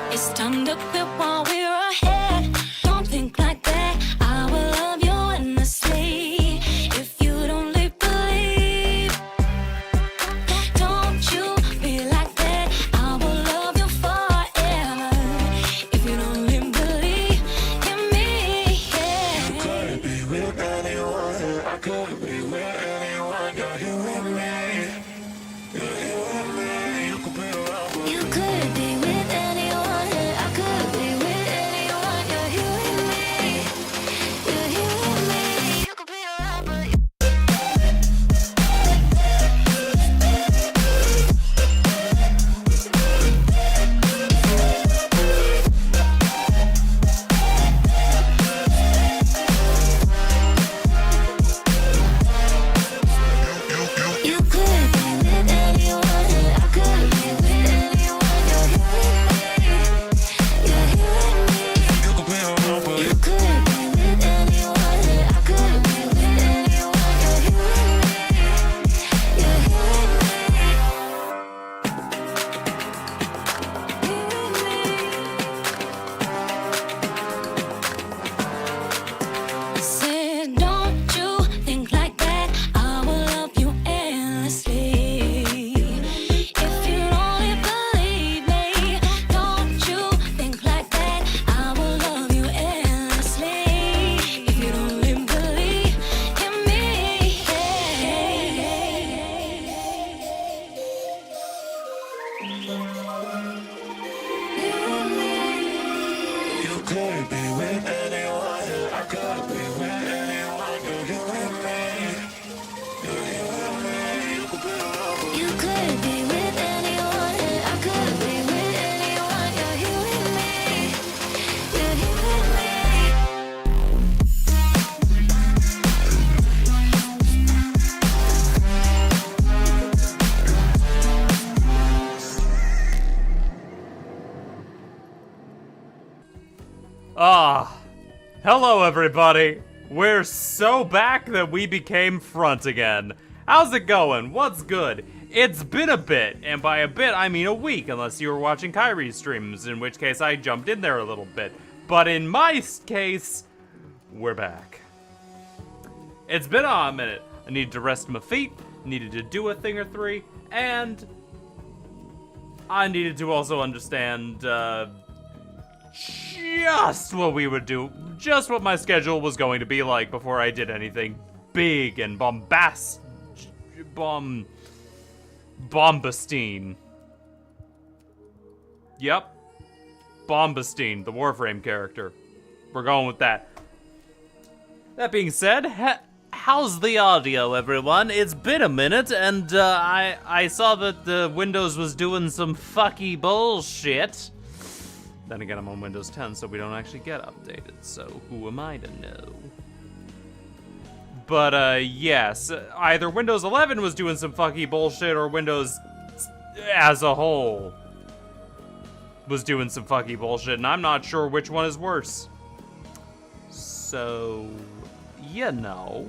It's time to quit while we're ahead. Don't think like that. I will love you endlessly. If you don't believe, don't you be like that. I will love you forever. If you don't believe in me, yeah. You could be with anyone. I could be with anyone. You're here with me. You're here with me. You could be around for You could be with anyone. I could be with anyone. You're here with me. You're here with me. You could be around, but you You could be with anyone. I could be with anyone. You're here with me. You're here with me. You could be around for You could be with anyone. I could be with anyone. You're here with me. You're here with me. Said, don't you think like that. I will love you endlessly. If you only believe me, don't you think like that. I will love you endlessly. If you only believe in me, You could be with anyone. I could be with anyone. You're here with me. You're here with me. You could be around for You could be with anyone. I could be with anyone. You're here with me. You're here with me. Ah, hello everybody. We're so back that we became front again. How's it going? What's good? It's been a bit, and by a bit I mean a week, unless you were watching Kyrie's streams, in which case I jumped in there a little bit. But in my case, we're back. It's been a minute. I needed to rest my feet, needed to do a thing or three, and I needed to also understand, just what we would do, just what my schedule was going to be like before I did anything big and bombastine. Yep. Bombastine, the Warframe character. We're going with that. That being said, how's the audio, everyone? It's been a minute, and I saw that the Windows was doing some fucky bullshit. Then again, I'm on Windows 10, so we don't actually get updated, so who am I to know? But, yes, either Windows 11 was doing some fucky bullshit, or Windows as a whole was doing some fucky bullshit, and I'm not sure which one is worse. So, you know,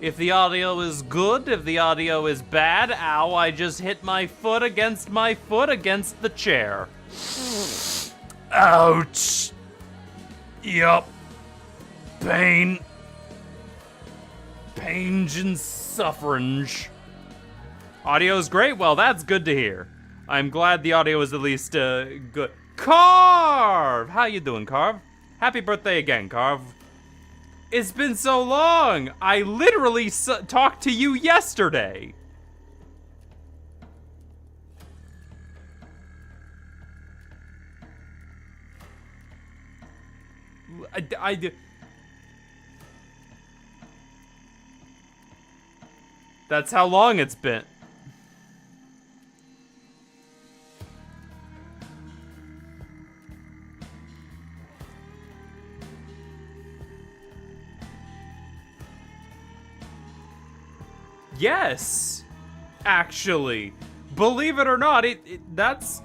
if the audio is good, if the audio is bad, ow, I just hit my foot against the chair. Ouch. Yup. Pain. Pain and suffering. Audio's great? Well, that's good to hear. I'm glad the audio is at least, good. Carve! How you doing, Carve? Happy birthday again, Carve. It's been so long! I literally talked to you yesterday! That's how long it's been. Yes, actually, believe it or not, that's,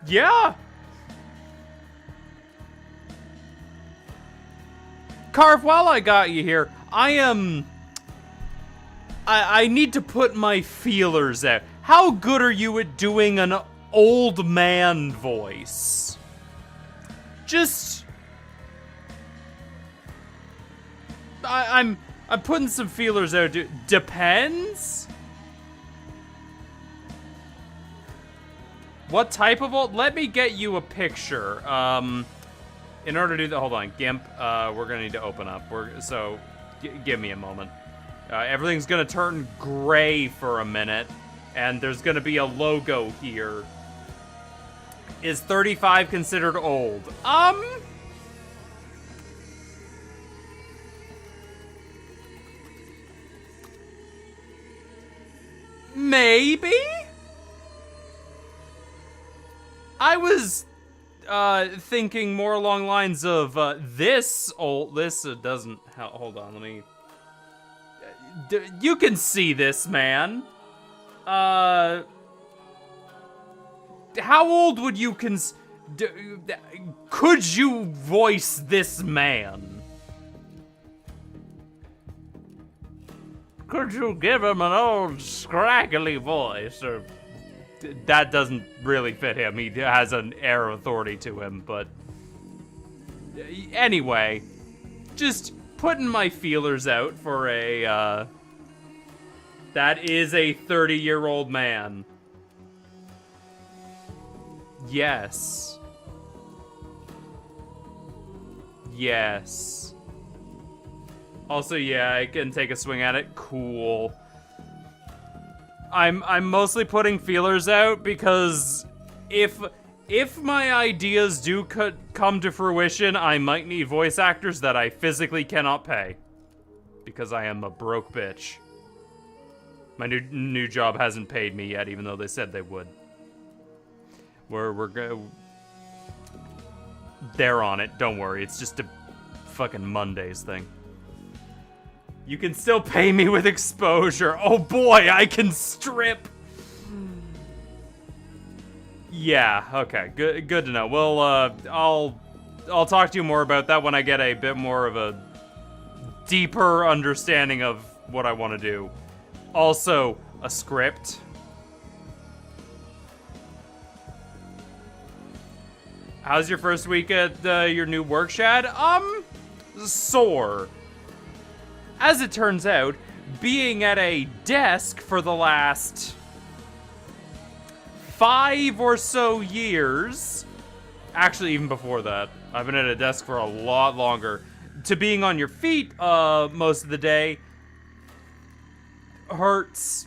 yeah. Carve, while I got you here, I need to put my feelers out. How good are you at doing an old man voice? Just... I'm putting some feelers out. Depends? What type of old? Let me get you a picture. In order to do that, hold on, GIMP, we're gonna need to open up. Give me a moment. Everything's gonna turn gray for a minute, and there's gonna be a logo here. Is 35 considered old? Maybe? I was thinking more along lines of this doesn't, hold on, let me, you can see this man. How old would you could you voice this man? Could you give him an old scraggly voice? Or that doesn't really fit him. He has an air of authority to him, but anyway, just putting my feelers out for a that is a 30-year-old man. Yes. Yes. Also, yeah, I can take a swing at it. Cool. I'm mostly putting feelers out because if my ideas do come to fruition, I might need voice actors that I physically cannot pay because I am a broke bitch. My new job hasn't paid me yet, even though they said they would. They're on it. Don't worry. It's just a fucking Mondays thing. You can still pay me with exposure. Oh boy, I can strip. Yeah, okay. Good to know. Well, I'll talk to you more about that when I get a bit more of a deeper understanding of what I want to do. Also, a script. How's your first week at your new work, Shad? Sore. As it turns out, being at a desk for the last 5 or so years, actually even before that, I've been at a desk for a lot longer, to being on your feet most of the day, hurts.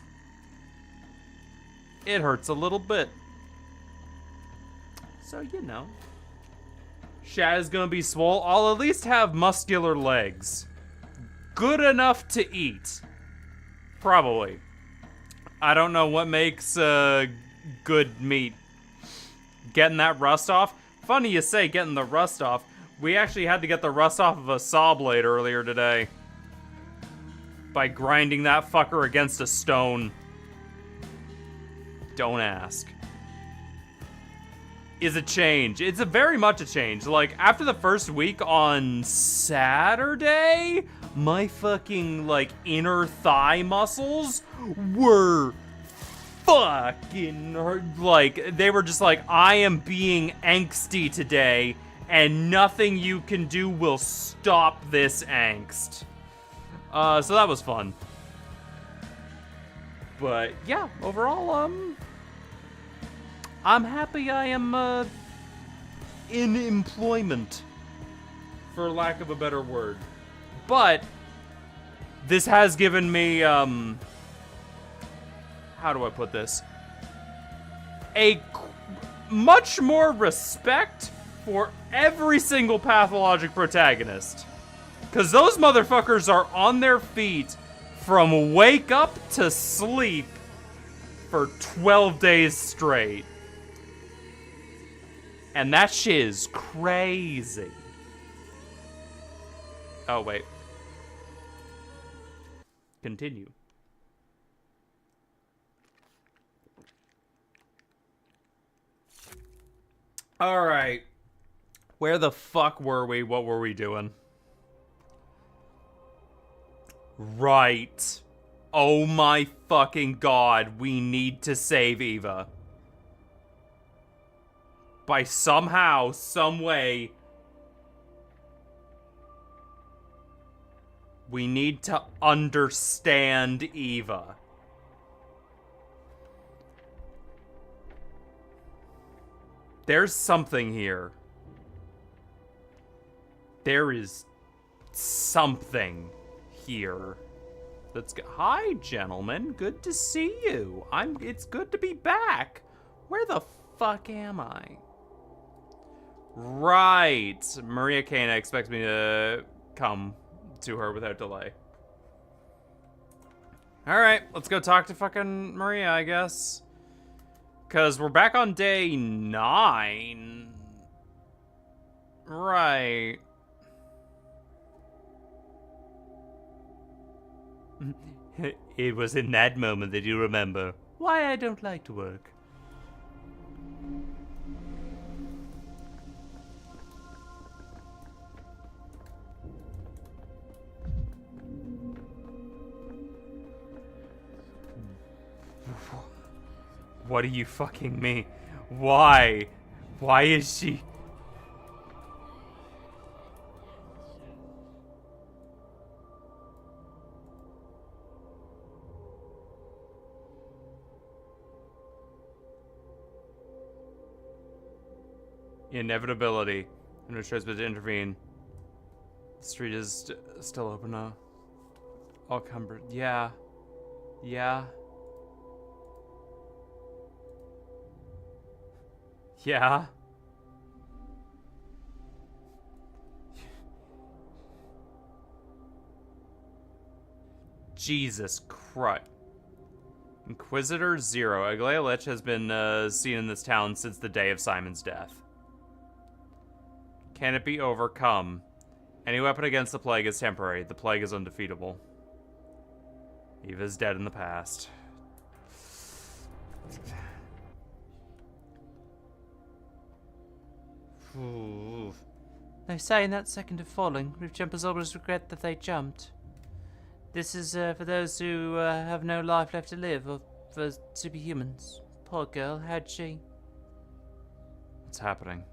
It hurts a little bit. So, you know. Shad is gonna be swole. I'll at least have muscular legs. Good enough to eat. Probably. I don't know what makes good meat. Getting that rust off? Funny you say getting the rust off. We actually had to get the rust off of a saw blade earlier today. By grinding that fucker against a stone. Don't ask. Is a change. It's very much a change. Like, after the first week on Saturday, my fucking, like, inner thigh muscles were fucking, like, they were just like, I am being angsty today, and nothing you can do will stop this angst. So that was fun. But, yeah, overall, I'm happy I am, in employment, for lack of a better word. But, this has given me, how do I put this? Much more respect for every single Pathologic protagonist. Because those motherfuckers are on their feet from wake up to sleep for 12 days straight. And that shit is crazy. Oh, wait. Continue. Alright. Where the fuck were we? What were we doing? Right. Oh my fucking god. We need to save Eva. By somehow, some way, We need to understand Eva. There's something here. There is something here. That's good. Hi, gentlemen. Good to see you. It's good to be back. Where the fuck am I? Right. Maria Cana expects me to come to her without delay. Alright, let's go talk to fucking Maria, I guess. Because we're back on day 9. Right. It was in that moment that you remember why I don't like to work. What do you fucking mean? Why? Why is she... Inevitability. No choice but to intervene. The street is still open now. All cumbered. Yeah. Yeah. Yeah. Jesus Christ. Inquisitor 0. Aglaya Lich has been seen in this town since the day of Simon's death. Can it be overcome? Any weapon against the plague is temporary. The plague is undefeatable. Eva is dead in the past. Ooh. They say in that second of falling, roof jumpers always regret that they jumped. This is for those who have no life left to live, or for superhumans. Poor girl, how'd she? What's happening?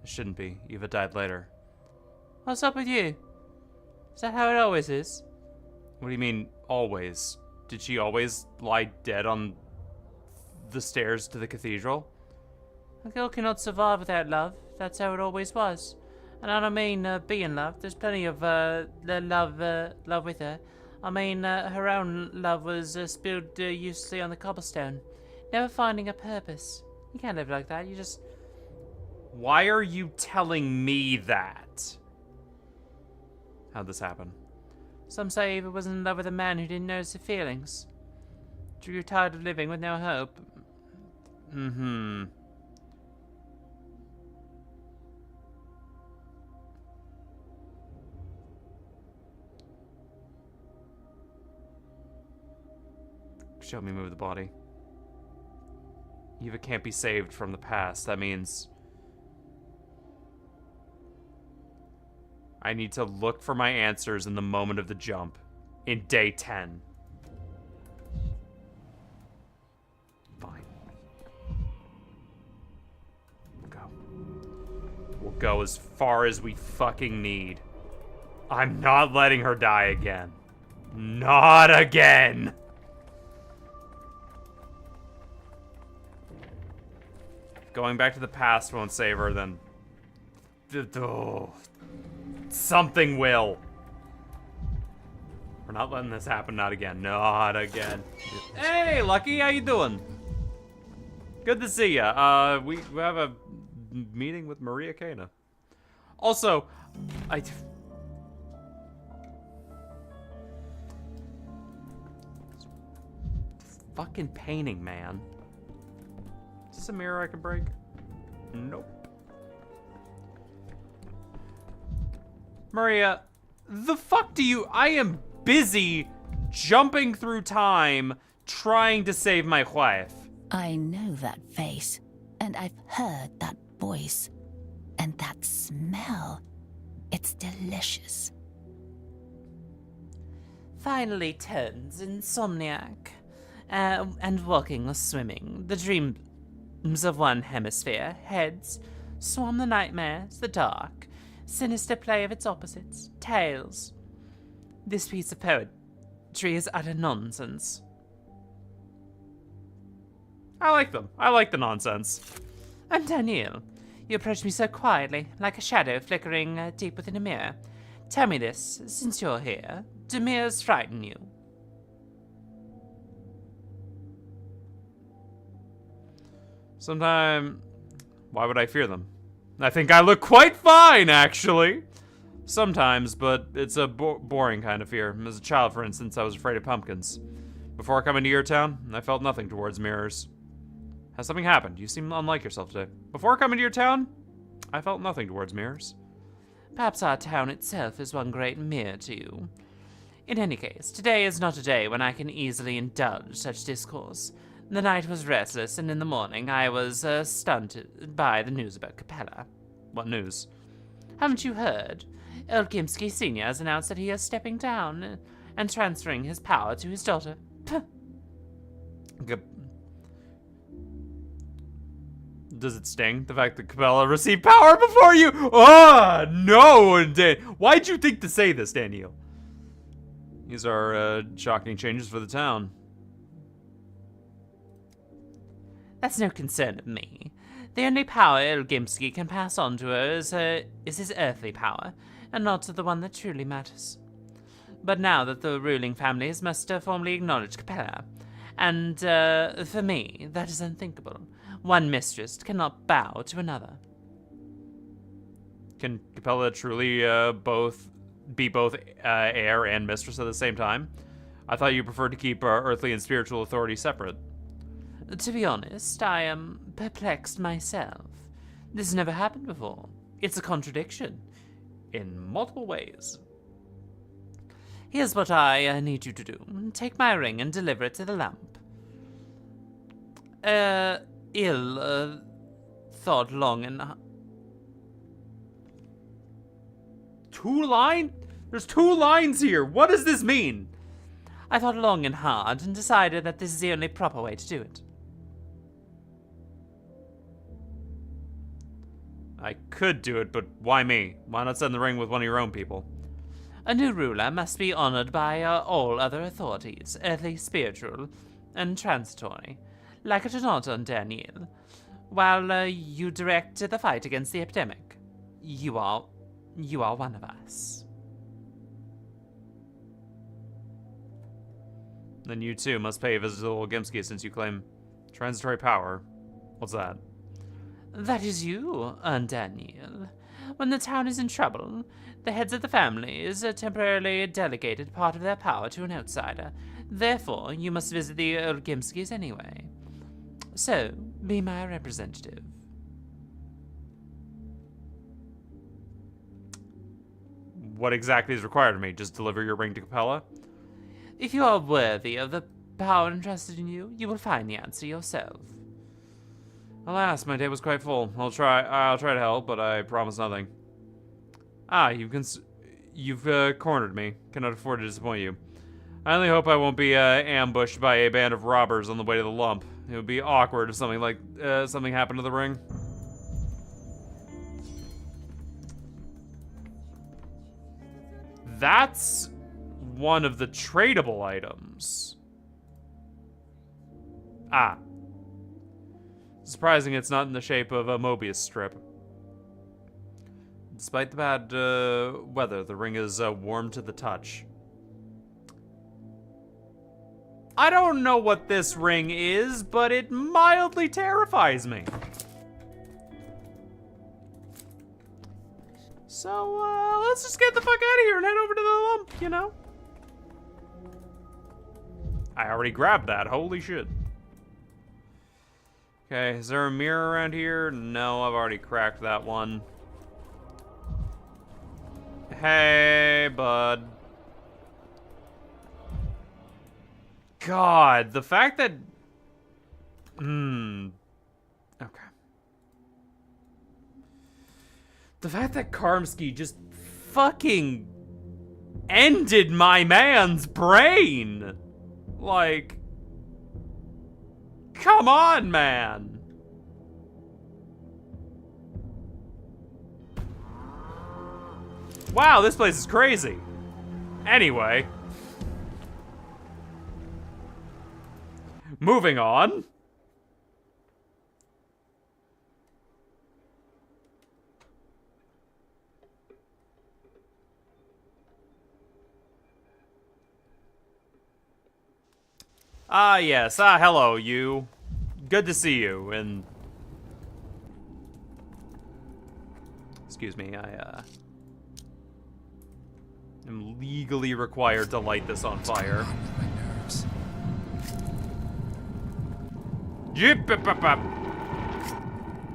It shouldn't be. Eva died later. What's up with you? Is that how it always is? What do you mean, always? Did she always lie dead on the stairs to the cathedral? A girl cannot survive without love. That's how it always was. And I don't mean be in love. There's plenty of love with her. I mean, her own love was spilled uselessly on the cobblestone, never finding a purpose. You can't live like that. You just... Why are you telling me that? How'd this happen? Some say Eva was in love with a man who didn't notice her feelings. She grew tired of living with no hope. Mm-hmm. Show me move the body. Eva can't be saved from the past. That means I need to look for my answers in the moment of the jump. In day 10. Fine. We'll go. We'll go as far as we fucking need. I'm not letting her die again. Not again! Going back to the past won't save her, then... Oh, something will. We're not letting this happen, not again. Not again. Hey, Lucky, how you doing? Good to see ya. We have a meeting with Maria Cana. Also, fucking painting, man. Is this a mirror I can break? Nope. Maria, the fuck do you... I am busy jumping through time trying to save my wife. I know that face, and I've heard that voice, and that smell. It's delicious. Finally turns insomniac. And walking or swimming. The dreams of one hemisphere. Heads swarm the nightmares, the dark. Sinister play of its opposites. Tails. This piece of poetry is utter nonsense. I like them. I like the nonsense. And Daniel, you approach me so quietly, like a shadow flickering deep within a mirror. Tell me this, since you're here. Do mirrors frighten you? Sometime, why would I fear them? I think I look quite fine, actually. Sometimes, but it's a boring kind of fear. As a child, for instance, I was afraid of pumpkins. Before coming to your town, I felt nothing towards mirrors. Has something happened? You seem unlike yourself today. Before coming to your town, I felt nothing towards mirrors. Perhaps our town itself is one great mirror to you. In any case, today is not a day when I can easily indulge such discourse. The night was restless, and in the morning I was stunned by the news about Capella. What news? Haven't you heard? Earl Gimsky Sr. has announced that he is stepping down and transferring his power to his daughter. Does it sting, the fact that Capella received power before you? Oh, no! Why'd you think to say this, Daniel? These are shocking changes for the town. That's no concern of me. The only power Earl Gimsky can pass on to her is his earthly power, and not the one that truly matters. But now that the ruling families must formally acknowledge Capella, and for me, that is unthinkable. One mistress cannot bow to another. Can Capella truly be both heir and mistress at the same time? I thought you preferred to keep earthly and spiritual authority separate. To be honest, I am perplexed myself. This has never happened before. It's a contradiction. In multiple ways. Here's what I need you to do. Take my ring and deliver it to the lamp. Thought long and... There's 2 lines here. What does this mean? I thought long and hard and decided that this is the only proper way to do it. I could do it, but why me? Why not send the ring with one of your own people? A new ruler must be honored by all other authorities, earthly, spiritual, and transitory. Like it or not, Daniel, while you direct the fight against the epidemic, you are one of us. Then you too must pay a visit to the old Gimsky since you claim transitory power. What's that? That is you, Daniel. When the town is in trouble, the heads of the families temporarily delegated part of their power to an outsider. Therefore, you must visit the Earl Gimskys anyway. So, be my representative. What exactly is required of me? Just deliver your ring to Capella? If you are worthy of the power entrusted in you, you will find the answer yourself. Alas, my day was quite full. I'll try to help, but I promise nothing. Ah, you've cornered me. Cannot afford to disappoint you. I only hope I won't be ambushed by a band of robbers on the way to the lump. It would be awkward if something happened to the ring. That's one of the tradable items. Ah. Surprising it's not in the shape of a Mobius strip. Despite the bad weather, the ring is warm to the touch. I don't know what this ring is, but it mildly terrifies me. So, let's just get the fuck out of here and head over to the lump, you know? I already grabbed that, holy shit. Okay, is there a mirror around here? No, I've already cracked that one. Hey, bud. God, the fact that... Okay. The fact that Karmsky just fucking ended my man's brain. Like... Come on, man. Wow, this place is crazy. Anyway. Moving on. Ah, yes. Ah, hello, you. Good to see you, and... Excuse me, I, am legally required to light this on fire.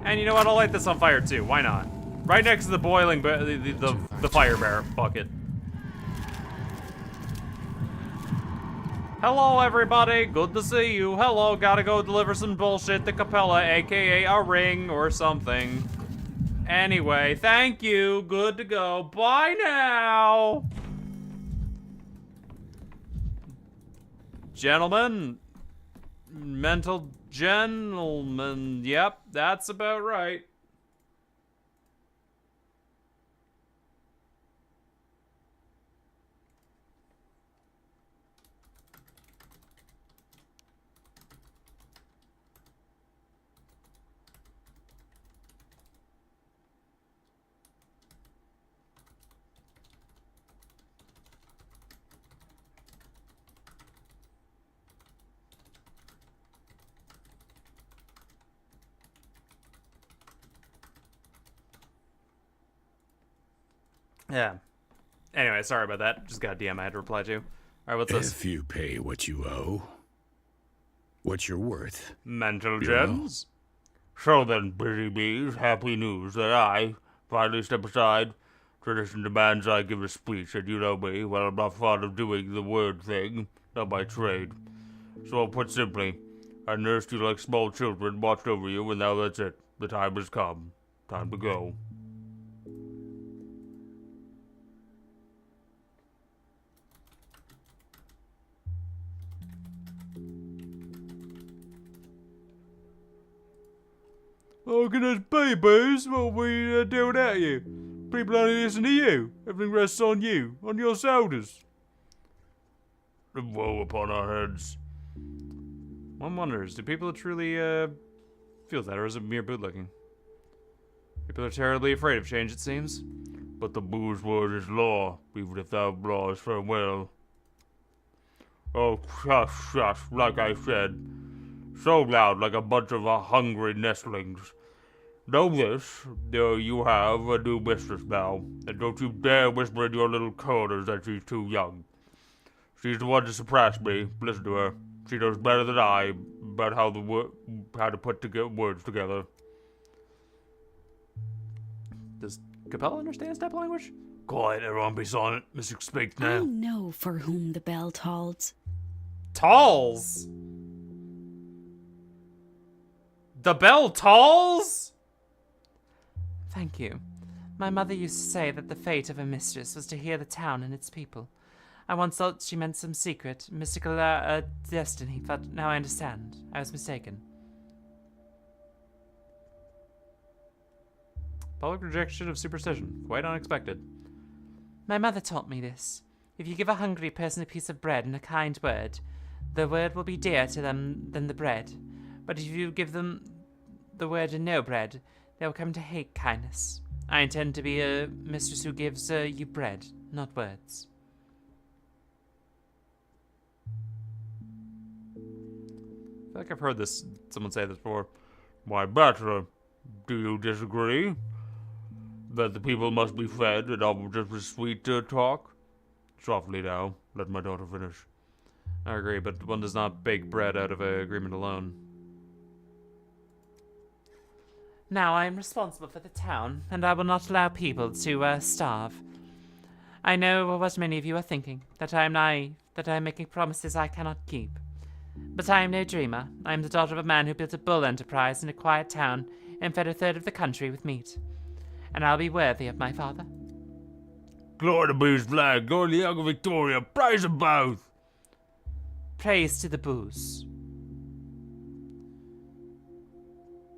And you know what? I'll light this on fire, too. Why not? Right next to the boiling... the fire bear bucket. Hello, everybody. Good to see you. Hello, gotta go deliver some bullshit to Capella, aka a ring or something. Anyway, thank you. Good to go. Bye now. Gentlemen. Mental gentlemen. Yep, that's about right. Yeah. Anyway, sorry about that. Just got a DM I had to reply to. Alright, what's this? If you pay what you owe, what you're worth. Mental You gems? So then, busy bees, happy news that I finally step aside. Tradition demands I give a speech, and you know me, well, I'm not fond of doing the word thing, not my trade. So put simply, I nursed you like small children, watched over you, and now that's it. The time has come. Time to go. Oh, goodness, babies, what are we doing at you? People only listen to you. Everything rests on you, on your shoulders. The woe upon our heads. One wonders, do people truly, feel that, or is it mere bootlicking? People are terribly afraid of change, it seems. But the booze word is law, even if thou law is farewell. Oh, shush, shush, like I said. So loud, like a bunch of hungry nestlings. Know this, you have a new mistress now, and don't you dare whisper in your little corners that she's too young. She's the one to surprise me. Listen to her. She knows better than I about how to put words together. Does Capella understand step language? Quiet, everyone be silent. Mr. Speaks now. I know for whom the bell tolls. Tolls? The bell tolls? Thank you. My mother used to say that the fate of a mistress was to hear the town and its people. I once thought she meant some secret, mystical destiny, but now I understand. I was mistaken. Public rejection of superstition. Quite unexpected. My mother taught me this. If you give a hungry person a piece of bread and a kind word, the word will be dearer to them than the bread. But if you give them the word and no bread, they will come to hate kindness. I intend to be a mistress who gives you bread, not words. I feel like I've heard someone say this before. Why, bachelor, do you disagree? That the people must be fed and not just with sweet talk? Softly now, let my daughter finish. I agree, but one does not bake bread out of an agreement alone. Now I am responsible for the town, and I will not allow people to starve. I know what many of you are thinking, that I am naive, that I am making promises I cannot keep. But I am no dreamer. I am the daughter of a man who built a bull enterprise in a quiet town and fed a third of the country with meat. And I'll be worthy of my father. Glory to Boo's flag, glory to the young Victoria, praise them both! Praise to the booze.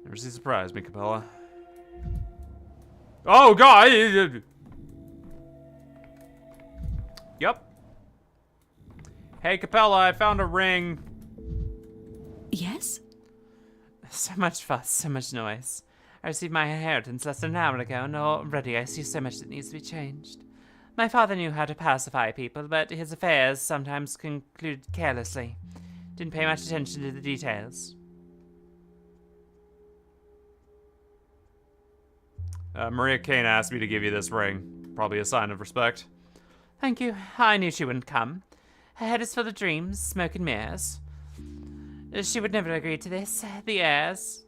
Never see surprise me, Capella. Oh, God! Yep. Hey, Capella, I found a ring. Yes? So much fuss, so much noise. I received my inheritance less than an hour ago, and already I see so much that needs to be changed. My father knew how to pacify people, but his affairs sometimes concluded carelessly. Didn't pay much attention to the details. Maria Kane asked me to give you this ring. Probably a sign of respect. Thank you. I knew she wouldn't come. Her head is full of dreams, smoke and mirrors. She would never agree to this. The heirs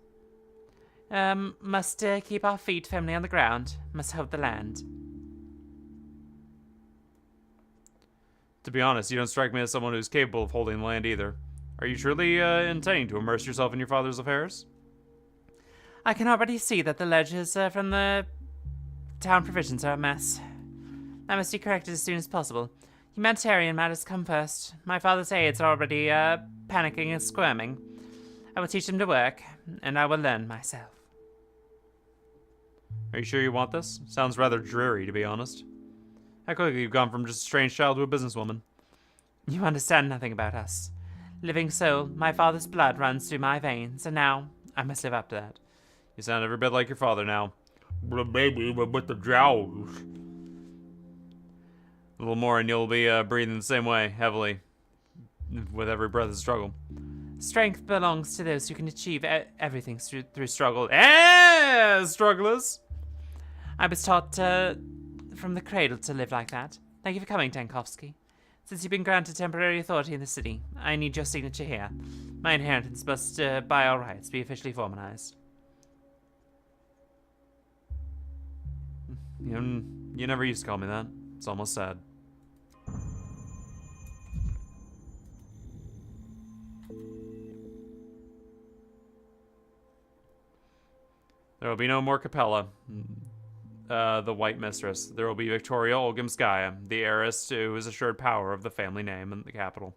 must keep our feet firmly on the ground, must hold the land. To be honest, you don't strike me as someone who's capable of holding land either. Are you truly intending to immerse yourself in your father's affairs? I can already see that the ledgers from the town provisions are a mess. That must be corrected as soon as possible. Humanitarian matters come first. My father's aides are already panicking and squirming. I will teach them to work, and I will learn myself. Are you sure you want this? Sounds rather dreary, to be honest. How quickly you've gone from just a strange child to a businesswoman. You understand nothing about us. Living soul, my father's blood runs through my veins, and now I must live up to that. You sound every bit like your father now. But baby, but with the jowls. A little more and you'll be breathing the same way, heavily. With every breath of struggle. Strength belongs to those who can achieve everything through struggle. Strugglers! I was taught from the cradle to live like that. Thank you for coming, Tankovsky. Since you've been granted temporary authority in the city, I need your signature here. My inheritance must, by all rights, be officially formalized. You never used to call me that. It's almost sad. There will be no more Capella, the White Mistress. There will be Victoria Olgimskaya, the heiress who is assured power of the family name in the capital.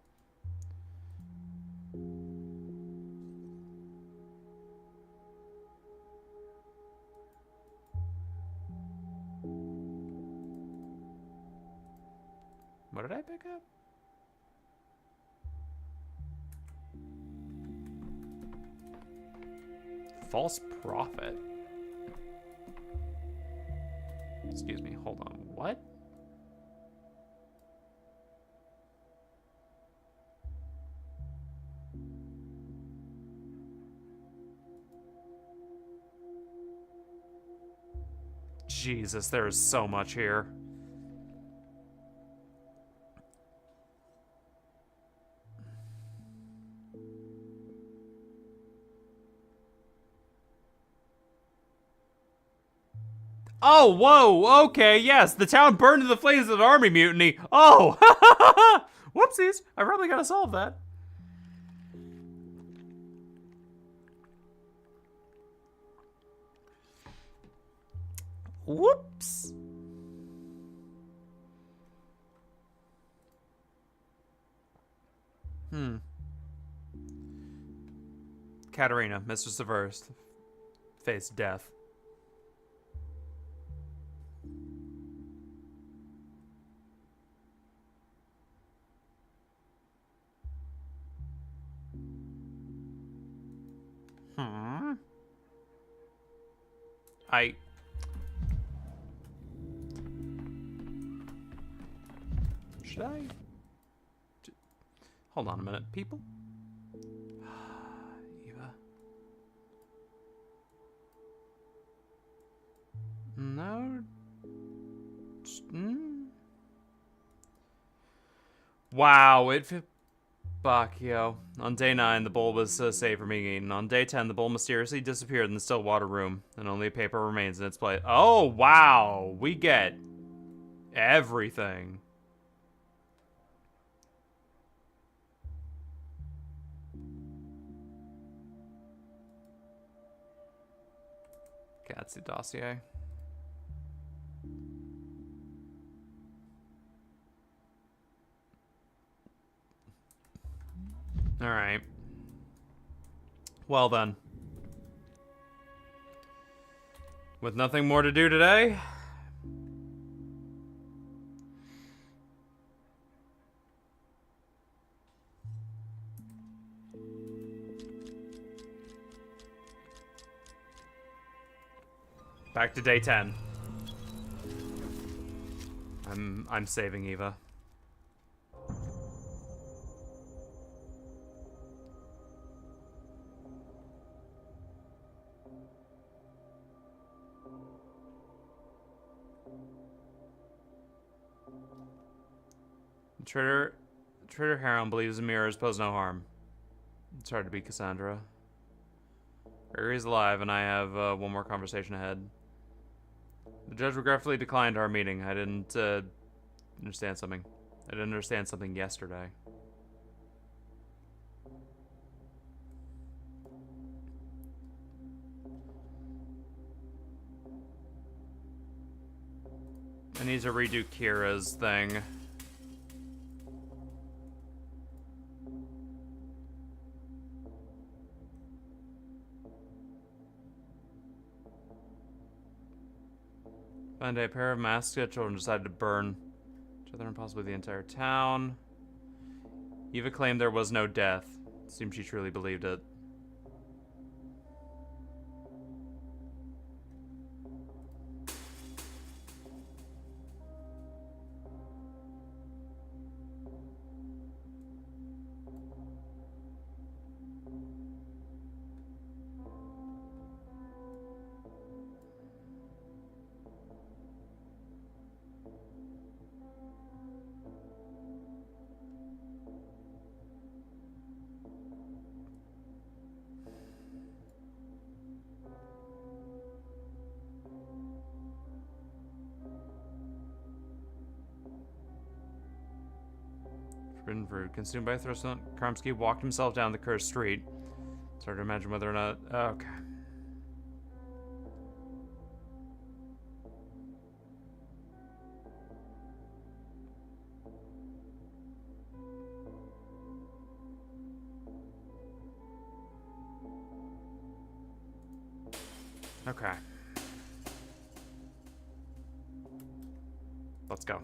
What did I pick up? False prophet. Excuse me, hold on. What? Jesus, there is so much here. Oh, whoa, okay, yes, the town burned in the flames of an army mutiny. Oh, whoopsies, I probably gotta solve that. Whoops. Katerina, Mistress of Earth, face death. Should I? Hold on a minute, people. Eva. No. Wow, Bacchio. On day 9, the bowl was saved from being eaten. On day 10, the bowl mysteriously disappeared in the still water room, and only paper remains in its place. Oh, wow! We get everything. Gatsby dossier. All right. Well then. With nothing more to do today, Back to day 10. I'm saving Eva. Trader Harem believes the mirrors pose no harm. It's hard to beat Cassandra. Gregory's alive, and I have one more conversation ahead. The judge regretfully declined our meeting. I didn't understand something. I didn't understand something yesterday. I need to redo Kira's thing. One day, a pair of masked children decided to burn each other and possibly the entire town. Eva claimed there was no death. It seems she truly believed it. Forbidden fruit. Consumed by a thirst, Karmsky walked himself down the cursed street. It's hard to imagine whether or not... okay. Okay. Let's go.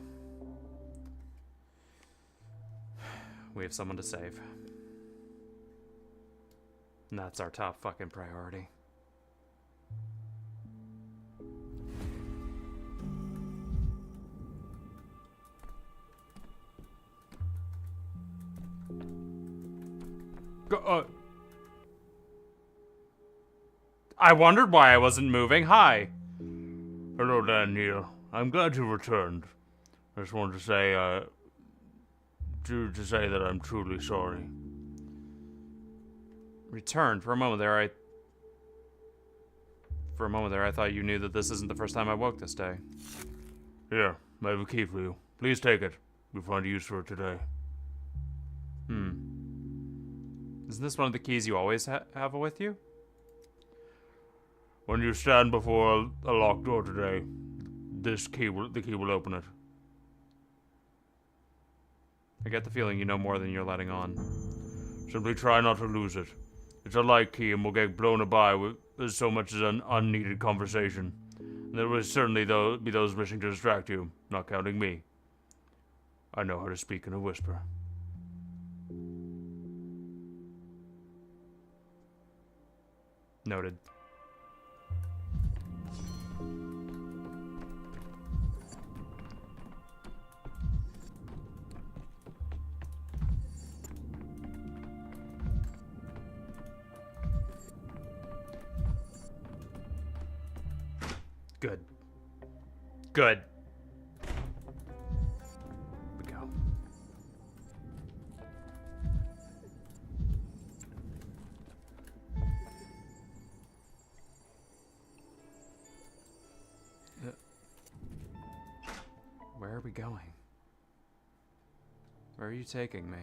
We have someone to save. And that's our top fucking priority. I wondered why I wasn't moving. Hi. Hello, Daniel. I'm glad you returned. I just wanted to say, that I'm truly sorry. Returned. For a moment there, I thought you knew that this isn't the first time I woke this day. Here, I have a key for you. Please take it. You'll find use for it today. Isn't this one of the keys you always have with you? When you stand before a locked door today, the key will open it. I get the feeling you know more than you're letting on. Simply try not to lose it. It's a light key and will get blown by with so much as an unneeded conversation. And there will certainly be those wishing to distract you, not counting me. I know how to speak in a whisper. Noted. Good. Good. We go. Where are we going? Where are you taking me?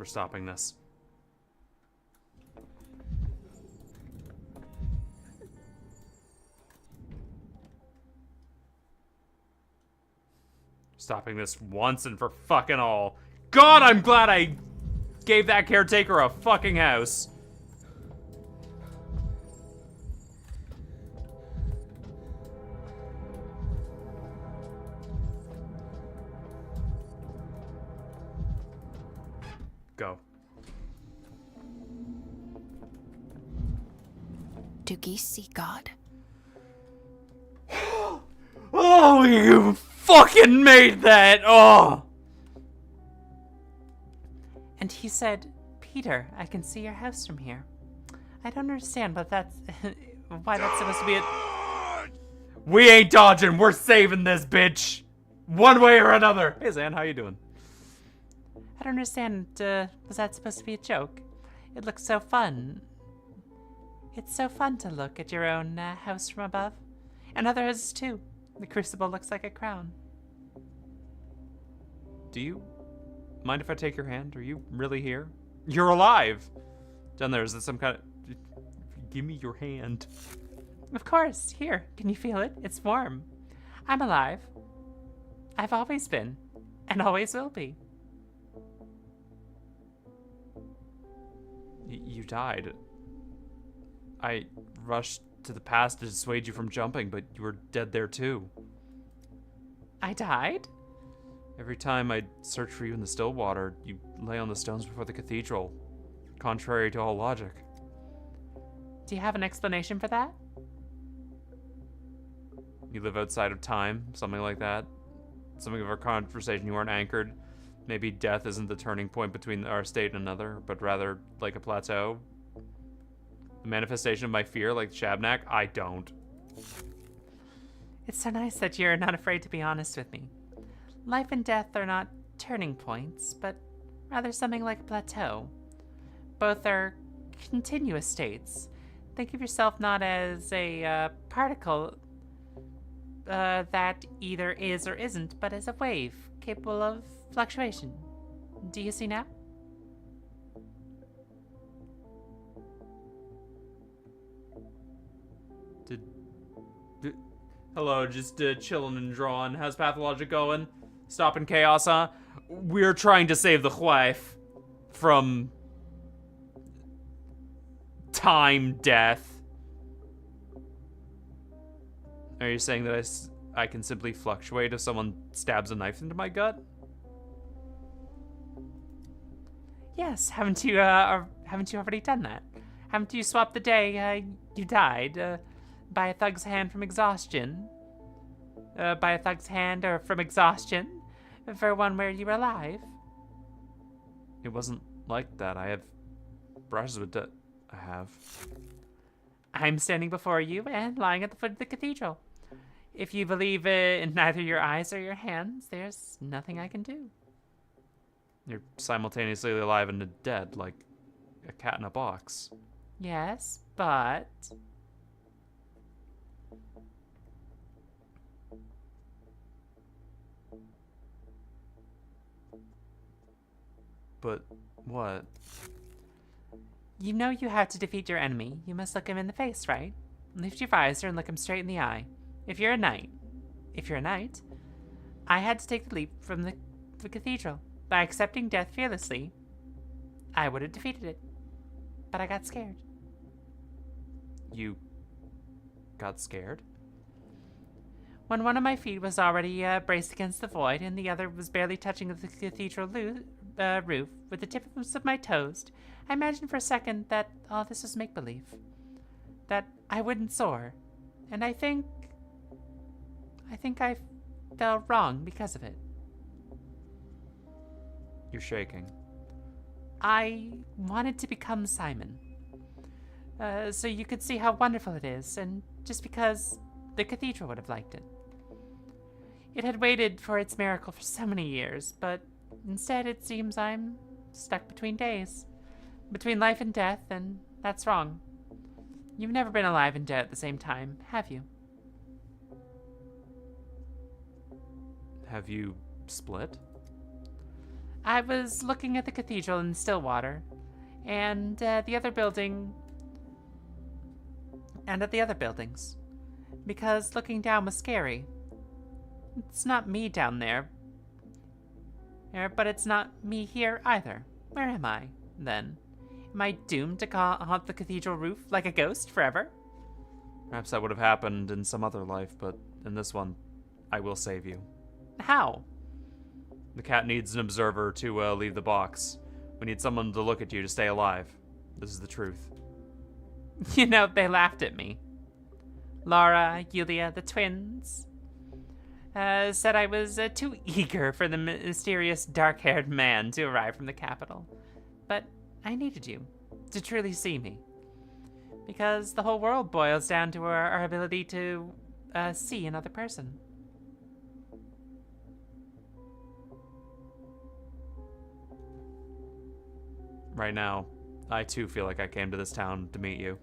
We're stopping this. Stopping this once and for fucking all. God, I'm glad I gave that caretaker a fucking house. Go. Do geese see God? Oh, you fucking made that! Oh! And he said, Peter, I can see your house from here. I don't understand, but that's why that's supposed to be a... We ain't dodging, we're saving this bitch! One way or another! Hey Zan, how you doing? I don't understand, was that supposed to be a joke? It looks so fun. It's so fun to look at your own house from above. And others too. The crucible looks like a crown. Do you mind if I take your hand? Are you really here? You're alive! Down there, is this some kind of... Give me your hand. Of course, here, can you feel it? It's warm. I'm alive. I've always been, and always will be. You died. I rushed to the past to dissuade you from jumping, but you were dead there too. I died? Every time I searched for you in the still water, you lay on the stones before the cathedral, contrary to all logic. Do you have an explanation for that? You live outside of time, something like that. Something of our conversation, you weren't anchored. Maybe death isn't the turning point between our state and another, but rather like a plateau. The manifestation of my fear, like Shabnak, I don't. It's so nice that you're not afraid to be honest with me. Life and death are not turning points, but rather something like a plateau. Both are continuous states. Think of yourself not as a particle that either is or isn't, but as a wave capable of fluctuation. Do you see now? Hello, just chilling and drawing. How's Pathologic going? Stopping chaos, huh? We're trying to save the wife from time death. Are you saying that I can simply fluctuate if someone stabs a knife into my gut? Yes, haven't you already done that? Haven't you swapped the day you died by a thug's hand from exhaustion? By a thug's hand or from exhaustion for one where you were alive? It wasn't like that. I have brushes with death. I have. I'm standing before you and lying at the foot of the cathedral. If you believe in neither your eyes or your hands, there's nothing I can do. You're simultaneously alive and dead, like a cat in a box. Yes, but... But what? You know you have to defeat your enemy. You must look him in the face, right? Lift your visor and look him straight in the eye. If you're a knight, I had to take the leap from the cathedral. By accepting death fearlessly, I would have defeated it. But I got scared. You got scared? When one of my feet was already braced against the void and the other was barely touching the cathedral roof with the tips of my toes, I imagined for a second that all this was make-believe. That I wouldn't soar. And I think I fell wrong because of it. You're shaking. I wanted to become Simon. So you could see how wonderful it is, and just because the cathedral would have liked it. It had waited for its miracle for so many years, but instead it seems I'm stuck between days. Between life and death, and that's wrong. You've never been alive and dead at the same time, have you? Have you split? I was looking at the cathedral in Stillwater, and the other building, and at the other buildings, because looking down was scary. It's not me down there, but it's not me here either. Where am I, then? Am I doomed to haunt the cathedral roof like a ghost forever? Perhaps that would have happened in some other life, but in this one, I will save you. How? The cat needs an observer to leave the box. We need someone to look at you to stay alive. This is the truth. You know, they laughed at me. Laura, Yulia, the twins, said I was too eager for the mysterious dark-haired man to arrive from the capital. But I needed you to truly see me. Because the whole world boils down to our ability to see another person. Right now, I too feel like I came to this town to meet you.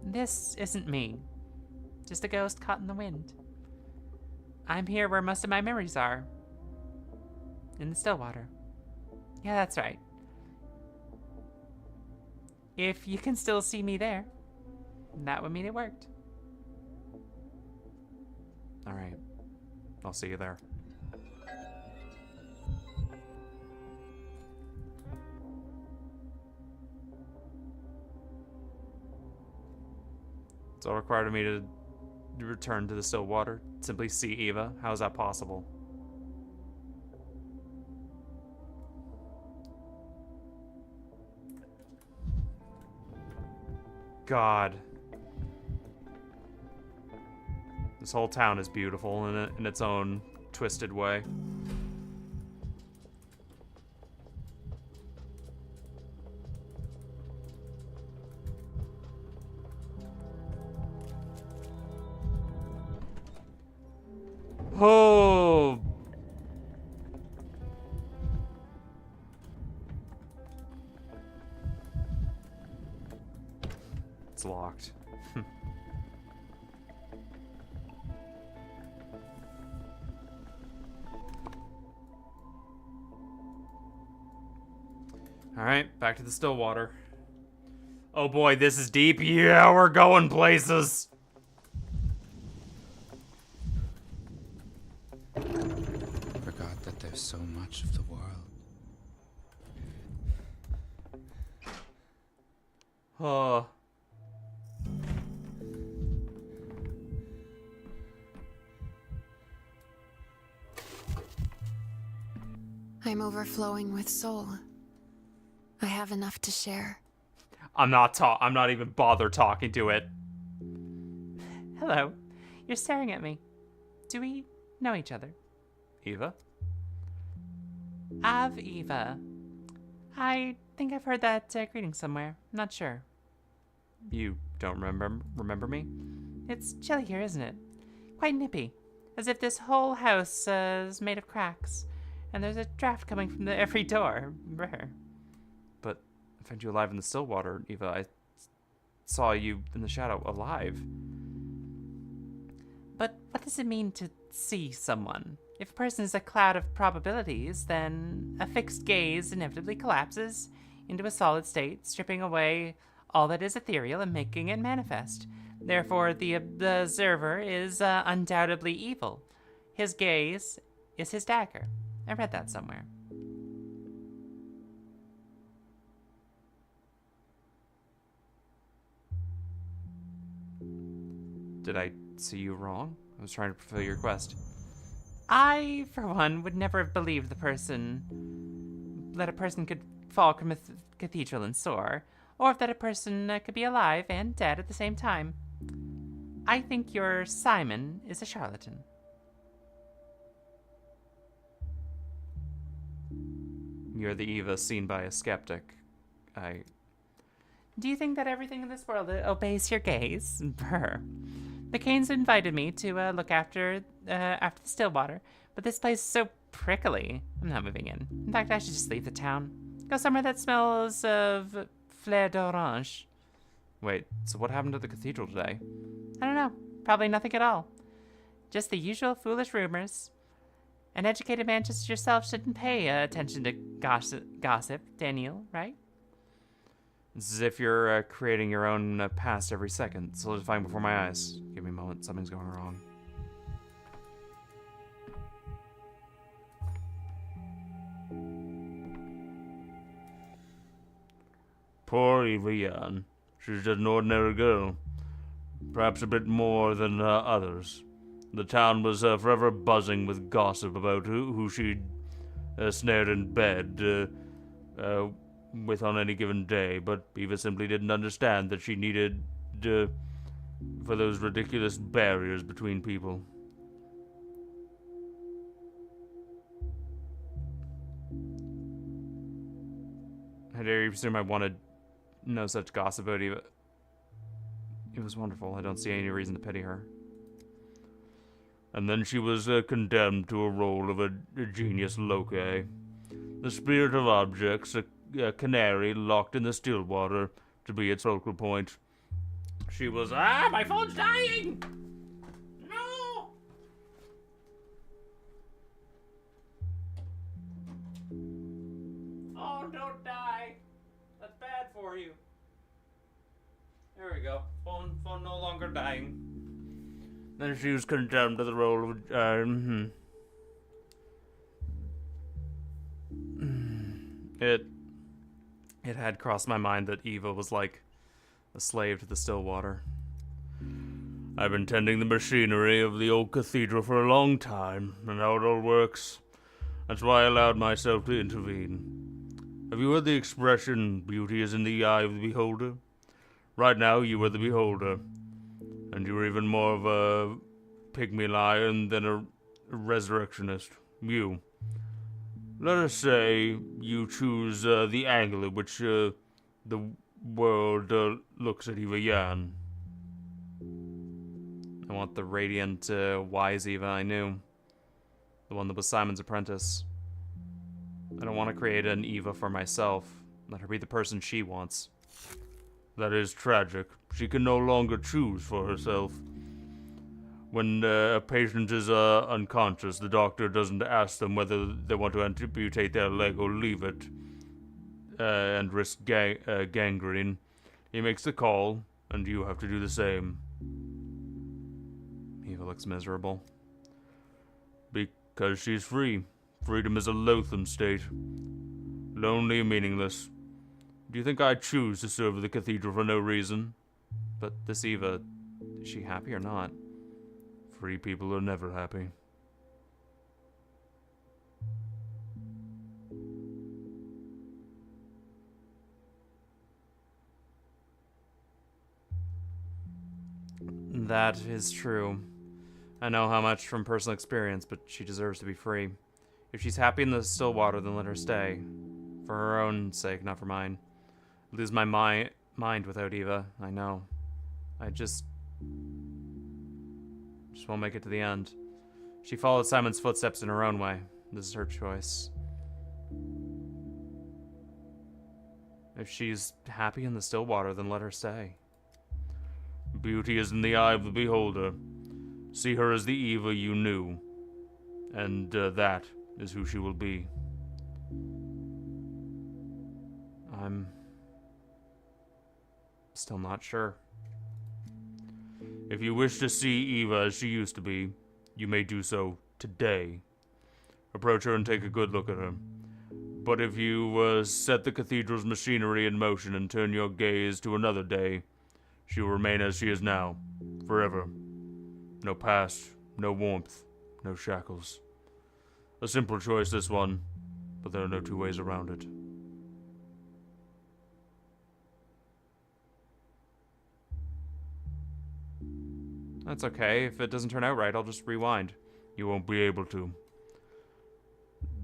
This isn't me. Just a ghost caught in the wind. I'm here where most of my memories are. In the Stillwater. Yeah, that's right. If you can still see me there, that would mean it worked. Alright. I'll see you there. It's all required of me to return to the Stillwater. Simply see Eva. How is that possible? God. This whole town is beautiful in its own twisted way. Oh. It's locked. Alright, back to the Stillwater. Oh boy, this is deep. Yeah, we're going places. Forgot that there's so much of the world. Oh. I'm overflowing with soul. I have enough to share. I'm not even bother talking to it. Hello. You're staring at me. Do we know each other? Eva? Eva. I think I've heard that greeting somewhere. Not sure. You don't remember me? It's chilly here, isn't it? Quite nippy. As if this whole house is made of cracks. And there's a draft coming from every door. Brr. But I found you alive in the Stillwater, Eva. I saw you in the shadow, alive. But what does it mean to see someone? If a person is a cloud of probabilities, then a fixed gaze inevitably collapses into a solid state, stripping away all that is ethereal and making it manifest. Therefore, the observer is undoubtedly evil. His gaze is his dagger. I read that somewhere. Did I see you wrong? I was trying to fulfill your quest. I, for one, would never have believed that a person could fall from a cathedral and soar, or that a person could be alive and dead at the same time. I think your Simon is a charlatan. You're the Eva seen by a skeptic. Do you think that everything in this world obeys your gaze? Brr. The Canes invited me to look after the Stillwater, but this place is so prickly. I'm not moving in. In fact, I should just leave the town. Go somewhere that smells of fleur d'orange. Wait, so what happened to the cathedral today? I don't know. Probably nothing at all. Just the usual foolish rumors. An educated man just as yourself shouldn't pay attention to gossip, Daniel, right? It's as if you're creating your own past every second, solidifying before my eyes. Give me a moment, something's going wrong. Poor Eva Yan. She's just an ordinary girl. Perhaps a bit more than others. The town was forever buzzing with gossip about who she'd snared in bed with on any given day, but Eva simply didn't understand that she needed for those ridiculous barriers between people. How dare you presume I wanted no such gossip about Eva? It was wonderful. I don't see any reason to pity her. And then she was condemned to a role of a genius loci. The spirit of objects, a canary locked in the still water, to be its focal point. She was, my phone's dying! No! Oh, don't die. That's bad for you. There we go. Phone no longer dying. Then she was condemned to the role of, It had crossed my mind that Eva was like a slave to the still water. I've been tending the machinery of the old cathedral for a long time, and how it all works. That's why I allowed myself to intervene. Have you heard the expression, beauty is in the eye of the beholder? Right now, you are the beholder. And you're even more of a pygmy lion than a resurrectionist. You. Let us say you choose the angle at which the world looks at Eva Yan. I want the radiant, wise Eva I knew. The one that was Simon's apprentice. I don't want to create an Eva for myself. Let her be the person she wants. That is tragic. She can no longer choose for herself. When a patient is unconscious, the doctor doesn't ask them whether they want to amputate their leg or leave it and risk gangrene. He makes the call, and you have to do the same. Eva looks miserable. Because she's free. Freedom is a loathsome state. Lonely and meaningless. Do you think I'd choose to serve the cathedral for no reason? But this Eva, is she happy or not? Free people are never happy. That is true. I know how much from personal experience, but she deserves to be free. If she's happy in the still water, then let her stay. For her own sake, not for mine. I lose my mind without Eva, I know. I just won't make it to the end. She followed Simon's footsteps in her own way. This is her choice. If she's happy in the still water, then let her stay. Beauty is in the eye of the beholder. See her as the Eva you knew. And that is who she will be. I'm still not sure. If you wish to see Eva as she used to be, you may do so today. Approach her and take a good look at her. But if you set the cathedral's machinery in motion and turn your gaze to another day, she will remain as she is now, forever. No past, no warmth, no shackles. A simple choice, this one, but there are no two ways around it. That's okay. If it doesn't turn out right, I'll just rewind. You won't be able to.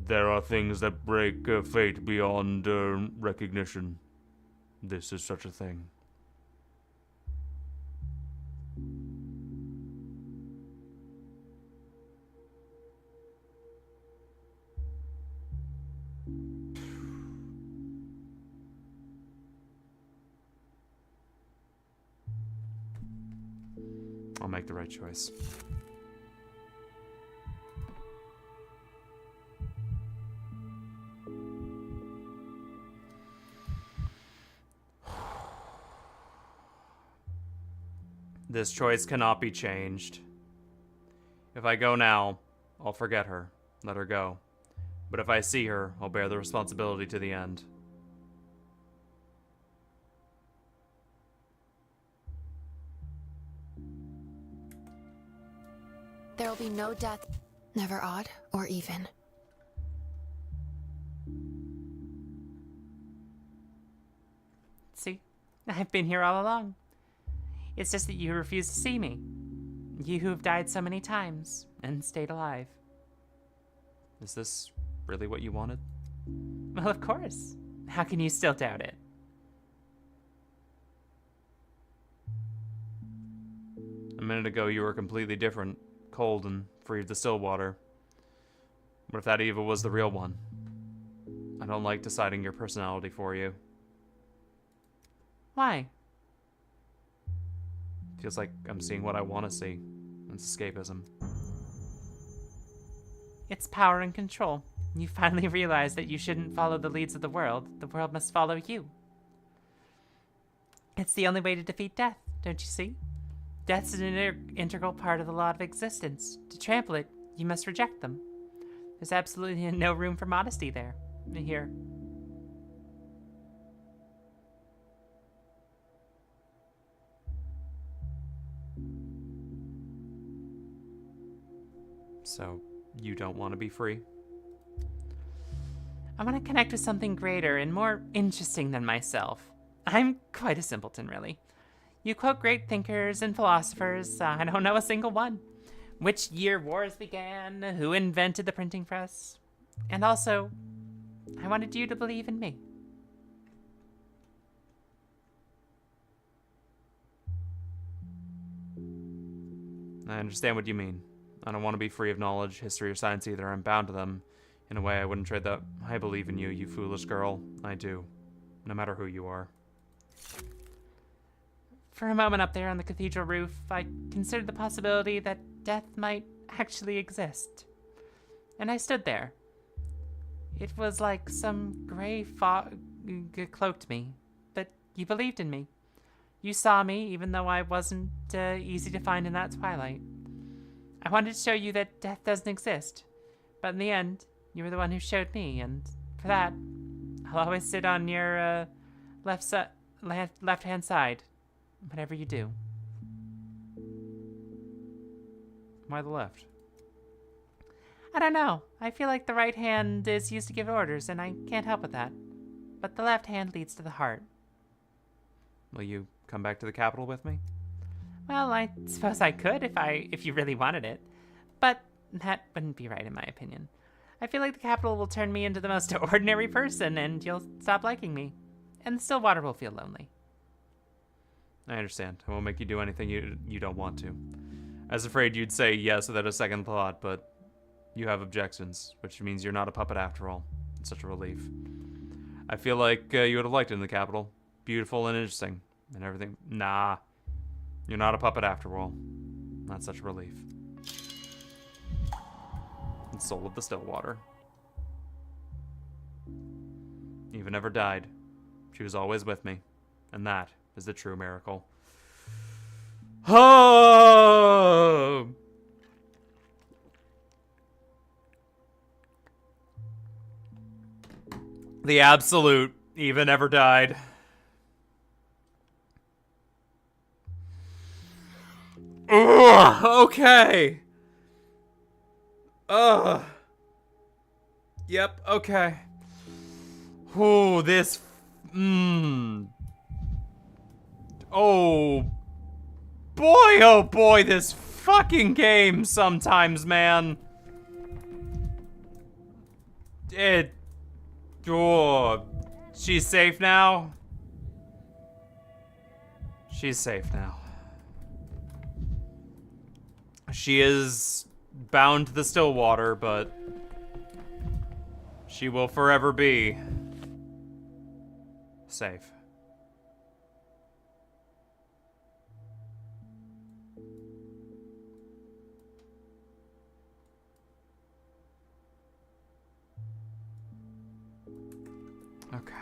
There are things that break fate beyond recognition. This is such a thing. I'll make the right choice. This choice cannot be changed. If I go now, I'll forget her. Let her go. But if I see her, I'll bear the responsibility to the end. There will be no death, never odd or even. See? I've been here all along. It's just that you refuse to see me. You who have died so many times and stayed alive. Is this really what you wanted? Well, of course. How can you still doubt it? A minute ago, you were completely different, cold and free of the still water. What if that Eva was the real one? I don't like deciding your personality for you. Why? Feels like I'm seeing what I want to see. It's escapism. It's power and control. You finally realize that you shouldn't follow the leads of the world must follow you. It's the only way to defeat death, don't you see? Death's an integral part of the law of existence. To trample it, you must reject them. There's absolutely no room for modesty there. Here. So, you don't want to be free? I want to connect with something greater and more interesting than myself. I'm quite a simpleton, really. You quote great thinkers and philosophers. I don't know a single one. Which year wars began, who invented the printing press. And also, I wanted you to believe in me. I understand what you mean. I don't want to be free of knowledge, history, or science either. I'm bound to them. In a way, I wouldn't trade that. I believe in you, you foolish girl. I do. No matter who you are. For a moment up there on the cathedral roof, I considered the possibility that death might actually exist. And I stood there. It was like some gray fog cloaked me, but you believed in me. You saw me, even though I wasn't easy to find in that twilight. I wanted to show you that death doesn't exist, but in the end, you were the one who showed me, and for that, I'll always sit on your left-hand side, whatever you do. Why the left? I don't know. I feel like the right hand is used to give orders, and I can't help with that. But the left hand leads to the heart. Will you come back to the capital with me? Well, I suppose I could if you really wanted it. But that wouldn't be right in my opinion. I feel like the capital will turn me into the most ordinary person, and you'll stop liking me. And the Stillwater will feel lonely. I understand. I won't make you do anything you don't want to. I was afraid you'd say yes without a second thought, but you have objections, which means you're not a puppet after all. It's such a relief. I feel like you would have liked it in the capital. Beautiful and interesting, and everything. Nah. You're not a puppet after all. Not such a relief. The soul of the Stillwater. Eva never died. She was always with me. And that is the true miracle. Oh! The absolute Eva never died. Ugh, okay. Ugh. Yep, okay. Ooh, this... Oh boy, this fucking game sometimes, man. Oh, she's safe now? She's safe now. She is bound to the Stillwater, but she will forever be safe. Okay.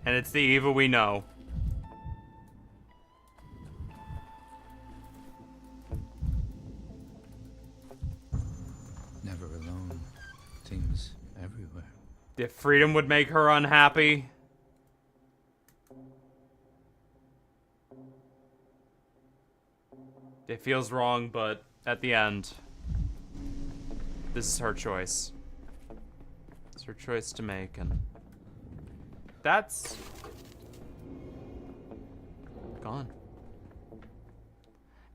And it's the evil we know. Never alone. Things everywhere. If freedom would make her unhappy. It feels wrong, but at the end, this is her choice. It's her choice to make, and that's gone.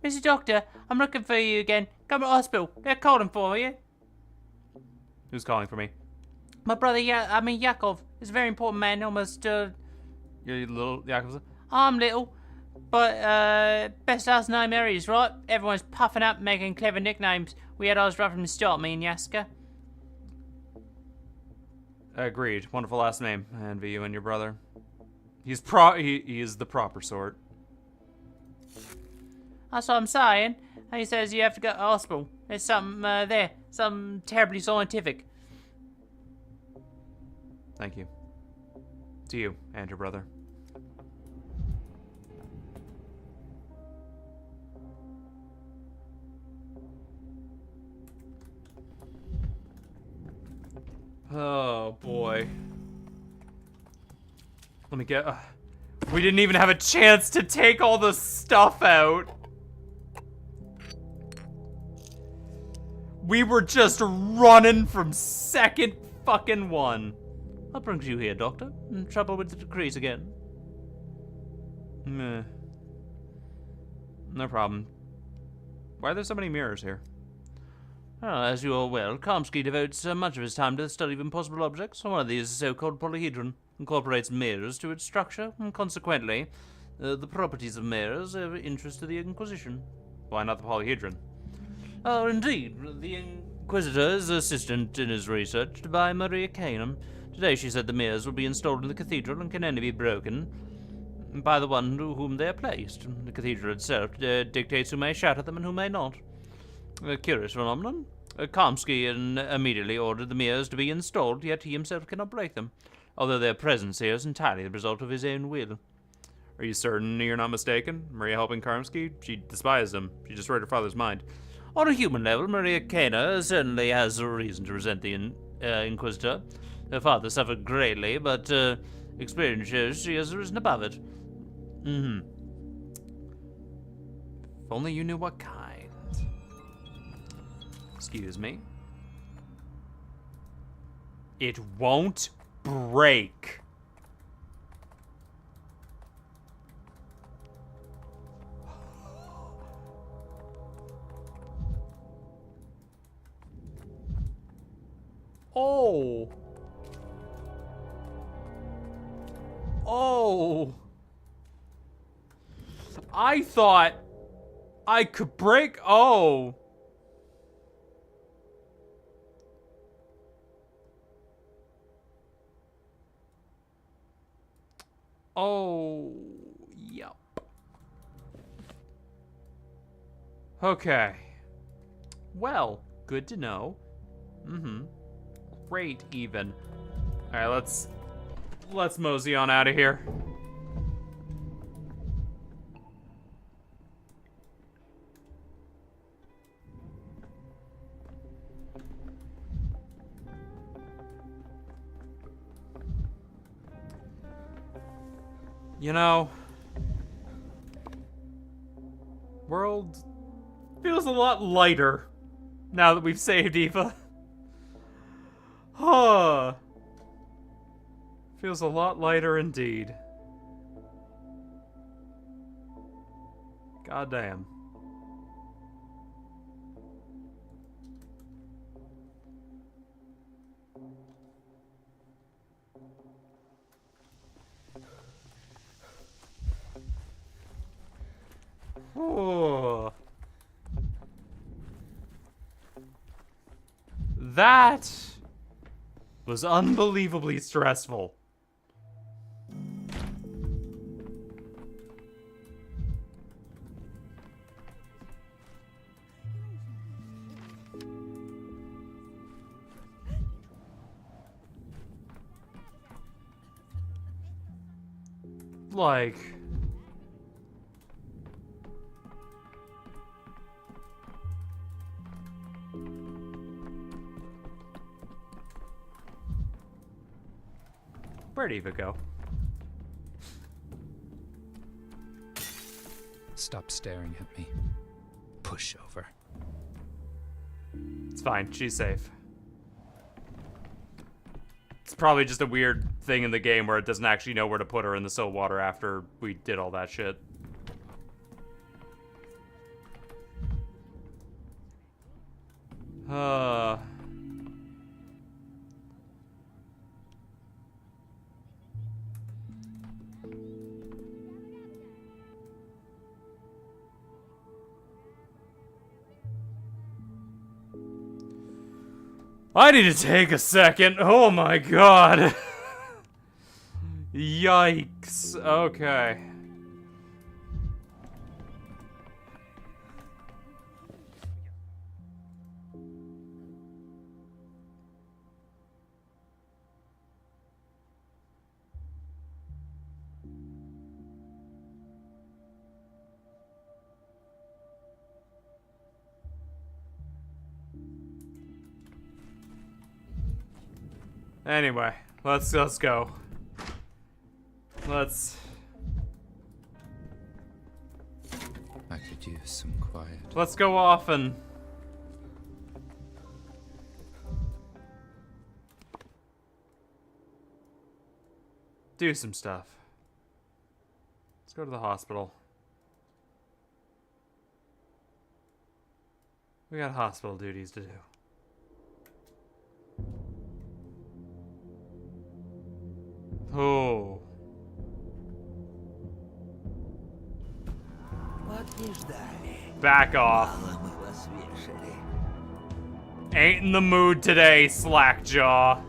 Mr. Doctor, I'm looking for you again. Come to the hospital. They're calling for you. Who's calling for me? My brother, Yakov, is a very important man. Almost, Your little Yakov? I'm little, but best last name there is, right? Everyone's puffing up, making clever nicknames. We had ours right from the start, me and Yaska. Agreed. Wonderful last name. I envy you and your brother. He is the proper sort. That's what I'm saying. He says you have to go to the hospital. There's something there. Something terribly scientific. Thank you. To you and your brother. Oh boy. Let me get. We didn't even have a chance to take all the stuff out. We were just running from second fucking one. What brings you here, Doctor? In trouble with the decrees again? Meh. No problem. Why are there so many mirrors here? Well, as you are aware, Kamsky devotes much of his time to the study of impossible objects. One of these is a so-called polyhedron. Incorporates mirrors to its structure, and consequently, the properties of mirrors are of interest to the Inquisition. Why not the polyhedron? Oh, indeed. The Inquisitor is assistant in his research by Maria Canum. Today she said the mirrors will be installed in the cathedral and can only be broken by the one to whom they are placed. The cathedral itself dictates who may shatter them and who may not. A curious phenomenon. Kamsky immediately ordered the mirrors to be installed, yet he himself cannot break them, although their presence here is entirely the result of his own will. Are you certain you're not mistaken? Maria helping Kamsky? She despised him. She destroyed her father's mind. On a human level, Maria Kana certainly has a reason to resent the Inquisitor. Her father suffered greatly, but experience shows she has risen above it. If only you knew what kind. Excuse me. It won't break. Oh. Oh. I thought I could break. Oh. Oh. Yup. Okay. Well, good to know. Great, even. All right, let's mosey on out of here. You know, world feels a lot lighter now that we've saved Eva. Huh. Feels a lot lighter indeed. Goddamn. Oh. That was unbelievably stressful. like... Where'd Eva go? Stop staring at me. Pushover. It's fine, she's safe. It's probably just a weird thing in the game where it doesn't actually know where to put her in the salt water after we did all that shit. I need to take a second. Oh my god. Yikes. Okay. Anyway, let's go. Let's I could use some quiet. go off and do some stuff. Let's go to the hospital. We got hospital duties to do. Oh. Back off. Ain't in the mood today, Slackjaw.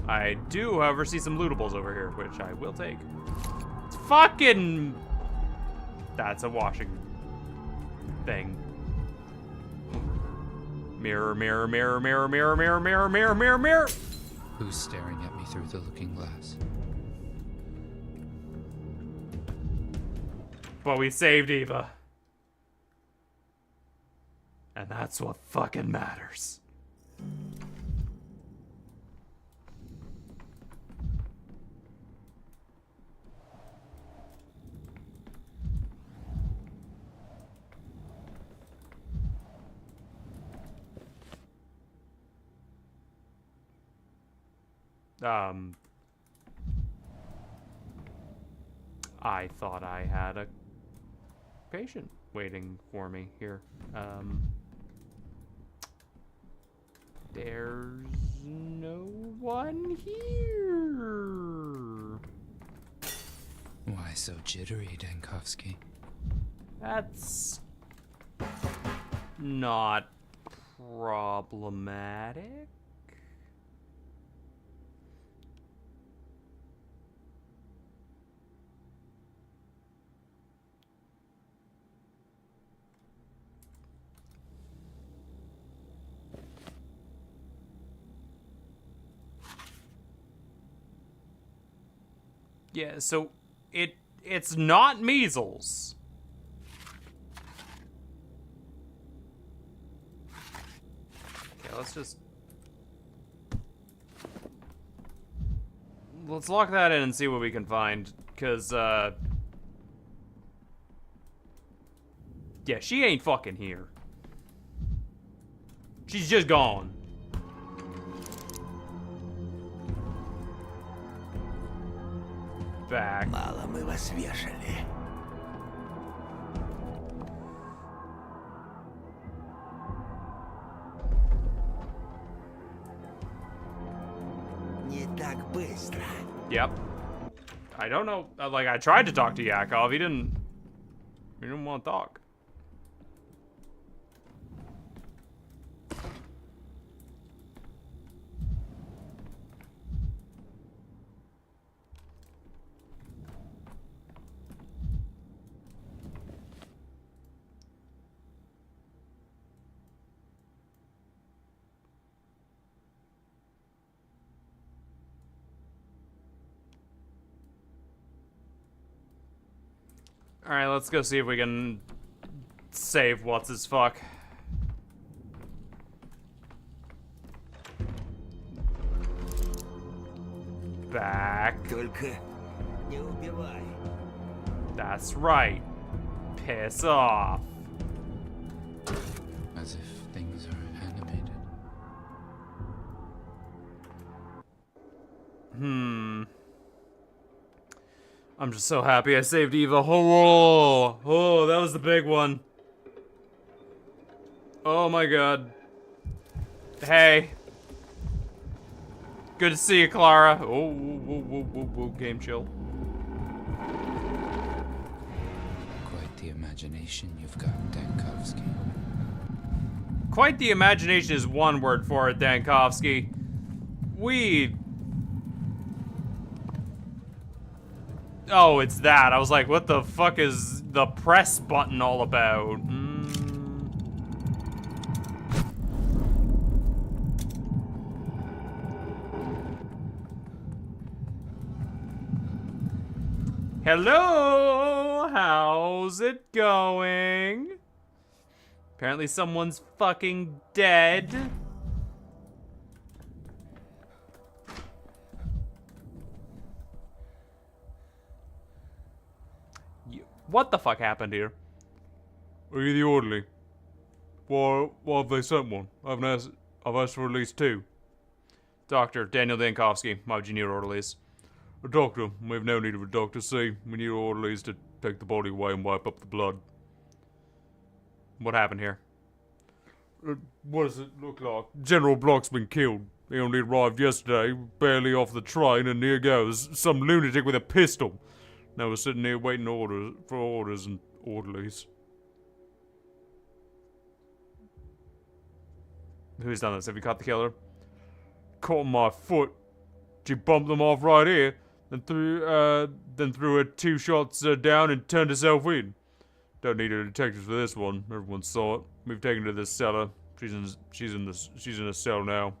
I do, however, see some lootables over here, which I will take. It's fucking... That's a washing thing. Mirror, mirror, mirror, mirror, mirror, mirror, mirror, mirror, mirror, mirror. Who's staring at me through the looking glass? But we saved Eva. And that's what fucking matters. I thought I had a patient waiting for me here. There's no one here. Why so jittery, Dankovsky? That's not problematic. Yeah, so it's not measles. Okay, let's lock that in and see what we can find, cause yeah, she ain't fucking here. She's just gone. Back. Мало мы вас вешали. Не так быстро. Yep. I don't know. Like, I tried to talk to Yakov. He didn't want to talk. Alright, let's go see if we can save what's his fuck. Back. Только не убивай. That's right. Piss off. As if things are animated. I'm just so happy I saved Eva. Oh, that was the big one. Oh my god. Hey. Good to see you, Clara. Oh, whoa, game chill. Quite the imagination you've got, Dankovsky. Quite the imagination is one word for it, Dankovsky. Oh, it's that. I was like, what the fuck is the press button all about? Hello, how's it going? Apparently someone's fucking dead. What the fuck happened here? Are you the orderly? Why have they sent one? I've asked for at least 2. Dr. Daniel Dankovsky, why would you need orderlies? A doctor. We have no need of a doctor. See, we need orderlies to take the body away and wipe up the blood. What happened here? What does it look like? General Block's been killed. He only arrived yesterday, barely off the train, and here goes. Some lunatic with a pistol. Now we're sitting here waiting for orders and orderlies. Who's done this? Have you caught the killer? Caught my foot. She bumped them off right here, then threw her 2 shots down and turned herself in. Don't need a detective for this one. Everyone saw it. We've taken her to this cellar. She's in a cell now.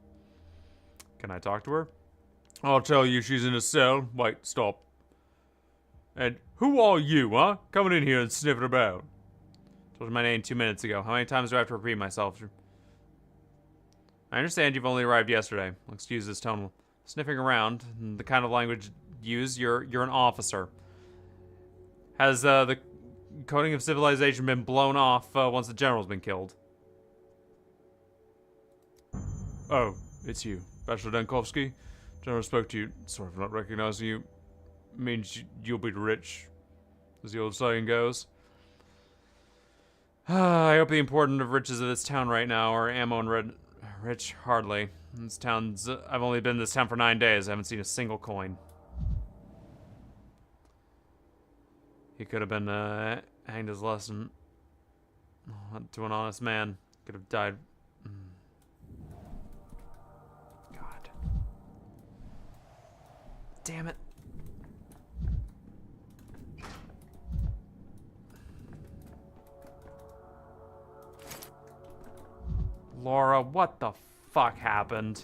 Can I talk to her? I'll tell you, she's in a cell. Wait, stop. And who are you, huh? Coming in here and sniffing about. Told you my name 2 minutes ago. How many times do I have to repeat myself? I understand you've only arrived yesterday. Excuse this tone. Sniffing around, the kind of language used, you're an officer. Has the coating of civilization been blown off once the general's been killed? Oh, it's you. Bachelor Dankovsky. General spoke to you. Sorry for not recognizing you. Means you'll be rich, as the old saying goes. I hope the important of riches of this town right now are ammo and rich. Hardly. This town's. I've only been in this town for 9 days. I haven't seen a single coin. He could have been hanged his lesson to an honest man. Could have died. God. Damn it. Laura, what the fuck happened?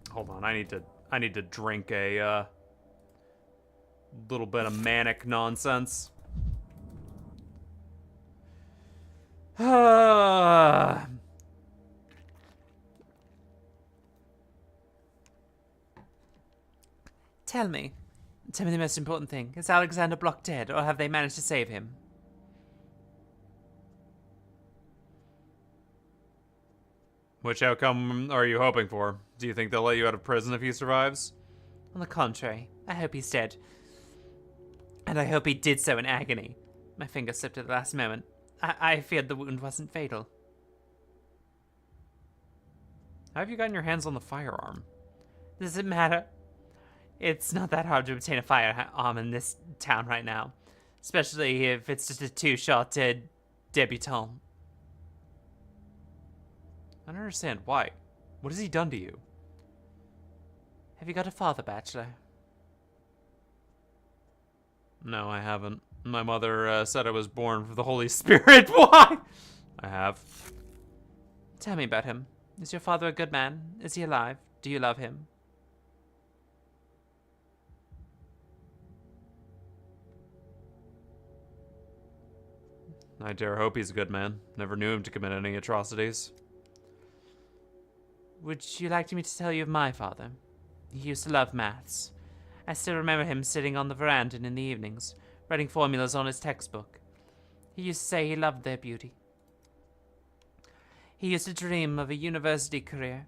Hold on, I need to drink a little bit of manic nonsense. Tell me the most important thing. Is Alexander Block dead, or have they managed to save him? Which outcome are you hoping for? Do you think they'll let you out of prison if he survives? On the contrary, I hope he's dead. And I hope he did so in agony. My finger slipped at the last moment. I feared the wound wasn't fatal. How have you gotten your hands on the firearm? Does it matter? It's not that hard to obtain a firearm in this town right now. Especially if it's just a 2-shot debutante. I don't understand. Why? What has he done to you? Have you got a father, Bachelor? No, I haven't. My mother said I was born for the Holy Spirit. Why? I have. Tell me about him. Is your father a good man? Is he alive? Do you love him? I dare hope he's a good man. Never knew him to commit any atrocities. Would you like me to tell you of my father? He used to love maths. I still remember him sitting on the veranda in the evenings, writing formulas on his textbook. He used to say he loved their beauty. He used to dream of a university career.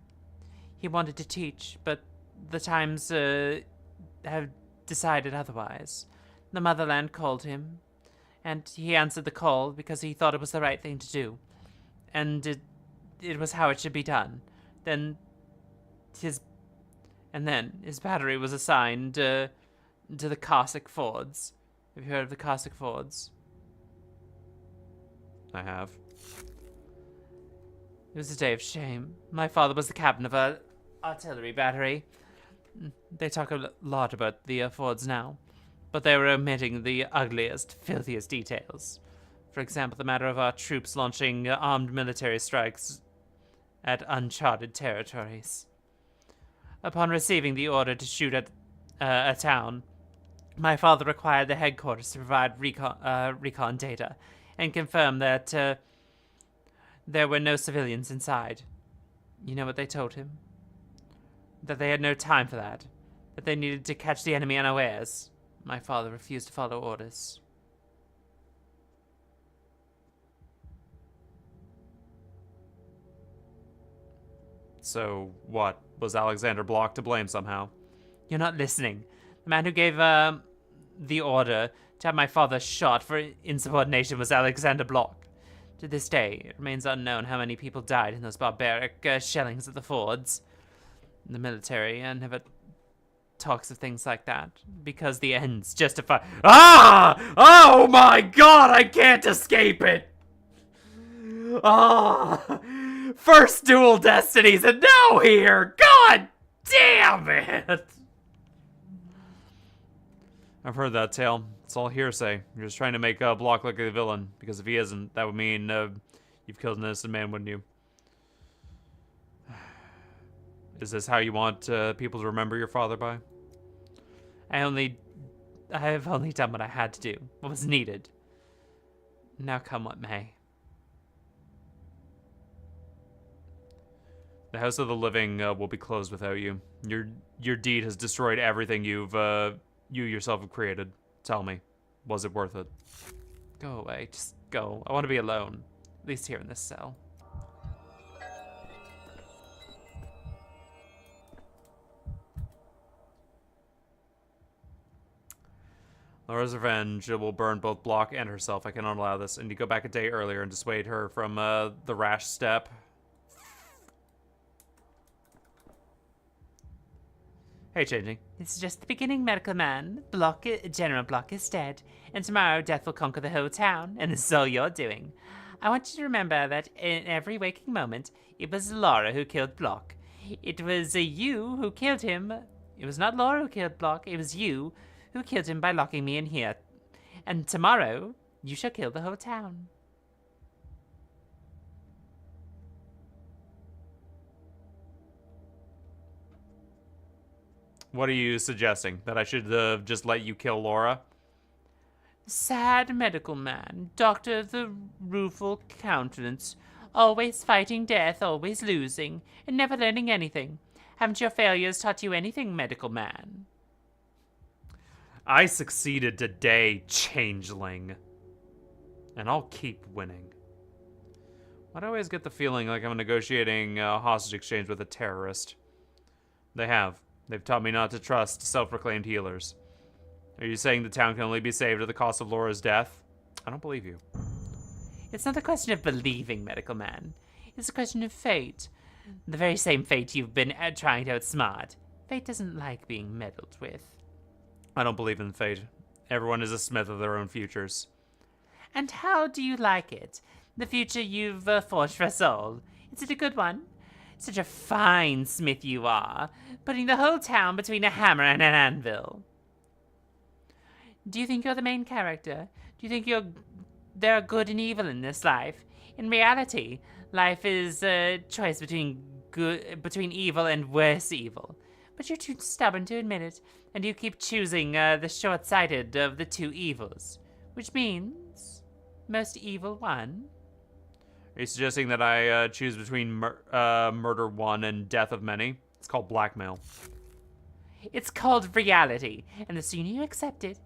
He wanted to teach, but the times have decided otherwise. The motherland called him, and he answered the call because he thought it was the right thing to do. And it was how it should be done. Then his battery was assigned to the Cossack Fords. Have you heard of the Cossack Fords? I have. It was a day of shame. My father was the captain of an artillery battery. They talk a lot about the Fords now, but they were omitting the ugliest, filthiest details. For example, the matter of our troops launching armed military strikes at uncharted territories. Upon receiving the order to shoot at a town, my father required the headquarters to provide recon data and confirm that there were no civilians inside. You know what they told him? That they had no time for that. That they needed to catch the enemy unawares. My father refused to follow orders. So, what? Was Alexander Block to blame somehow? You're not listening. The man who gave the order to have my father shot for insubordination was Alexander Block. To this day, it remains unknown how many people died in those barbaric shellings at the Fords. The military never talks of things like that, because the ends justify— Ah! Oh my god, I can't escape it! Ah! First dual destinies, and now here! God damn it! I've heard that tale. It's all hearsay. You're just trying to make Block look like a villain, because if he isn't, that would mean you've killed an innocent man, wouldn't you? Is this how you want people to remember your father by? I have only done what I had to do, what was needed. Now come what may. The House of the Living will be closed without you. Your deed has destroyed everything you yourself have created. Tell me, was it worth it? Go away, just go. I want to be alone, at least here in this cell. Laura's revenge will burn both Block and herself. I cannot allow this. And you go back a day earlier and dissuade her from the rash step. Hey, changing. It's just the beginning, medical man. General Block is dead, and tomorrow death will conquer the whole town, and this is all you're doing. I want you to remember that in every waking moment, it was Laura who killed Block. It was you who killed him. It was not Laura who killed Block. It was you who killed him by locking me in here. And tomorrow, you shall kill the whole town. What are you suggesting? That I should just let you kill Laura? Sad medical man, doctor of the rueful countenance, always fighting death, always losing, and never learning anything. Haven't your failures taught you anything, medical man? I succeeded today, changeling. And I'll keep winning. Why do I always get the feeling like I'm negotiating a hostage exchange with a terrorist? They have. They've taught me not to trust self-proclaimed healers. Are you saying the town can only be saved at the cost of Laura's death? I don't believe you. It's not a question of believing, medical man. It's a question of fate. The very same fate you've been trying to outsmart. Fate doesn't like being meddled with. I don't believe in fate. Everyone is a smith of their own futures. And how do you like it? The future you've forged for us all. Is it a good one? Such a fine smith you are, putting the whole town between a hammer and an anvil. Do you think you're the main character? Do you think there are good and evil in this life? In reality, life is a choice between between evil and worse evil. But you're too stubborn to admit it, and you keep choosing the short-sighted of the two evils, which means most evil one. Are you suggesting that I choose between murder one and death of many? It's called blackmail. It's called reality, and the sooner you accept it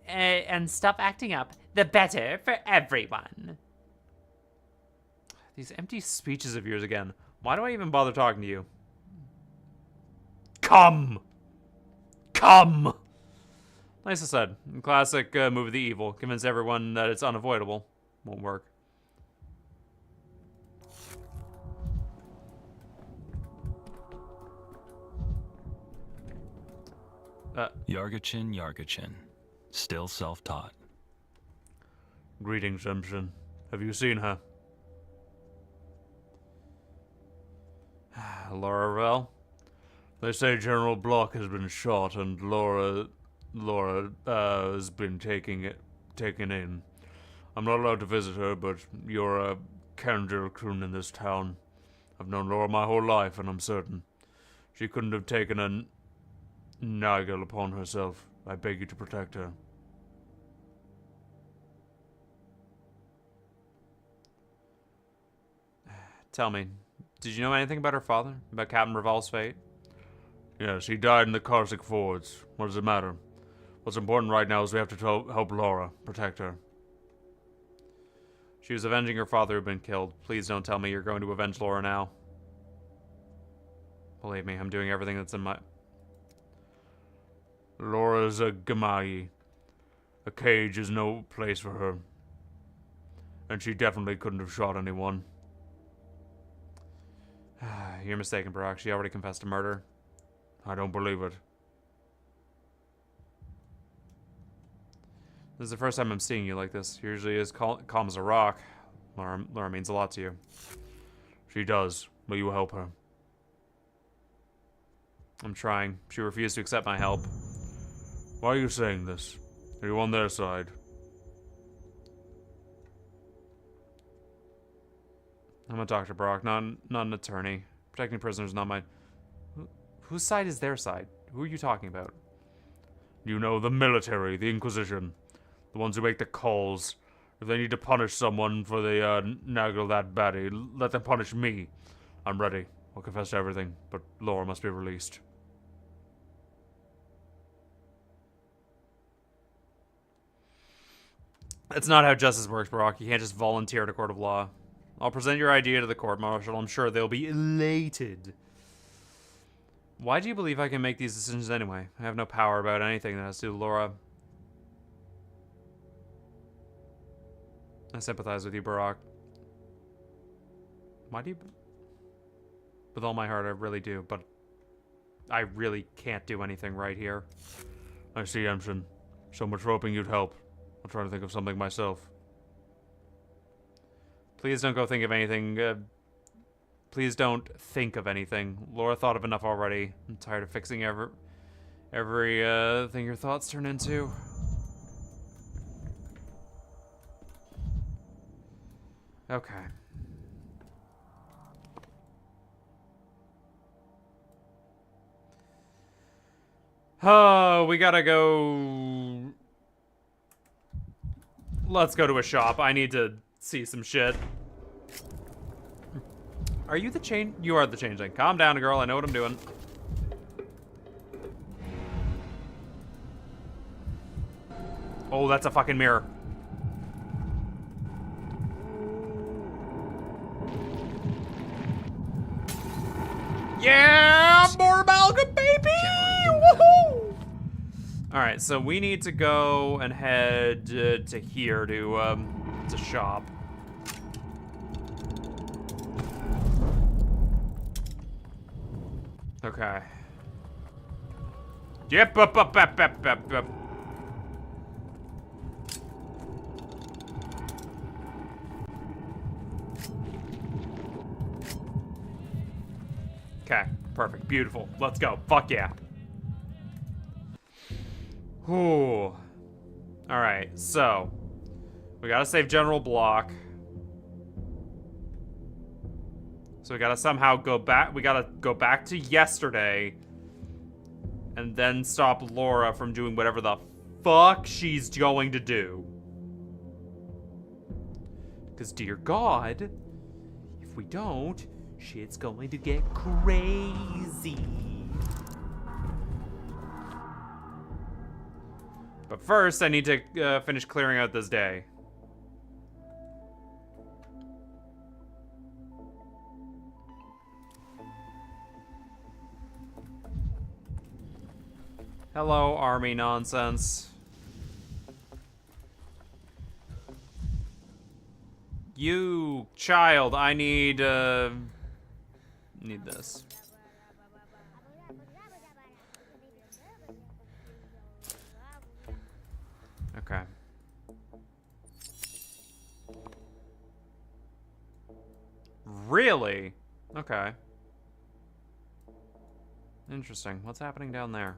and stop acting up, the better for everyone. These empty speeches of yours again. Why do I even bother talking to you? Come! Come! Nice said. Classic move of the evil. Convince everyone that it's unavoidable. Won't work. Yargachin. Still self-taught. Greetings, Simpson. Have you seen her? Laura Revell? They say General Block has been shot and Laura has been taken in. I'm not allowed to visit her, but you're a Kanjur-kun in this town. I've known Laura my whole life, and I'm certain she couldn't have taken a Nigel upon herself. I beg you to protect her. Tell me, did you know anything about her father? About Captain Revell's fate? Yes, he died in the Karsic Fords. What does it matter? What's important right now is we have to help Laura, protect her. She was avenging her father who had been killed. Please don't tell me you're going to avenge Laura now. Believe me, I'm doing everything that's in my... Laura's a Gamai. A cage is no place for her. And she definitely couldn't have shot anyone. You're mistaken, Barack. She already confessed to murder. I don't believe it. This is the first time I'm seeing you like this. You're usually as calm as a rock. Laura means a lot to you. She does. Will you help her? I'm trying. She refused to accept my help. Why are you saying this? Are you on their side? I'm a doctor, Brock, not an attorney. Protecting prisoners is not my... Whose side is their side? Who are you talking about? You know, the military, the Inquisition. The ones who make the calls. If they need to punish someone for the Nagel that baddie, let them punish me. I'm ready. I'll confess to everything, but Laura must be released. That's not how justice works, Brock. You can't just volunteer at a court of law. I'll present your idea to the court-martial. I'm sure they'll be elated. Why do you believe I can make these decisions anyway? I have no power about anything that has to do with Laura. I sympathize with you, Barack. Why do you... With all my heart, I really do, but I really can't do anything right here. I see, Empson. So much for hoping you'd help. I'll try to think of something myself. Please don't go think of anything. Please don't think of anything. Laura thought of enough already. I'm tired of fixing every thing your thoughts turn into. Okay. Oh, we gotta go... Let's go to a shop. I need to see some shit. Are you the change? You are the changeling. Calm down, girl. I know what I'm doing. Oh, that's a fucking mirror. Yeah, more amalgam, baby! Woohoo! All right, so we need to go and head to here to shop. Okay. Yep, up. Okay, perfect, beautiful. Let's go. Fuck yeah. Whew. Alright, so we gotta save General Block. So we gotta somehow go back. We gotta go back to yesterday. And then stop Laura from doing whatever the fuck she's going to do. Because, dear God, if we don't, shit's going to get crazy. But first, I need to finish clearing out this day. Hello, army nonsense. You, child, I need this. Okay. Really? Okay. Interesting. What's happening down there?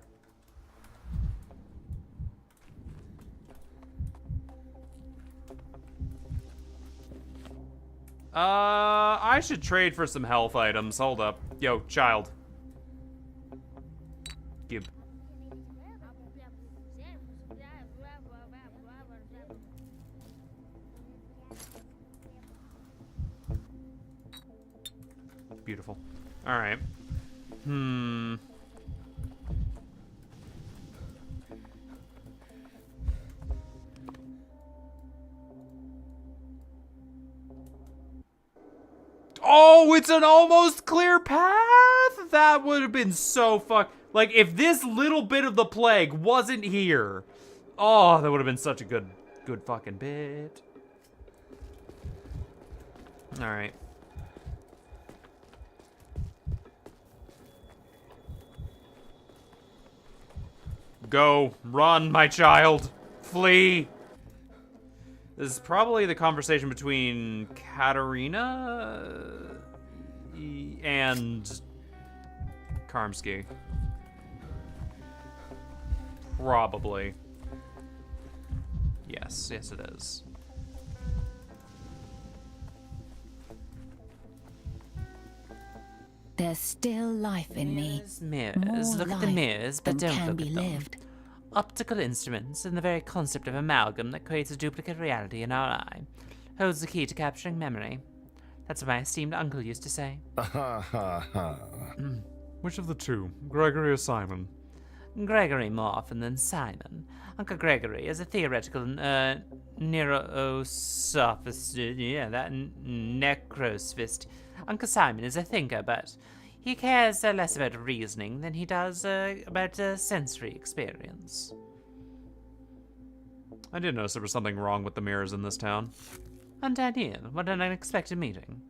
I should trade for some health items. Hold up. Yo, child. Gib. Beautiful. Alright. Oh, it's an almost clear path? That would have been so fuck. Like, if this little bit of the plague wasn't here. Oh, that would have been such a good fucking bit. Alright. Go. Run, my child. Flee. This is probably the conversation between Katarina and Karmsky. Probably. Yes, yes it is. There's still life in me. Mirrors. Look at the life mirrors, but than don't can look be at them. lived. Optical instruments and the very concept of amalgam that creates a duplicate reality in our eye holds the key to capturing memory. That's what my esteemed uncle used to say. Which of the two, Gregory or Simon? Gregory more often than Simon. Uncle Gregory is a theoretical neurosophist, necrosophist. Uncle Simon is a thinker, but he cares less about reasoning than he does about sensory experience. I did notice there was something wrong with the mirrors in this town. And Daniel, what an unexpected meeting.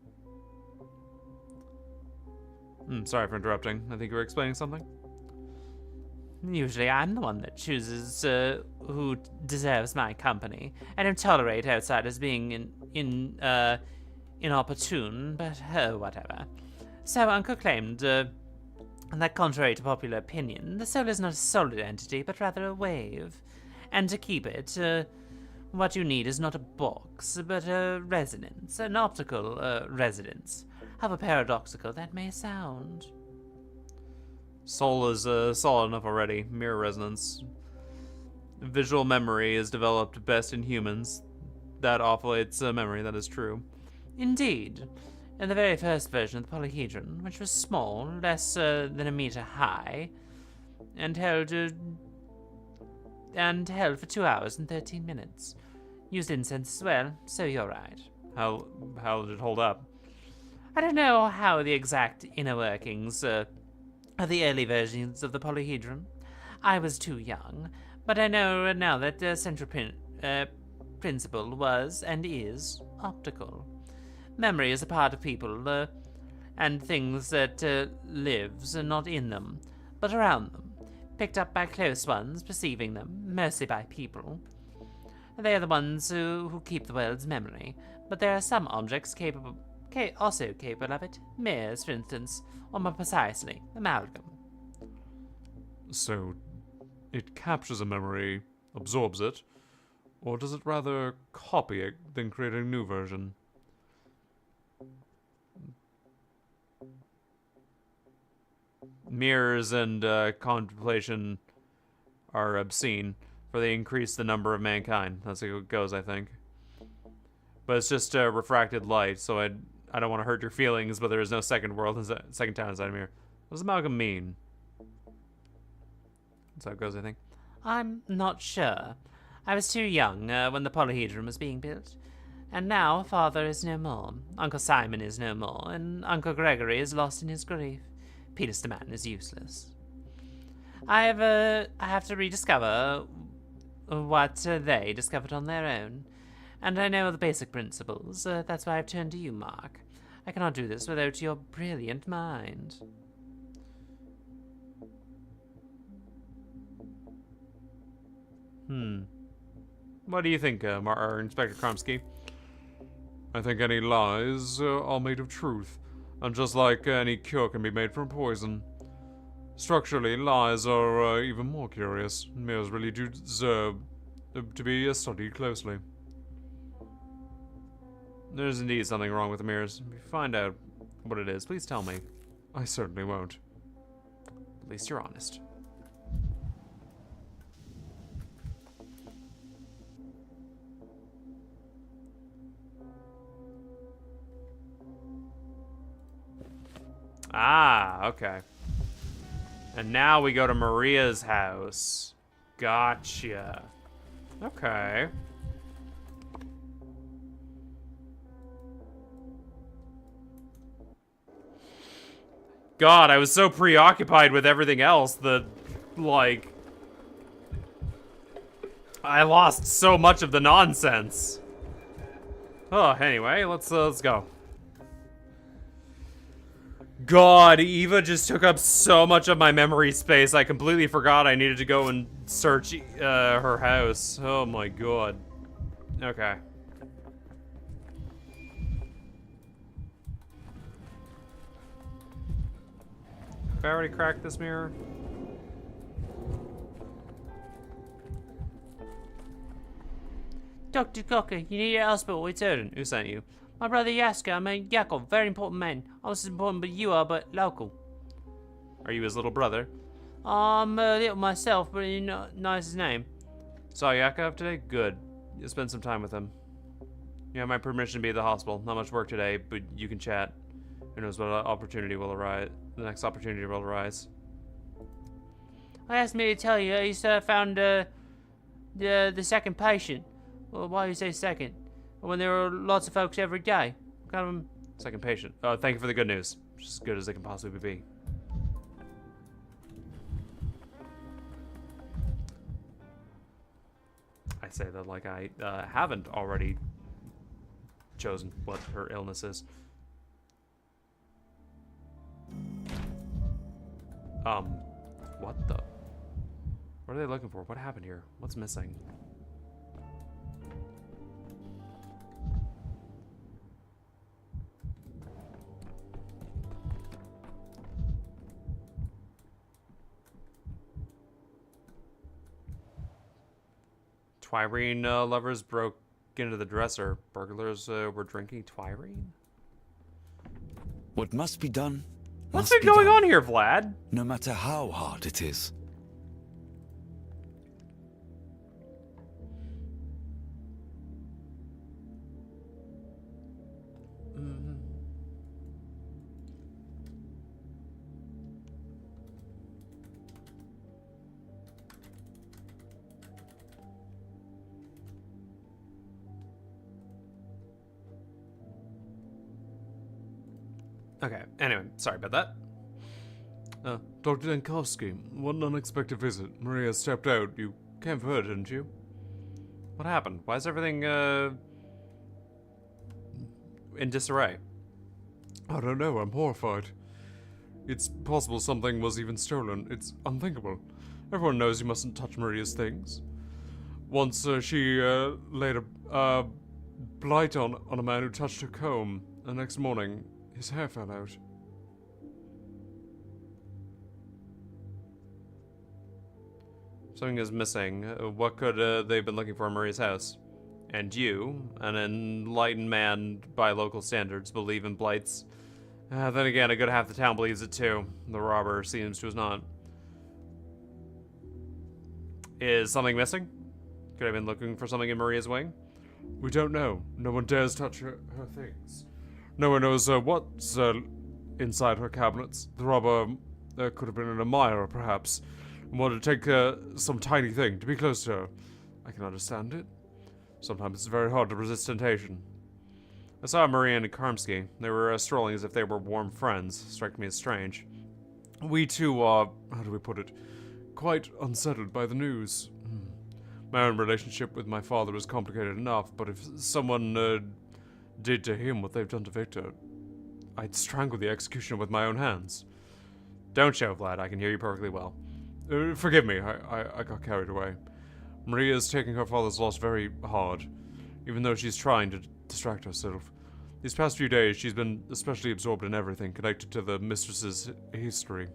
Sorry for interrupting. I think you were explaining something. Usually I'm the one that chooses who deserves my company. I don't tolerate outsiders being inopportune, but whatever. So Uncle claimed that contrary to popular opinion, the soul is not a solid entity, but rather a wave. And to keep it, what you need is not a box, but a resonance, an optical resonance. However paradoxical that may sound. Soul is solid enough already. Mirror resonance. Visual memory is developed best in humans. That oscillates memory, that is true. Indeed. In the very first version of the polyhedron, which was small, less than a meter high, and held for 2 hours and 13 minutes. Used incense as well, so you're right. How did it hold up? I don't know how the exact inner workings of the early versions of the polyhedron. I was too young, but I know now that the central principle was and is optical. Memory is a part of people and things that lives not in them, but around them, picked up by close ones, perceiving them, mostly by people. They are the ones who keep the world's memory, but there are some objects also capable of it. Mirrors, for instance, or more precisely, amalgam. So, it captures a memory, absorbs it, or does it rather copy it, then create a new version? mirrors and contemplation are obscene, for they increase the number of mankind. That's how it goes, I think. But it's just refracted light, so I don't want to hurt your feelings, but there is no second world, second town inside a mirror. What does amalgam mean? That's how it goes, I think. I'm not sure. I was too young when the polyhedron was being built. And now Father is no more, Uncle Simon is no more, and Uncle Gregory is lost in his grief. Peter Staman is useless. I have to rediscover what they discovered on their own. And I know the basic principles. That's why I've turned to you, Mark. I cannot do this without your brilliant mind. What do you think, Inspector Kromsky? I think any lies are made of truth, and just like any cure can be made from poison. Structurally, lies are even more curious. Mirrors really do deserve to be studied closely. There's indeed something wrong with the mirrors. If you find out what it is, please tell me. I certainly won't. At least you're honest. Ah, okay. And now we go to Maria's house. Gotcha. Okay. God, I was so preoccupied with everything else that, like, I lost so much of the nonsense. Oh, anyway, let's go. God, Eva just took up so much of my memory space. I completely forgot I needed to go and search her house. Oh my God. Okay. Have I already cracked this mirror? Dr. Cocker, you need a hospital. It's urgent. Who sent you? My brother Yaska, I mean Yakov, very important man. Almost as important but you are, but local. Are you his little brother? I'm a little myself, but you know his name. Saw Yakov today? Good. You spend some time with him. You have my permission to be at the hospital. Not much work today, but you can chat. Who knows what opportunity will arise. The next opportunity will arise. I asked me to tell you, he's found the second patient. Well, why do you say second? When there are lots of folks every day. Kind of second patient. Oh, thank you for the good news. Just as good as it can possibly be. I say that like I haven't already chosen what her illness is. What the? What are they looking for? What happened here? What's missing? Twirene lovers broke into the dresser. Burglars were drinking Twirene? What must be done? What's been going on here, Vlad? No matter how hard it is. Okay, anyway, sorry about that. Dr. Dankowski, what an unexpected visit. Maria stepped out. You came for her, didn't you? What happened? Why is everything, in disarray? I don't know, I'm horrified. It's possible something was even stolen. It's unthinkable. Everyone knows you mustn't touch Maria's things. Once she laid a blight on a man who touched her comb. The next morning, his hair fell out. Something is missing. What could they have been looking for in Maria's house? And you, an enlightened man by local standards, believe in blights Then again, a good half the town believes it too. The robber seems to have not. Is something missing? Could have been looking for something in Maria's wing? We don't know. No one dares touch her things. No one knows what's inside her cabinets. The robber could have been an admirer, perhaps, and wanted to take some tiny thing to be close to her. I can understand it. Sometimes it's very hard to resist temptation. I saw Maria and Karmsky. They were strolling as if they were warm friends. Struck me as strange. We too are, how do we put it, quite unsettled by the news. My own relationship with my father is complicated enough, but if someone did to him what they've done to Victor, I'd strangle the executioner with my own hands. Don't show, Vlad. I can hear you perfectly well. Forgive me, I got carried away. Maria's taking her father's loss very hard, even though she's trying to distract herself. These past few days, she's been especially absorbed in everything connected to the mistress's history.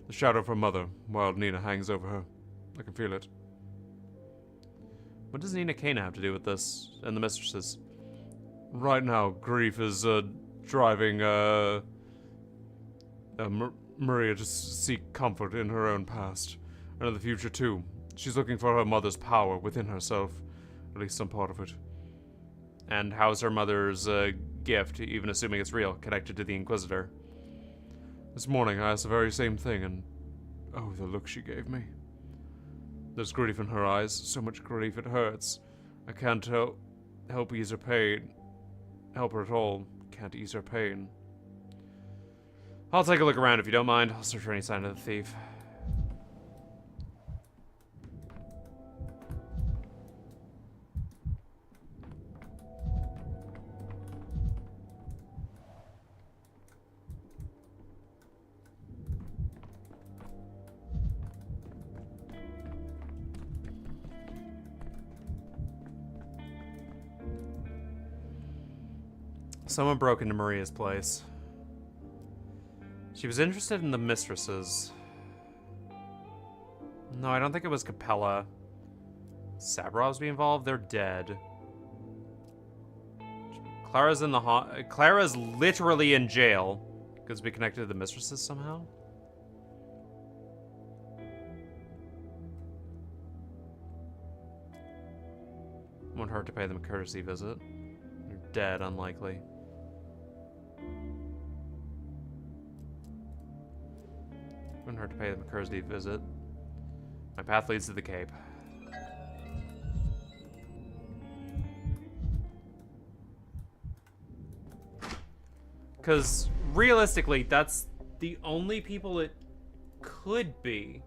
The shadow of her mother, while Nina hangs over her. I can feel it. What does Nina Kana have to do with this and the mistresses? Right now, grief is driving Maria to seek comfort in her own past, and in the future too. She's looking for her mother's power within herself, at least some part of it. And how's her mother's gift, even assuming it's real, connected to the Inquisitor? This morning I asked the very same thing, and oh, the look she gave me. There's grief in her eyes, so much grief it hurts. I can't help ease her pain. Help her at all. Can't ease her pain. I'll take a look around if you don't mind. I'll search for any sign of the thief. Someone broke into Maria's place. She was interested in the mistresses. No, I don't think it was Capella. Sabrov's be involved? They're dead. Clara's in the Clara's literally in jail. Could this be connected to the mistresses somehow? Won't hurt to pay them a courtesy visit. They're dead, unlikely. Wouldn't hurt to pay them a courtesy visit. My path leads to the Cape. Because realistically, that's the only people it could be.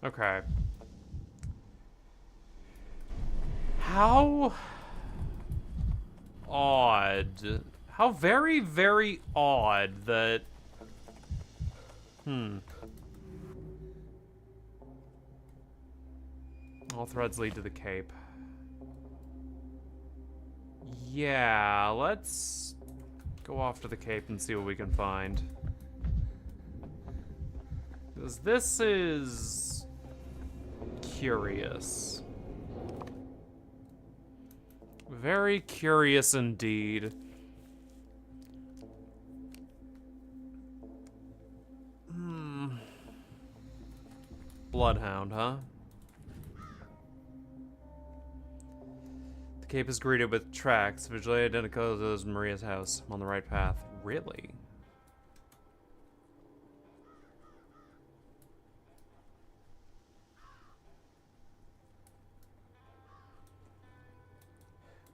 Okay. How odd. How very, very odd that... All threads lead to the Cape. Yeah, let's go off to the Cape and see what we can find. Because this is... curious. Very curious indeed. Bloodhound, huh? The Cape is greeted with tracks visually identical to those in Maria's house. I'm on the right path. Really?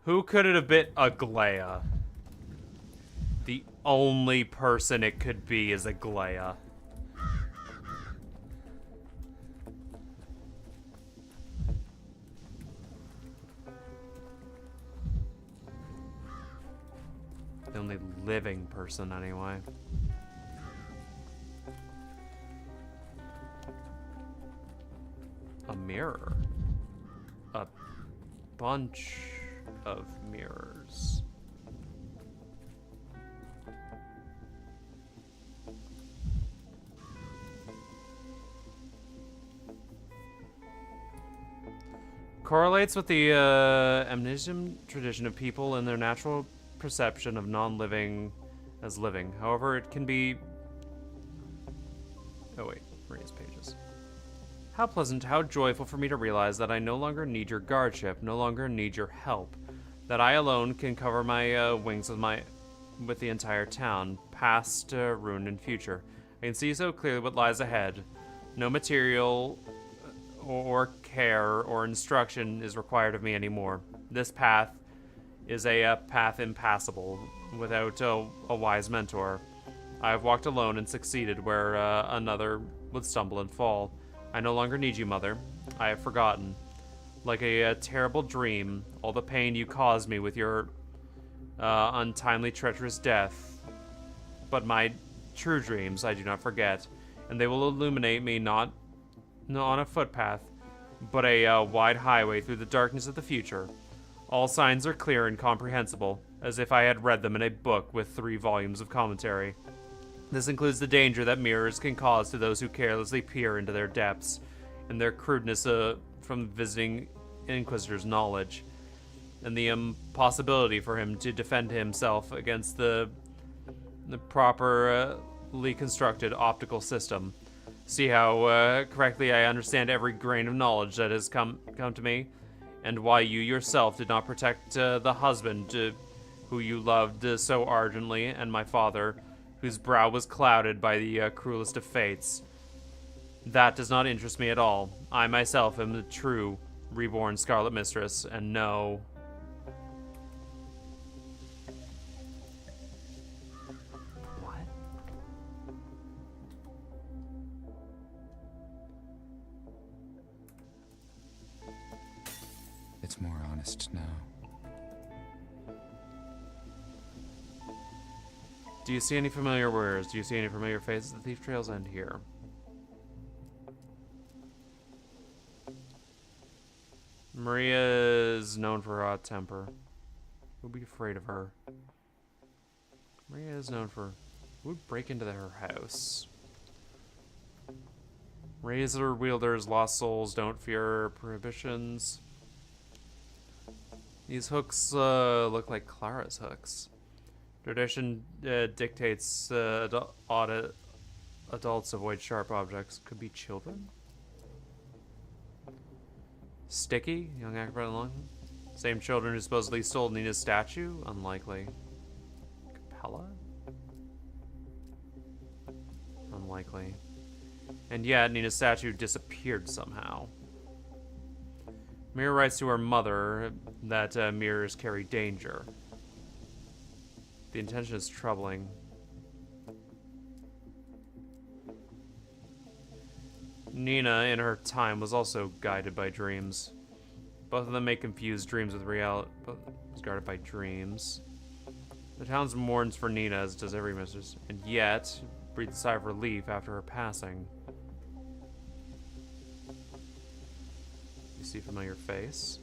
Who could it have been? Aglaia. The only person it could be is Aglaia. The only living person, anyway. A mirror. A bunch of mirrors. Correlates with the amnesium tradition of people and their natural perception of non-living as living. However, it can be... Oh wait, Maria's pages. How pleasant, how joyful for me to realize that I no longer need your guardship, no longer need your help. That I alone can cover my wings with the entire town, past, ruin, and future. I can see so clearly what lies ahead. No material or care or instruction is required of me anymore. This path is a path impassable without a wise mentor. I have walked alone and succeeded where another would stumble and fall. I no longer need you, Mother. I have forgotten. Like a terrible dream, all the pain you caused me with your untimely, treacherous death. But my true dreams I do not forget, and they will illuminate me not on a footpath, but a wide highway through the darkness of the future. All signs are clear and comprehensible, as if I had read them in a book with 3 volumes of commentary. This includes the danger that mirrors can cause to those who carelessly peer into their depths, and their crudeness from visiting Inquisitor's knowledge, and the impossibility for him to defend himself against the properly constructed optical system. See how correctly I understand every grain of knowledge that has come to me, and why you yourself did not protect the husband who you loved so ardently, and my father, whose brow was clouded by the cruelest of fates. That does not interest me at all. I myself am the true, reborn Scarlet Mistress, and know... What? It's more honest now. Do you see any familiar words? Do you see any familiar faces? The thief trails end here. Maria is known for her hot temper. Who'd be afraid of her? Maria is known for... Who would break into her house? Razor wielders, lost souls, don't fear prohibitions. These hooks look like Clara's hooks. Tradition dictates adults avoid sharp objects. Could be children? Sticky? Young acrobat along? Same children who supposedly stole Nina's statue? Unlikely. Capella? Unlikely. And yet, Nina's statue disappeared somehow. Mira writes to her mother that mirrors carry danger. The intention is troubling. Nina, in her time, was also guided by dreams. Both of them may confuse dreams with reality. Both was guarded by dreams. The town mourns for Nina, as does every mistress, and yet breathes a sigh of relief after her passing. You see a familiar face?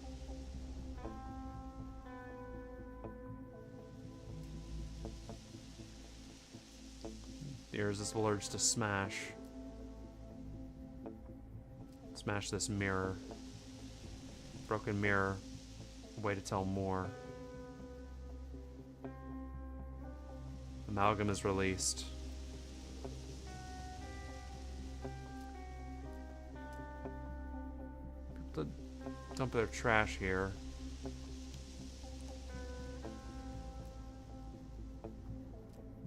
The irresistible urge to smash this mirror. Broken mirror. A way to tell more. Amalgam is released. People dump their trash here.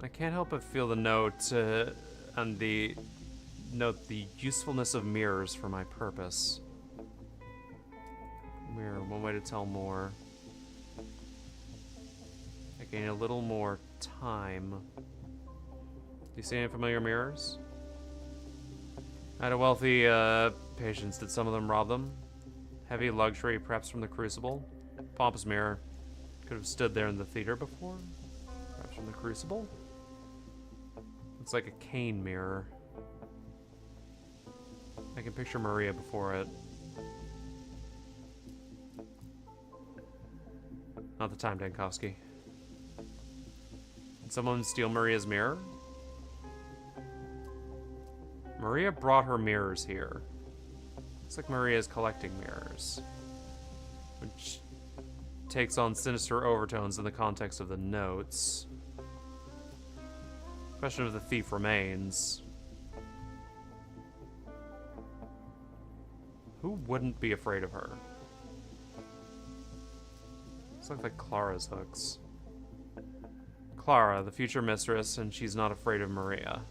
I can't help but feel the note and the usefulness of mirrors for my purpose. Mirror, one way to tell more. I gain a little more time. Do you see any familiar mirrors? I had a wealthy patients. Did some of them rob them? Heavy luxury, perhaps from the Crucible. Pompous mirror. Could have stood there in the theater before. Perhaps from the Crucible? It's like a cane mirror. I can picture Maria before it. Not the time, Dankovsky. Did someone steal Maria's mirror? Maria brought her mirrors here. Looks like Maria's collecting mirrors, which takes on sinister overtones in the context of the notes. Question of the thief remains. Who wouldn't be afraid of her? This looks like Clara's hooks. Clara, the future mistress, and she's not afraid of Maria.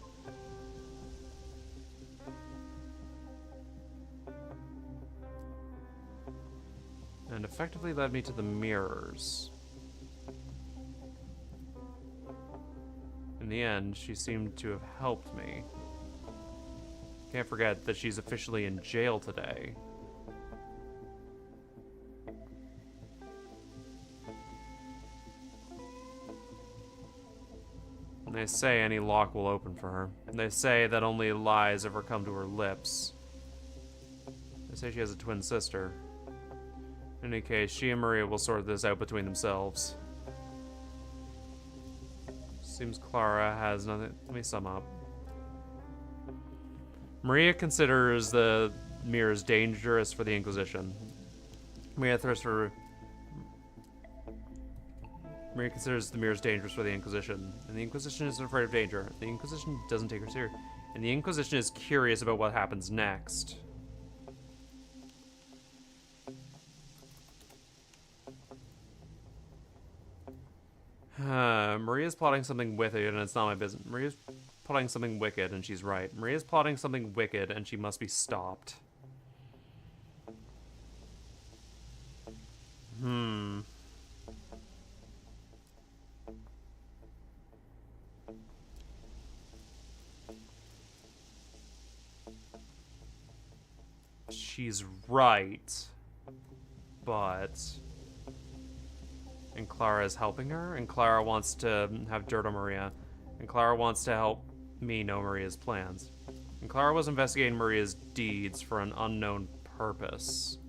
And effectively led me to the mirrors. In the end, she seemed to have helped me. Can't forget that she's officially in jail today. And they say any lock will open for her. And they say that only lies ever come to her lips. They say she has a twin sister. In any case, she and Maria will sort this out between themselves. Seems Clara has nothing. Let me sum up. Maria considers the mirrors dangerous for the Inquisition. Maria considers the mirrors dangerous for the Inquisition. And the Inquisition isn't afraid of danger. The Inquisition doesn't take her serious. And the Inquisition is curious about what happens next. Maria's plotting something wicked, and it's not my business. Maria's plotting something wicked, and she's right. Maria's plotting something wicked, and she must be stopped. She's right, but... And Clara is helping her, and Clara wants to have dirt on Maria, and Clara wants to help me know Maria's plans. And Clara was investigating Maria's deeds for an unknown purpose.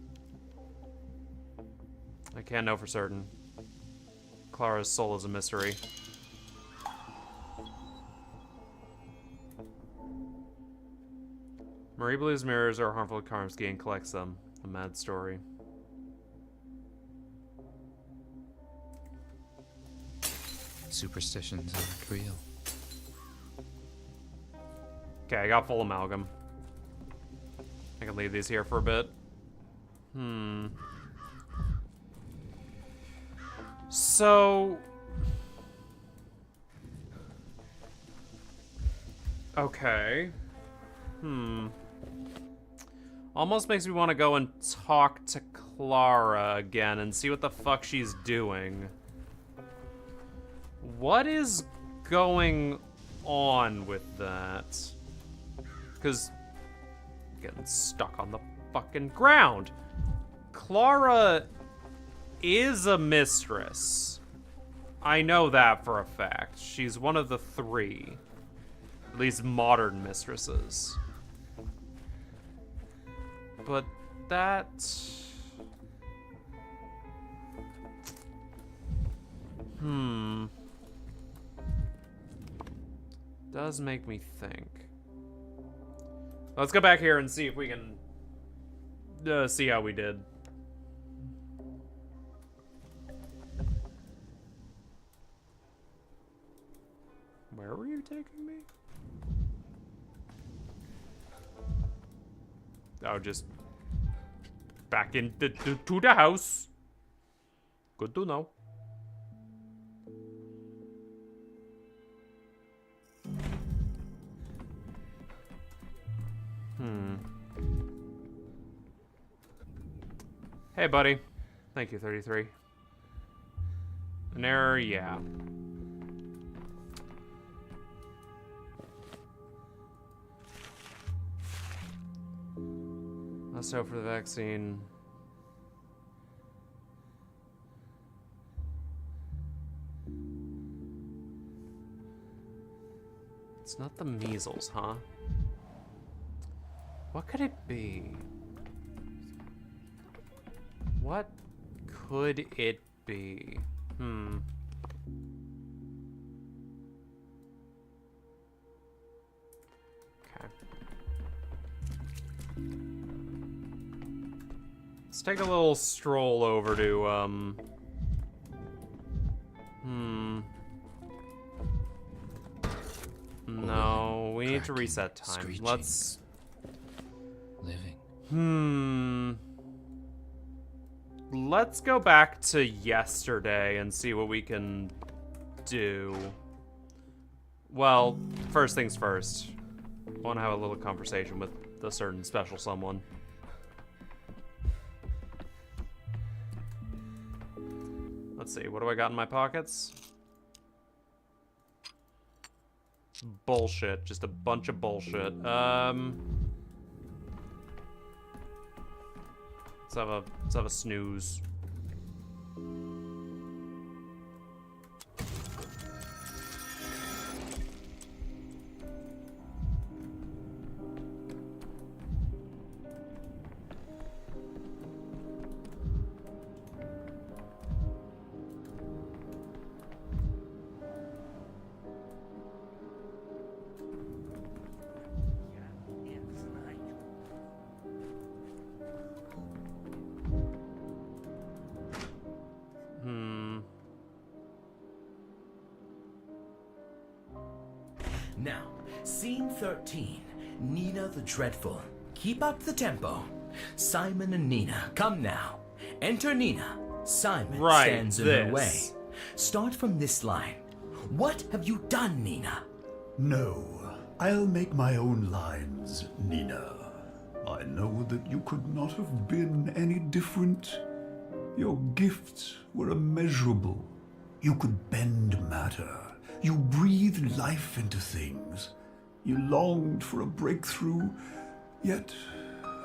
I can't know for certain. Clara's soul is a mystery. Maria believes mirrors are harmful to Karmsky and collects them. A mad story. Superstitions aren't real. Okay, I got full amalgam. I can leave these here for a bit. So... Okay. Almost makes me want to go and talk to Clara again and see what the fuck she's doing. What is going on with that? Because getting stuck on the fucking ground. Clara is a mistress. I know that for a fact. She's one of the 3. At least modern mistresses. But that... does make me think. Let's go back here and see if we can see how we did. Where were you taking me? Oh, just back into to the house. Good to know. Hey, buddy. Thank you, 33. An error, yeah. Let's hope for the vaccine. It's not the measles, huh? What could it be? What could it be? Okay. Let's take a little stroll over to, No, we need to reset time. Screeching. Let's... Living. Let's go back to yesterday and see what we can do. Well, first things first. I want to have a little conversation with a certain special someone. Let's see, what do I got in my pockets? Bullshit, just a bunch of bullshit. Let's have a snooze. Now, scene 13. Nina the Dreadful. Keep up the tempo. Simon and Nina, come now. Enter Nina. Simon stands in her way. Start from this line. What have you done, Nina? No, I'll make my own lines, Nina. I know that you could not have been any different. Your gifts were immeasurable. You could bend matter. You breathed life into things. You longed for a breakthrough, yet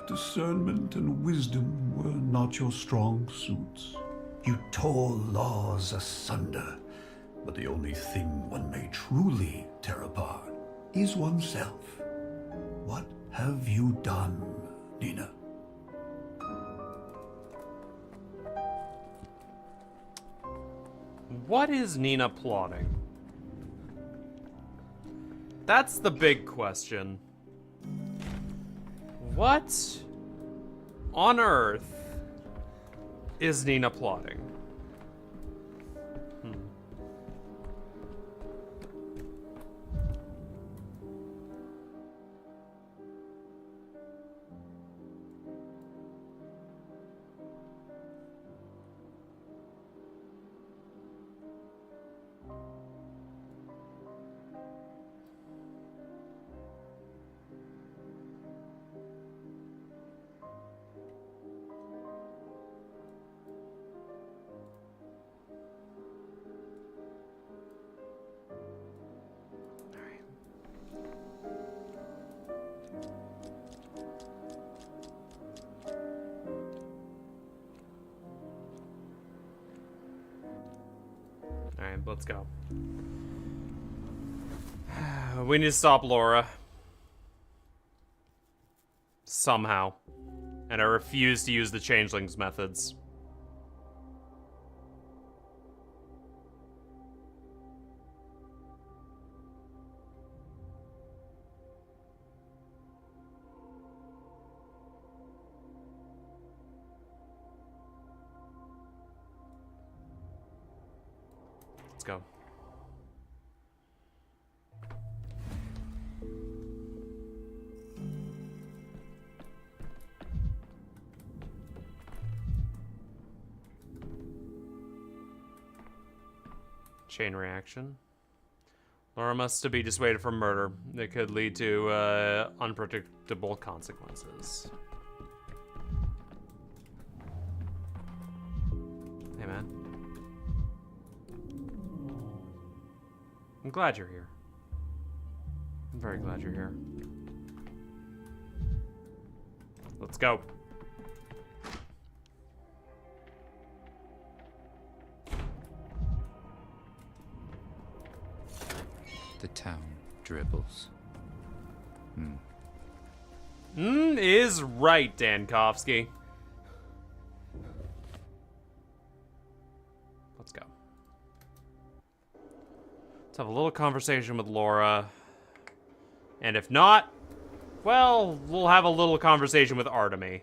discernment and wisdom were not your strong suits. You tore laws asunder, but the only thing one may truly tear apart is oneself. What have you done, Nina? What is Nina plotting? That's the big question. What on earth is Nina plotting? Alright, let's go. We need to stop Laura. Somehow. And I refuse to use the changelings methods. Let's go. Chain reaction. Laura must be dissuaded from murder. It could lead to unpredictable consequences. Hey, man. I'm glad you're here. I'm very glad you're here. Let's go. The town dribbles. Is right, Dankovsky. Let's go. Let's have a little conversation with Laura. And if not, well, we'll have a little conversation with Artemy.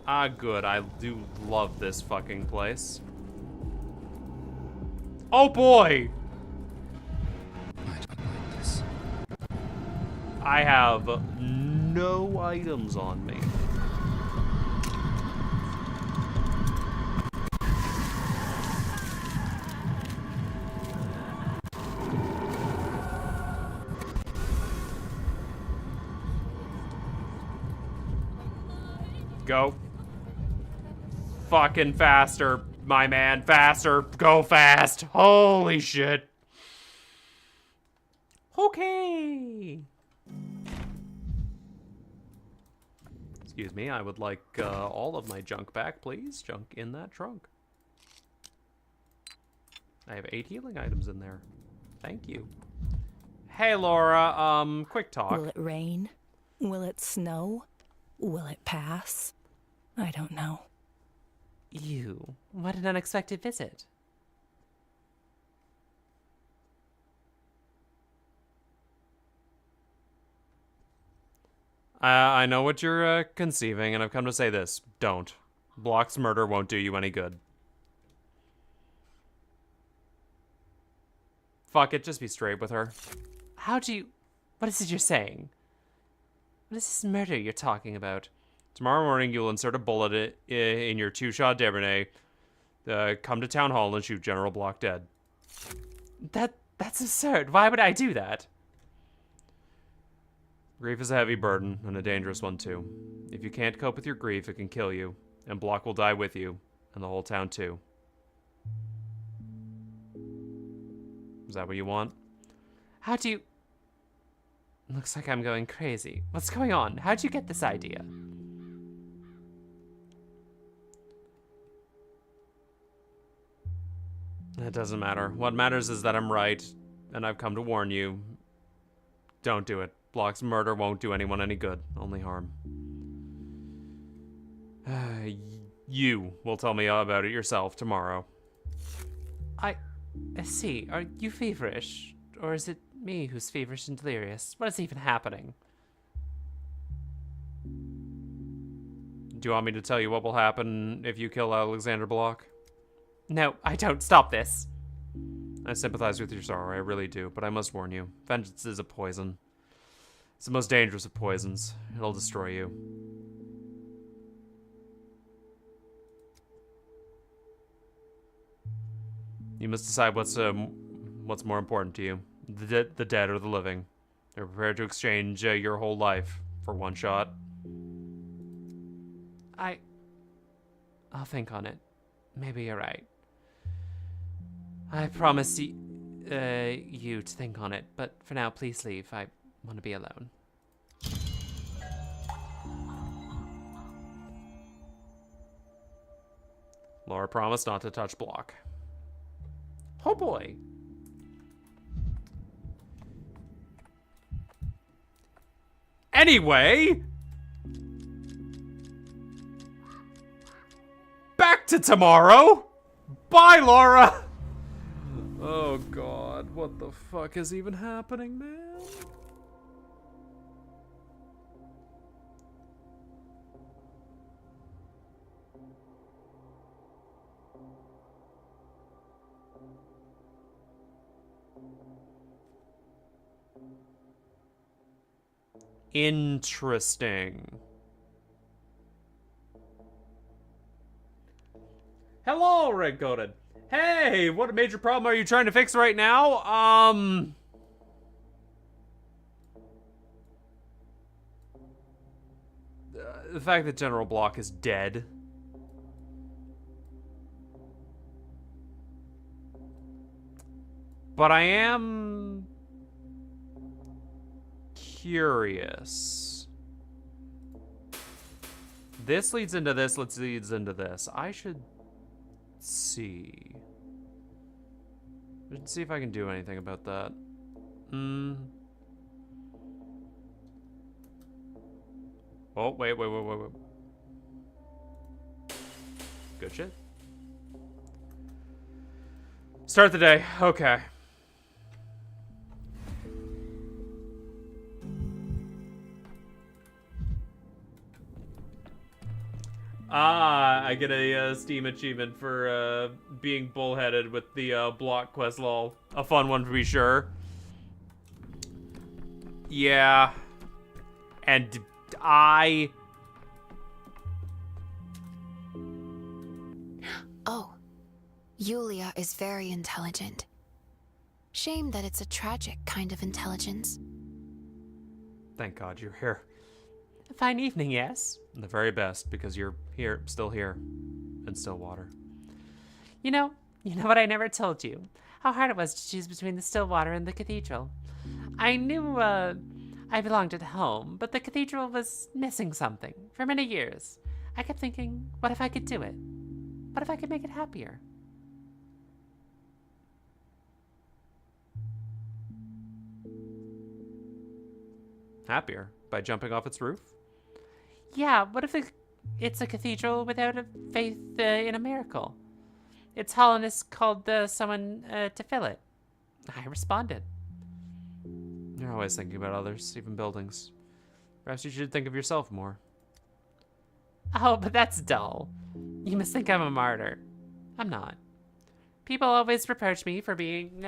Ah, good. I do love this fucking place. Oh boy! I don't like this. I have no items on me. Go. Fucking faster, my man. Faster. Go fast. Holy shit. Okay. Excuse me, I would like all of my junk back, please. Junk in that trunk. I have 8 healing items in there. Thank you. Hey, Laura, quick talk. Will it rain? Will it snow? Will it pass? I don't know. You. What an unexpected visit. I know what you're conceiving, and I've come to say this. Don't. Block's murder won't do you any good. Fuck it, just be straight with her. How do you... What is it you're saying? What is this murder you're talking about? Tomorrow morning, you'll insert a bullet in your 2-shot Debernay. Come to Town Hall and shoot General Block dead. That's absurd. Why would I do that? Grief is a heavy burden, and a dangerous one too. If you can't cope with your grief, it can kill you, and Block will die with you, and the whole town too. Is that what you want? How do you... Looks like I'm going crazy. What's going on? How'd you get this idea? It doesn't matter. What matters is that I'm right, and I've come to warn you. Don't do it. Block's murder won't do anyone any good, only harm. You will tell me all about it yourself tomorrow. I see. Are you feverish? Or is it me who's feverish and delirious? What is even happening? Do you want me to tell you what will happen if you kill Alexander Block? No, I don't. Stop this. I sympathize with your sorrow, I really do, but I must warn you. Vengeance is a poison. It's the most dangerous of poisons. It'll destroy you. You must decide what's more important to you. The dead or the living. You're prepared to exchange your whole life for one shot. I'll think on it. Maybe you're right. I promise you to think on it, but for now, please leave. I want to be alone. Laura promised not to touch Block. Oh boy. Anyway, back to tomorrow. Bye, Laura. Oh God, what the fuck is even happening, man? Interesting. Hello, Red Coated. Hey, what major problem are you trying to fix right now? The fact that General Block is dead. But I am curious. This leads into this, leads into this. I should see. Let's see if I can do anything about that. Oh, wait. Good shit. Start the day. Okay. I get a Steam achievement for being bullheaded with the block quest lol. A fun one to be sure. Yeah. And Oh, Yulia is very intelligent. Shame that it's a tragic kind of intelligence. Thank God you're here. A fine evening, yes? The very best, because you're here, still here, in Stillwater. You know what I never told you? How hard it was to choose between the Stillwater and the cathedral. I knew, I belonged at home, but the cathedral was missing something for many years. I kept thinking, what if I could do it? What if I could make it happier? Happier? By jumping off its roof? Yeah, what if it's a cathedral without a faith in a miracle? Its hollowness called someone to fill it. I responded. You're always thinking about others, even buildings. Perhaps you should think of yourself more. Oh, but that's dull. You must think I'm a martyr. I'm not. People always reproach me for being,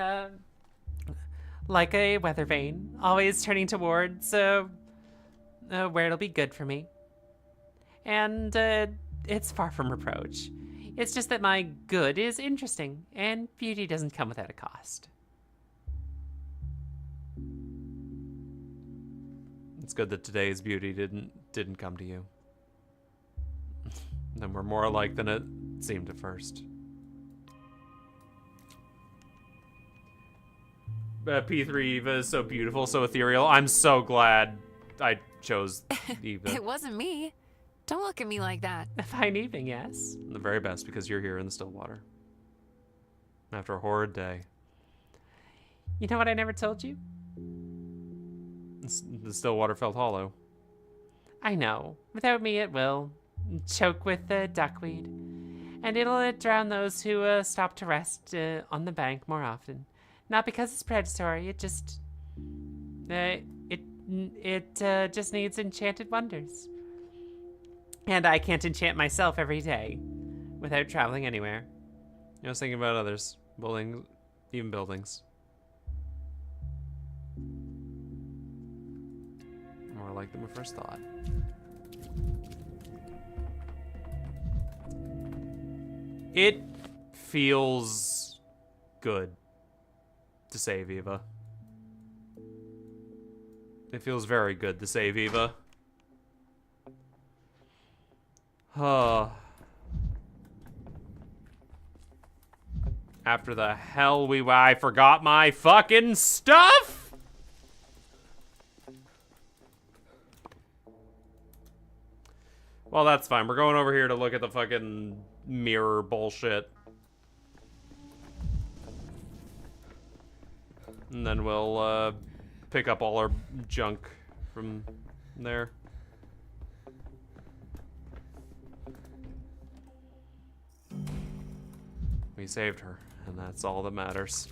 like a weather vane, always turning towards, where it'll be good for me. And, it's far from reproach. It's just that my good is interesting, and beauty doesn't come without a cost. It's good that today's beauty didn't come to you. Then we're more alike than it seemed at first. P3 Eva is so beautiful, so ethereal. I'm so glad I chose Eva. It wasn't me. Don't look at me like that. A fine evening, yes? The very best, because you're here in the Stillwater. After a horrid day. You know what I never told you? The Stillwater felt hollow. I know. Without me, it will. Choke with duckweed. And it'll drown those who stop to rest on the bank more often. Not because it's predatory, it just... It just needs enchanted wonders. And I can't enchant myself every day without traveling anywhere. I was thinking about others. Buildings, even buildings. More like than we first thought. It feels good to save Eva. It feels very good to save Eva. After the hell I forgot my fucking stuff? Well, that's fine. We're going over here to look at the fucking mirror bullshit. And then we'll, pick up all our junk from there. We saved her, and that's all that matters.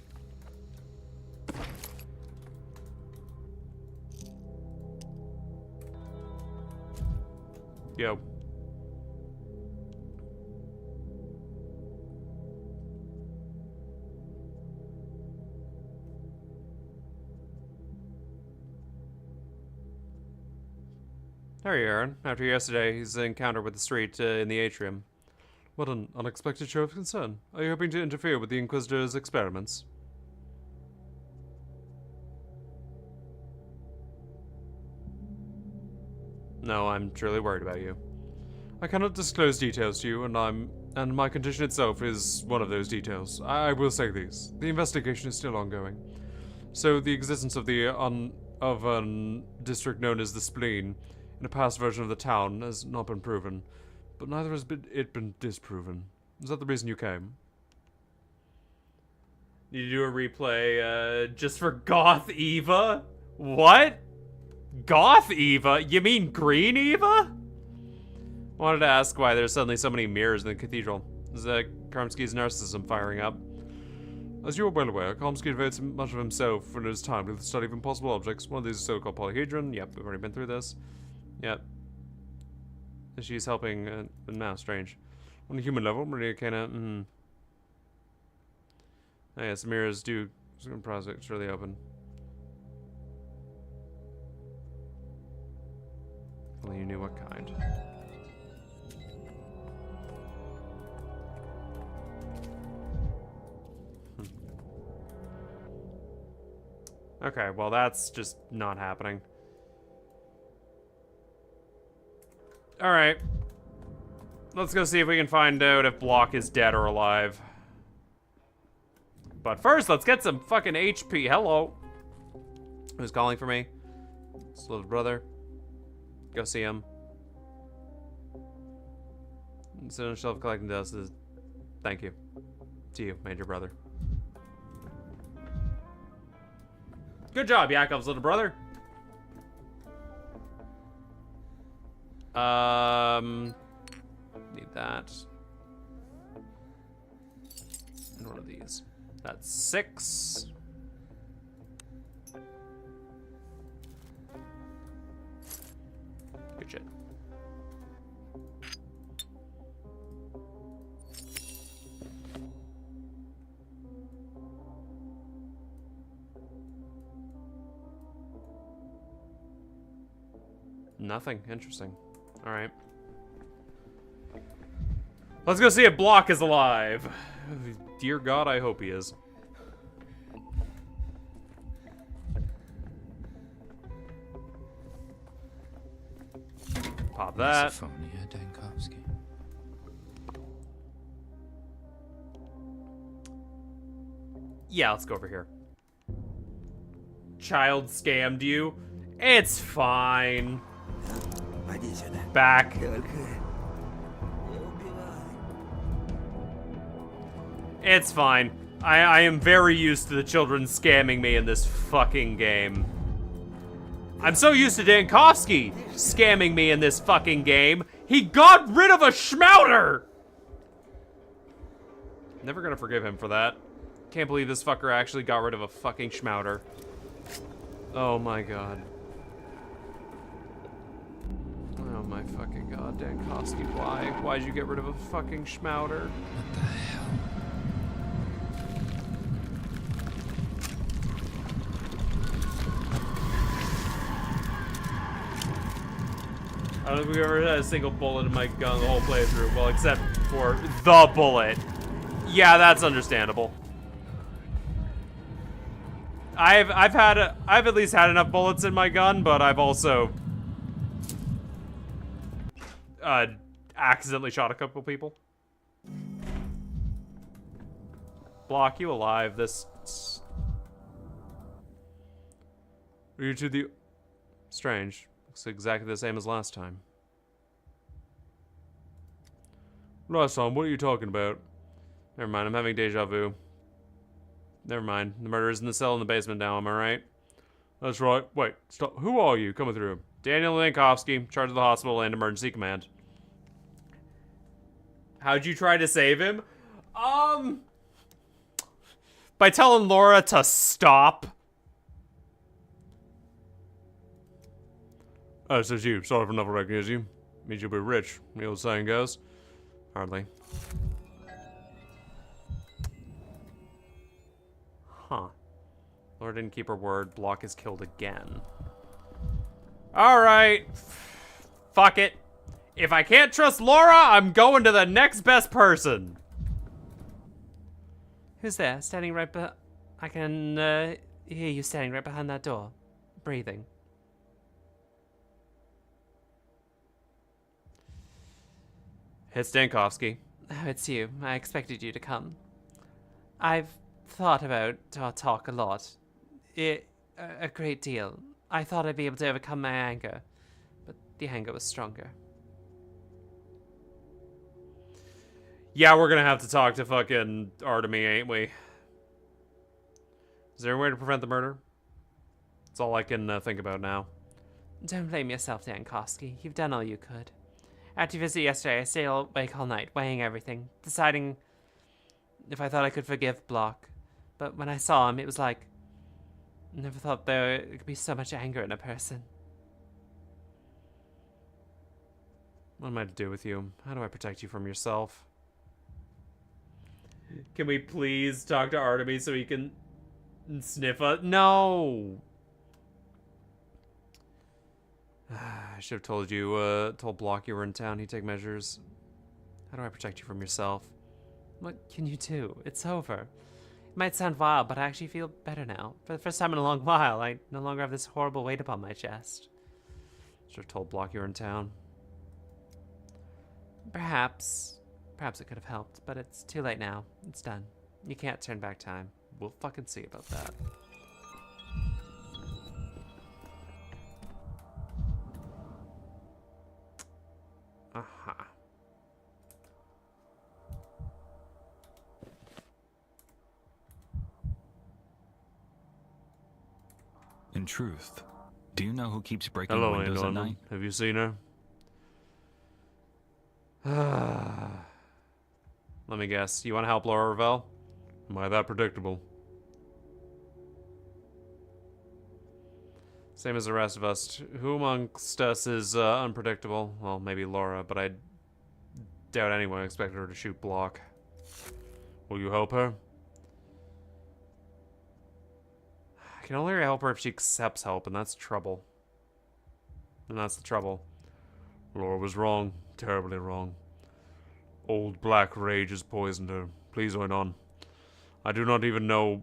Yo. How are you, Aaron? After yesterday's encounter with the street in the atrium. What an unexpected show of concern. Are you hoping to interfere with the Inquisitor's experiments? No, I'm truly worried about you. I cannot disclose details to you, and my condition itself is one of those details. I will say this. The investigation is still ongoing. So the existence of a district known as the spleen in a past version of the town has not been proven, but neither has it been disproven. Is that the reason you came? Need to do a replay, just for Goth Eva? What? Goth Eva? You mean Green Eva? Wanted to ask why there's suddenly so many mirrors in the cathedral. Is Karmsky's narcissism firing up? As you are well aware, Karmsky devotes much of himself and his time to the study of impossible objects. One of these is so-called polyhedron. Yep, we've already been through this. Yep. She's helping, now, strange. On a human level, Maria Kana, Oh yes, the mirrors do, project's really open. Only you knew what kind. Okay, well that's just not happening. Alright. Let's go see if we can find out if Block is dead or alive. But first, let's get some fucking HP. Hello. Who's calling for me? It's little brother. Go see him. Sit on the shelf collecting dust. Thank you. To you, major brother. Good job, Yakov's little brother. Need that. And one of these. That's 6. Good shit. Nothing. Interesting. Alright. Let's go see if Block is alive. Dear God, I hope he is. Pop that. Misophonia, Dankovsky. Yeah, let's go over here. Child scammed you. It's fine. Back. It's fine. I am very used to the children scamming me in this fucking game. I'm so used to Dankovsky scamming me in this fucking game. He got rid of a schmouter! Never gonna forgive him for that. Can't believe this fucker actually got rid of a fucking schmouter. Oh my god. Oh my fucking god, Dankovsky, why? Why'd you get rid of a fucking schmouter? What the hell? I don't think we've ever had a single bullet in my gun the whole playthrough. Well, except for the bullet. Yeah, that's understandable. I've at least had enough bullets in my gun, but I've also accidentally shot a couple people. Block, you alive? This. Are you to the strange? Looks exactly the same as last time. Last time, what are you talking about? Never mind, I'm having deja vu. Never mind, the murderer's in the cell in the basement now, am I right? That's right. Wait, stop. Who are you? Coming through. Daniel Dankovsky, charge of the hospital and emergency command. How'd you try to save him? By telling Laura to stop. Oh, so it's you. Sorry for not recognizing you. Means you'll be rich, the old saying goes. Hardly. Huh. Laura didn't keep her word. Block is killed again. Alright. Fuck it. If I can't trust Laura, I'm going to the next best person. Who's there? Standing right behind... I can, hear you standing right behind that door. Breathing. It's Dankovsky. Oh, it's you. I expected you to come. I've thought about our talk a lot. A great deal. I thought I'd be able to overcome my anger. But The anger was stronger. Yeah, we're gonna have to talk to fucking Artemy, ain't we? Is there a way to prevent the murder? That's all I can think about now. Don't blame yourself, Dan Kosky. You've done all you could. After your visit yesterday, I stayed awake all night, weighing everything, deciding if I thought I could forgive Block. But when I saw him, it was like, I never thought there could be so much anger in a person. What am I to do with you? How do I protect you from yourself? Can we please talk to Artemy so he can sniff us? No! I should have told you, told Block you were in town. He'd take measures. How do I protect you from yourself? What can you do? It's over. It might sound vile, but I actually feel better now. For the first time in a long while, I no longer have this horrible weight upon my chest. Should have told Block you were in town. Perhaps it could have helped, but it's too late now. It's done. You can't turn back time. We'll fucking see about that. Uh-huh. In truth, do you know who keeps breaking Hello, windows at Norman. night? Have you seen her? Let me guess. You want to help Laura Ravel? Am I that predictable? Same as the rest of us. Who amongst us is unpredictable? Well, maybe Laura, but I doubt anyone expected her to shoot Block. Will you help her? I can only help her if she accepts help, and that's trouble. And that's the trouble. Laura was wrong. Terribly wrong. Old black rage has poisoned her. Please, Oinon. I do not even know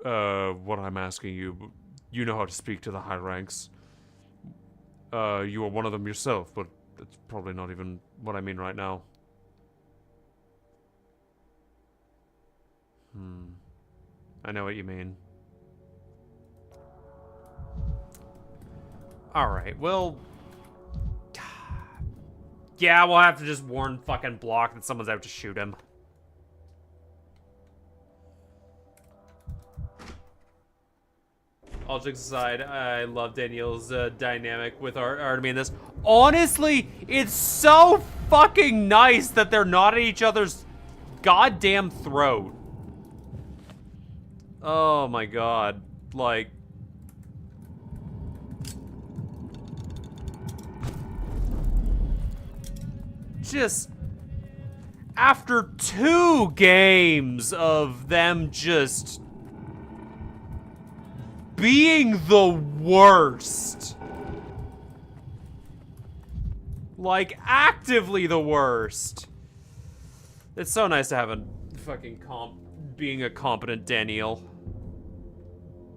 what I'm asking you, but you know how to speak to the high ranks. You are one of them yourself, but that's probably not even what I mean right now. I know what you mean. Alright, well... Yeah, we'll have to just warn fucking Block that someone's out to shoot him. All jokes aside, I love Danielle's dynamic with Artemy in this. Honestly, it's so fucking nice that they're not at each other's goddamn throat. Oh my god. Like... just... after 2 games of them just... being the worst. Like, actively the worst. It's so nice to have a fucking being a competent Daniel.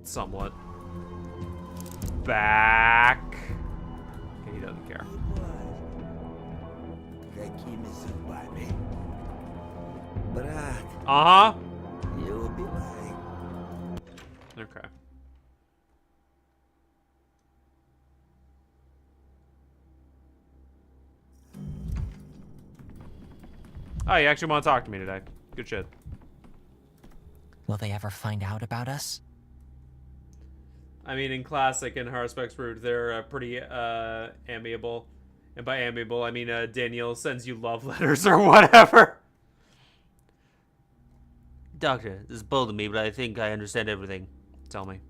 Somewhat. Back. Okay, he doesn't care. Uh-huh. You'll be right. Okay. Oh, you actually want to talk to me today. Good shit. Will they ever find out about us? I mean, in classic and Harspec's Root, they're pretty amiable. And by amiable, I mean Daniel sends you love letters or whatever. Doctor, this is bold of me, but I think I understand everything. Tell me.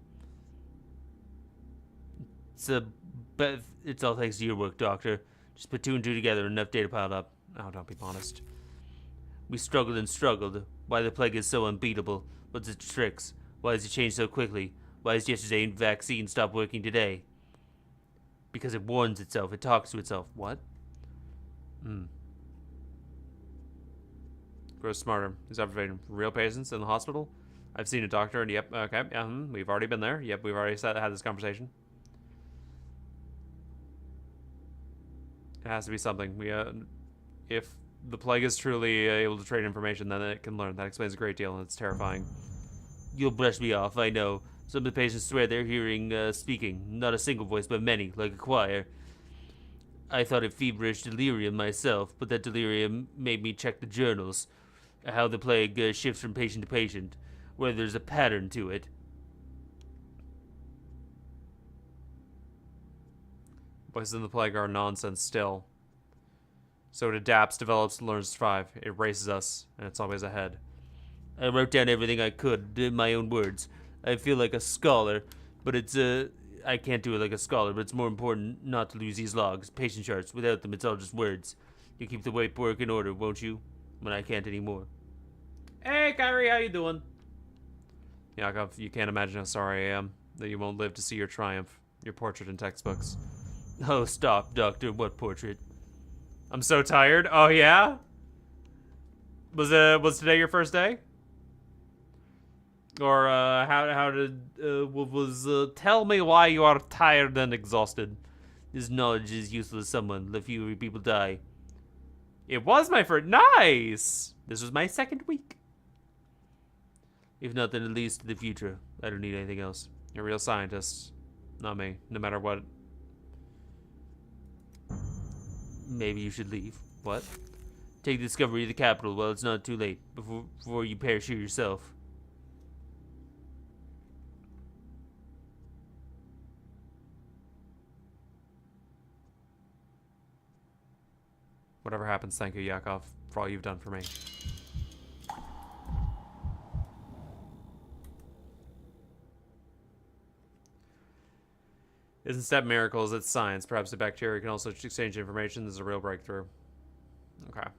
But it's all thanks to your work, Doctor. Just put 2 and 2 together, enough data piled up. Oh, don't be honest. We struggled and struggled. Why the plague is so unbeatable? What's its tricks? Why has it changed so quickly? Why has yesterday's vaccine stopped working today? Because it warns itself. It talks to itself. What? Grows smarter. He's observing real patients in the hospital. I've seen a doctor, and yep, okay, we've already been there. Yep, we've already had this conversation. It has to be something. If the plague is truly able to trade information, then it can learn. That explains a great deal, and it's terrifying. You'll brush me off, I know. Some of the patients swear they're hearing speaking. Not a single voice, but many, like a choir. I thought it feverish delirium myself, but that delirium made me check the journals. How the plague shifts from patient to patient, whether there's a pattern to it. Voices in the plague are nonsense still. So it adapts, develops, and learns to survive. It races us, and it's always ahead. I wrote down everything I could in my own words. I feel like a scholar, but it's I can't do it like a scholar, but it's more important not to lose these logs, patient charts. Without them, it's all just words. You keep the paperwork in order, won't you? When I can't anymore. Hey, Kyrie, how you doing? Yakov, you can't imagine how sorry I am that you won't live to see your triumph, your portrait in textbooks. Oh, stop, Doctor. What portrait? I'm so tired. Oh, yeah? Was today your first day? Or, how did, tell me why you are tired and exhausted. This knowledge is useless to someone. The fewer people die. It was my first. Nice! This was my second week. If not, then at least the future. I don't need anything else. You're a real scientist. Not me. No matter what. Maybe you should leave. What? Take the discovery of the capital while it's not too late. Before you perish here yourself. Whatever happens, thank you, Yakov, for all you've done for me. Isn't step miracles, it's science. Perhaps the bacteria can also exchange information. This is a real breakthrough. Okay.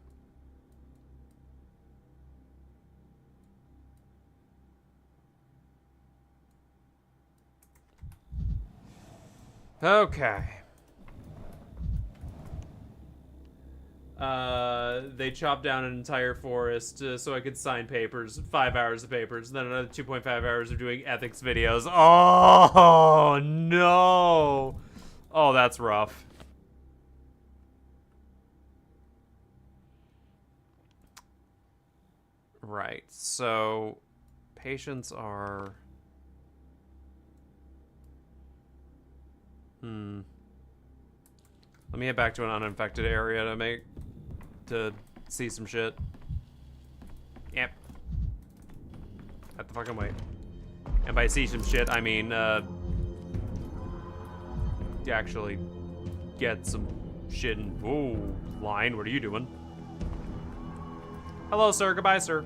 Okay. They chopped down an entire forest so I could sign papers. 5 hours of papers. Then another 2.5 hours of doing ethics videos. Oh, no. Oh, that's rough. Right. So, patients are... Let me head back to an uninfected area to see some shit. Yep. Have to fucking wait. And by see some shit, I mean, actually get some shit in. Whoa, line, what are you doing? Hello, sir. Goodbye, sir.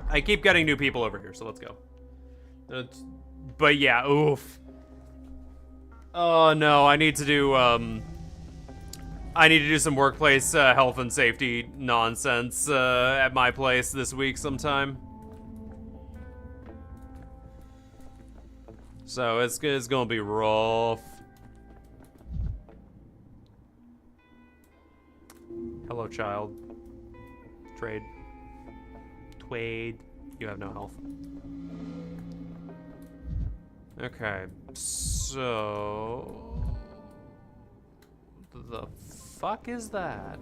I keep getting new people over here, so let's go. But yeah, oof. Oh no, I need to do some workplace health and safety nonsense at my place this week sometime. So it's gonna be rough. Hello, child. Trade. You have no health. Okay, so... The fuck is that?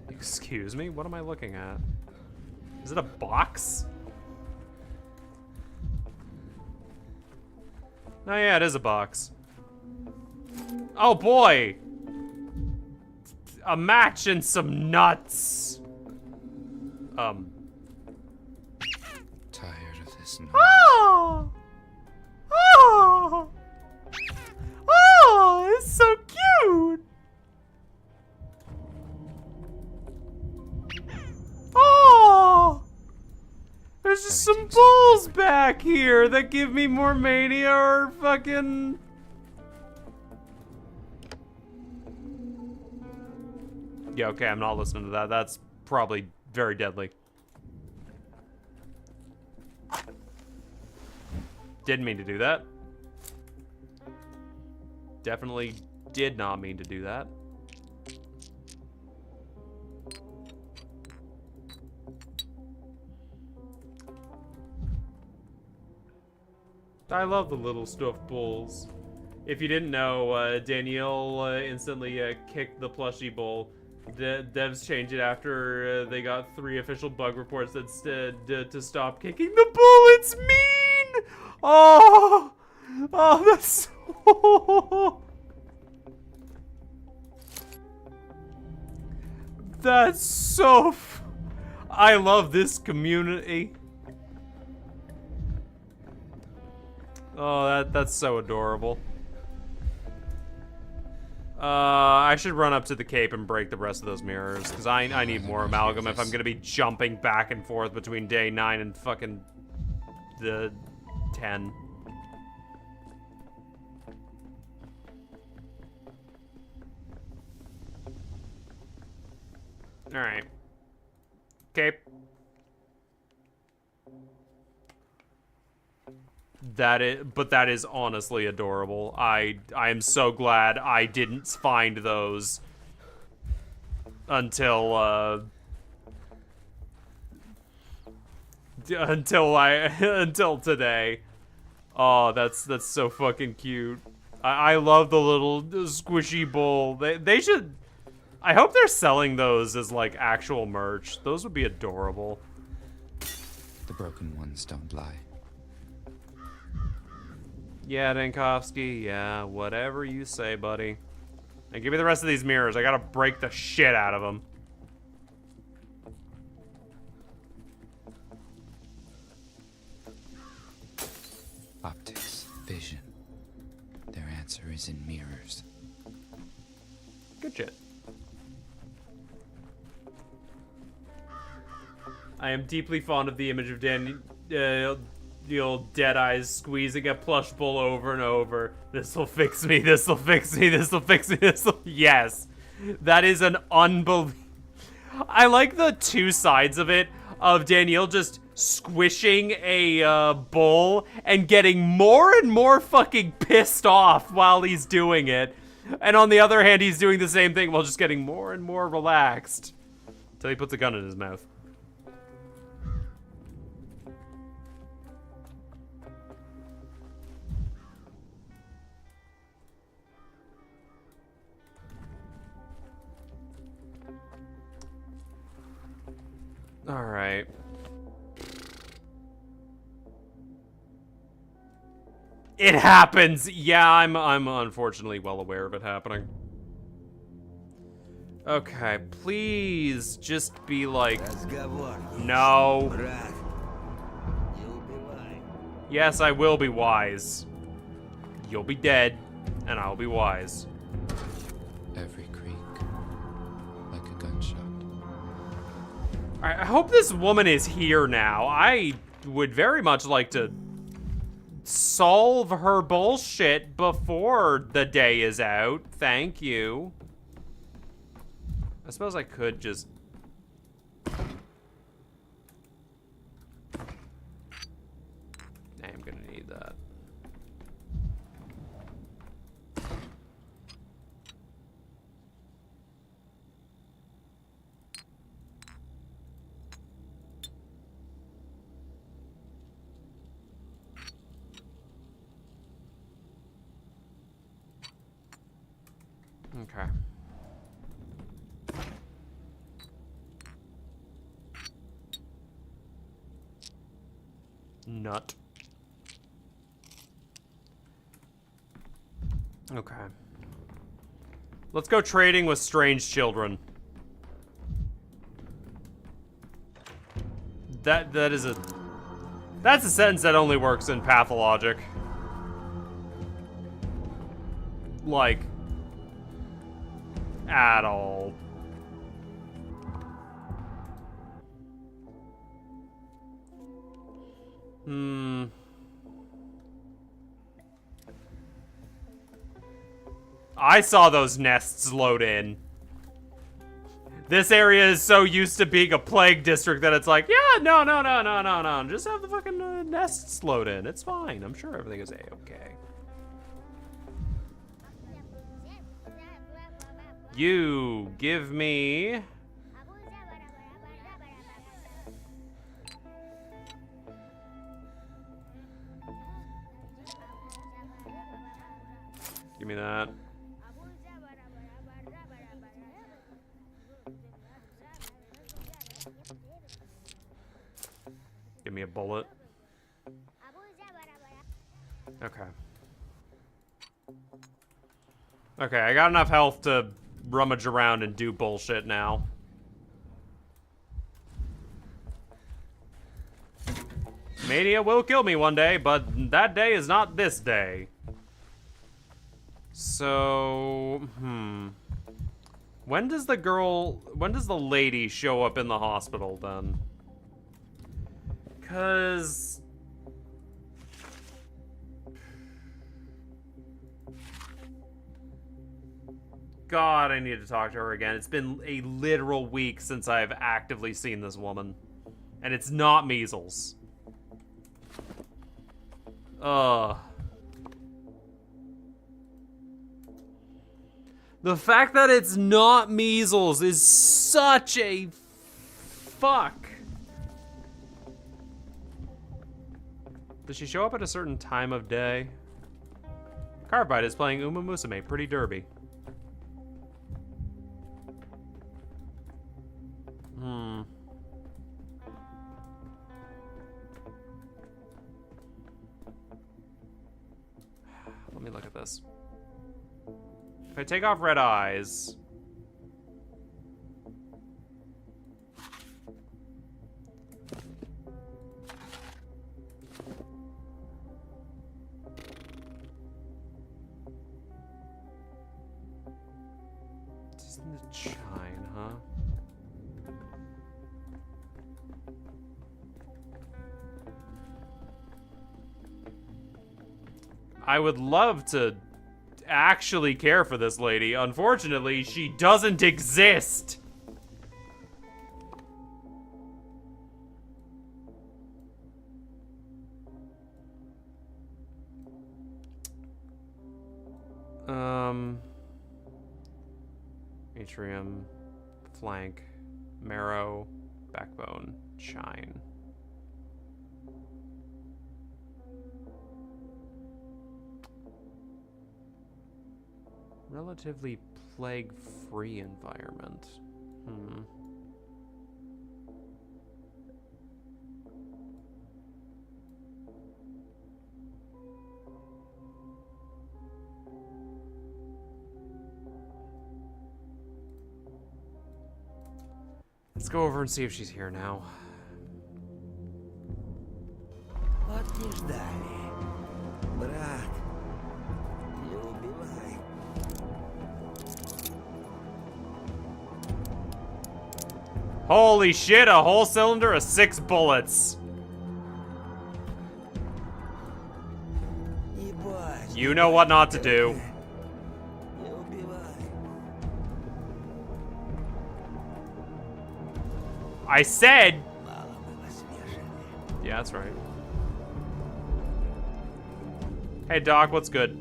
Excuse me? What am I looking at? Is it a box? Oh yeah, it is a box. Oh boy! A match and some nuts! Tired of this noise. Oh! Oh! Oh, it's so cute! Oh! There's just some balls back here that give me more mania or fucking... Yeah, okay, I'm not listening to that. That's probably very deadly. Didn't mean to do that. Definitely did not mean to do that. I love the little stuffed bulls. If you didn't know, Danielle instantly kicked the plushie bull. Devs changed it after they got 3 official bug reports that said to stop kicking the bull. It's mean! Oh! Oh, that's so... That's so... I love this community. Oh, that's so adorable. I should run up to the cape and break the rest of those mirrors, because I need more amalgam if I'm gonna be jumping back and forth between day 9 and fucking the 10. Alright. Cape. That is honestly adorable. I am so glad I didn't find those until until today. Oh, that's so fucking cute. I love the little squishy bull. They should. I hope they're selling those as like actual merch. Those would be adorable. The broken ones don't lie. Yeah, Dankovsky, yeah, whatever you say, buddy. And give me the rest of these mirrors. I gotta break the shit out of them. Optics, vision. Their answer is in mirrors. Good shit. I am deeply fond of the image of the old dead eyes squeezing a plush bull over and over. This'll fix me, this'll fix me, this'll fix me, this'll... Yes. That is an unbelievable... I like the two sides of it, of Daniel just squishing a bull and getting more and more fucking pissed off while he's doing it. And on the other hand, he's doing the same thing while just getting more and more relaxed. Until he puts a gun in his mouth. All right. It happens. Yeah, I'm unfortunately well aware of it happening. Okay, please just be like, no. Yes, I will be wise. You'll be dead, and I'll be wise. Every creak, like a gunshot. Alright, I hope this woman is here now. I would very much like to solve her bullshit before the day is out. Thank you. I suppose I could just... I'm gonna need that. Okay. Nut. Okay. Let's go trading with strange children. That's a sentence that only works in Pathologic. Like, at all. I saw those nests load in. This area is so used to being a plague district that it's like, yeah, no. Just have the fucking nests load in. It's fine. I'm sure everything is A-okay. You give me... Give me that. Give me a bullet. Okay. Okay, I got enough health to rummage around and do bullshit now. Mania will kill me one day, but that day is not this day. So, when does the lady show up in the hospital then? 'Cause... God, I need to talk to her again. It's been a literal week since I've actively seen this woman. And it's not measles. Ugh. The fact that it's not measles is such a fuck. Does she show up at a certain time of day? Carbide is playing Uma Musume, Pretty Derby. Let me look at this. If I take off red eyes... Just in the chine, huh? I would love to actually care for this lady. Unfortunately, she doesn't exist. Atrium, flank, marrow, backbone, chine. Relatively plague-free environment. Let's go over and see if she's here now. What is that? Brat, you'll be right. Holy shit, a whole cylinder of 6 bullets. You know what not to do. I said... Yeah, that's right. Hey, Doc, what's good?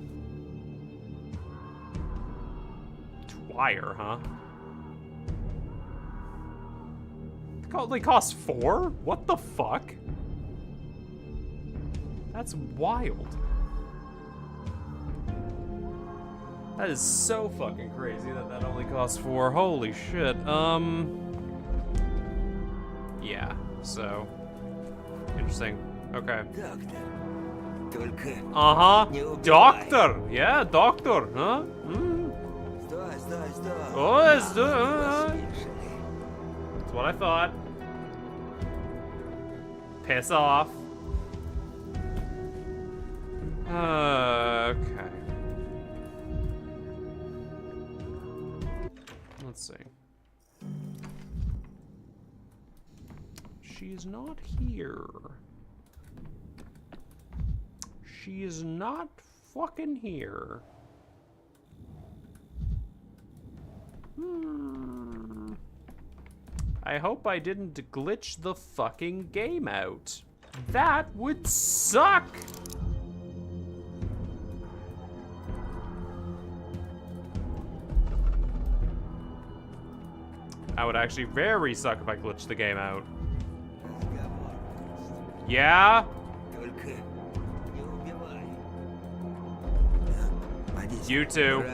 Dwyer, huh? They cost 4? What the fuck? That's wild. That is so fucking crazy that only costs 4. Holy shit. Yeah, so... Interesting. Okay. Uh-huh. Doctor! Yeah, doctor, huh? Oh, that's what I thought. Piss off. Okay. Let's see. She's not here. She is not fucking here. I hope I didn't glitch the fucking game out. That would suck! That would actually very suck if I glitched the game out. Yeah? You too.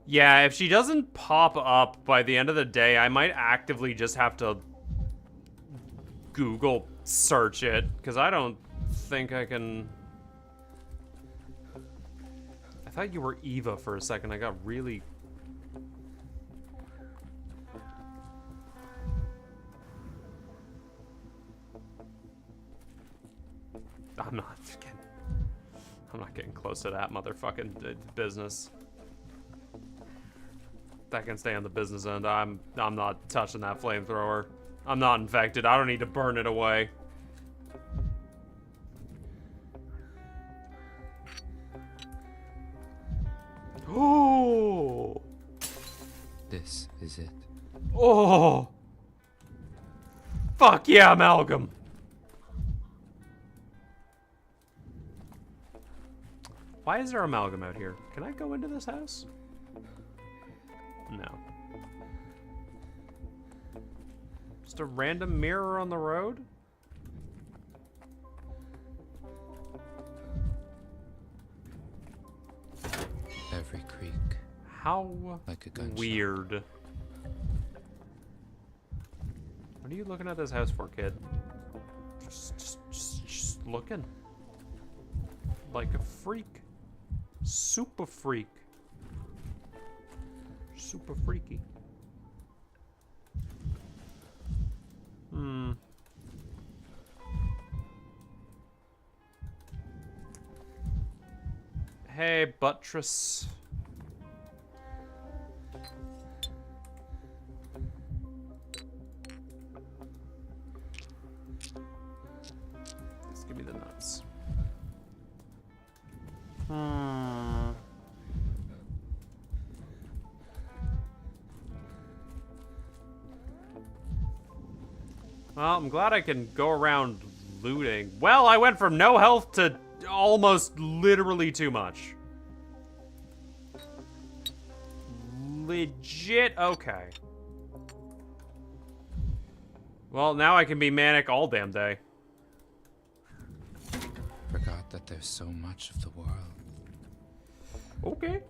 Yeah, if she doesn't pop up by the end of the day, I might actively just have to Google search it, because I don't think I can... I thought you were Eva for a second. I got really... I'm not getting close to that motherfucking business. That can stay on the business end. I'm not touching that flamethrower. I'm not infected. I don't need to burn it away. Oh. This is it. Oh. Fuck yeah, amalgam. Why is there amalgam out here? Can I go into this house? No. Just a random mirror on the road? Every creak. How like a gunshot. Weird. What are you looking at this house for, kid? Just looking. Like a freak. Super freak. Super freaky. Hey, buttress. Just give me the nuts. Well, I'm glad I can go around looting. Well, I went from no health to almost literally too much. Legit okay. Well, now I can be manic all damn day. Forgot that there's so much of the world. Okay.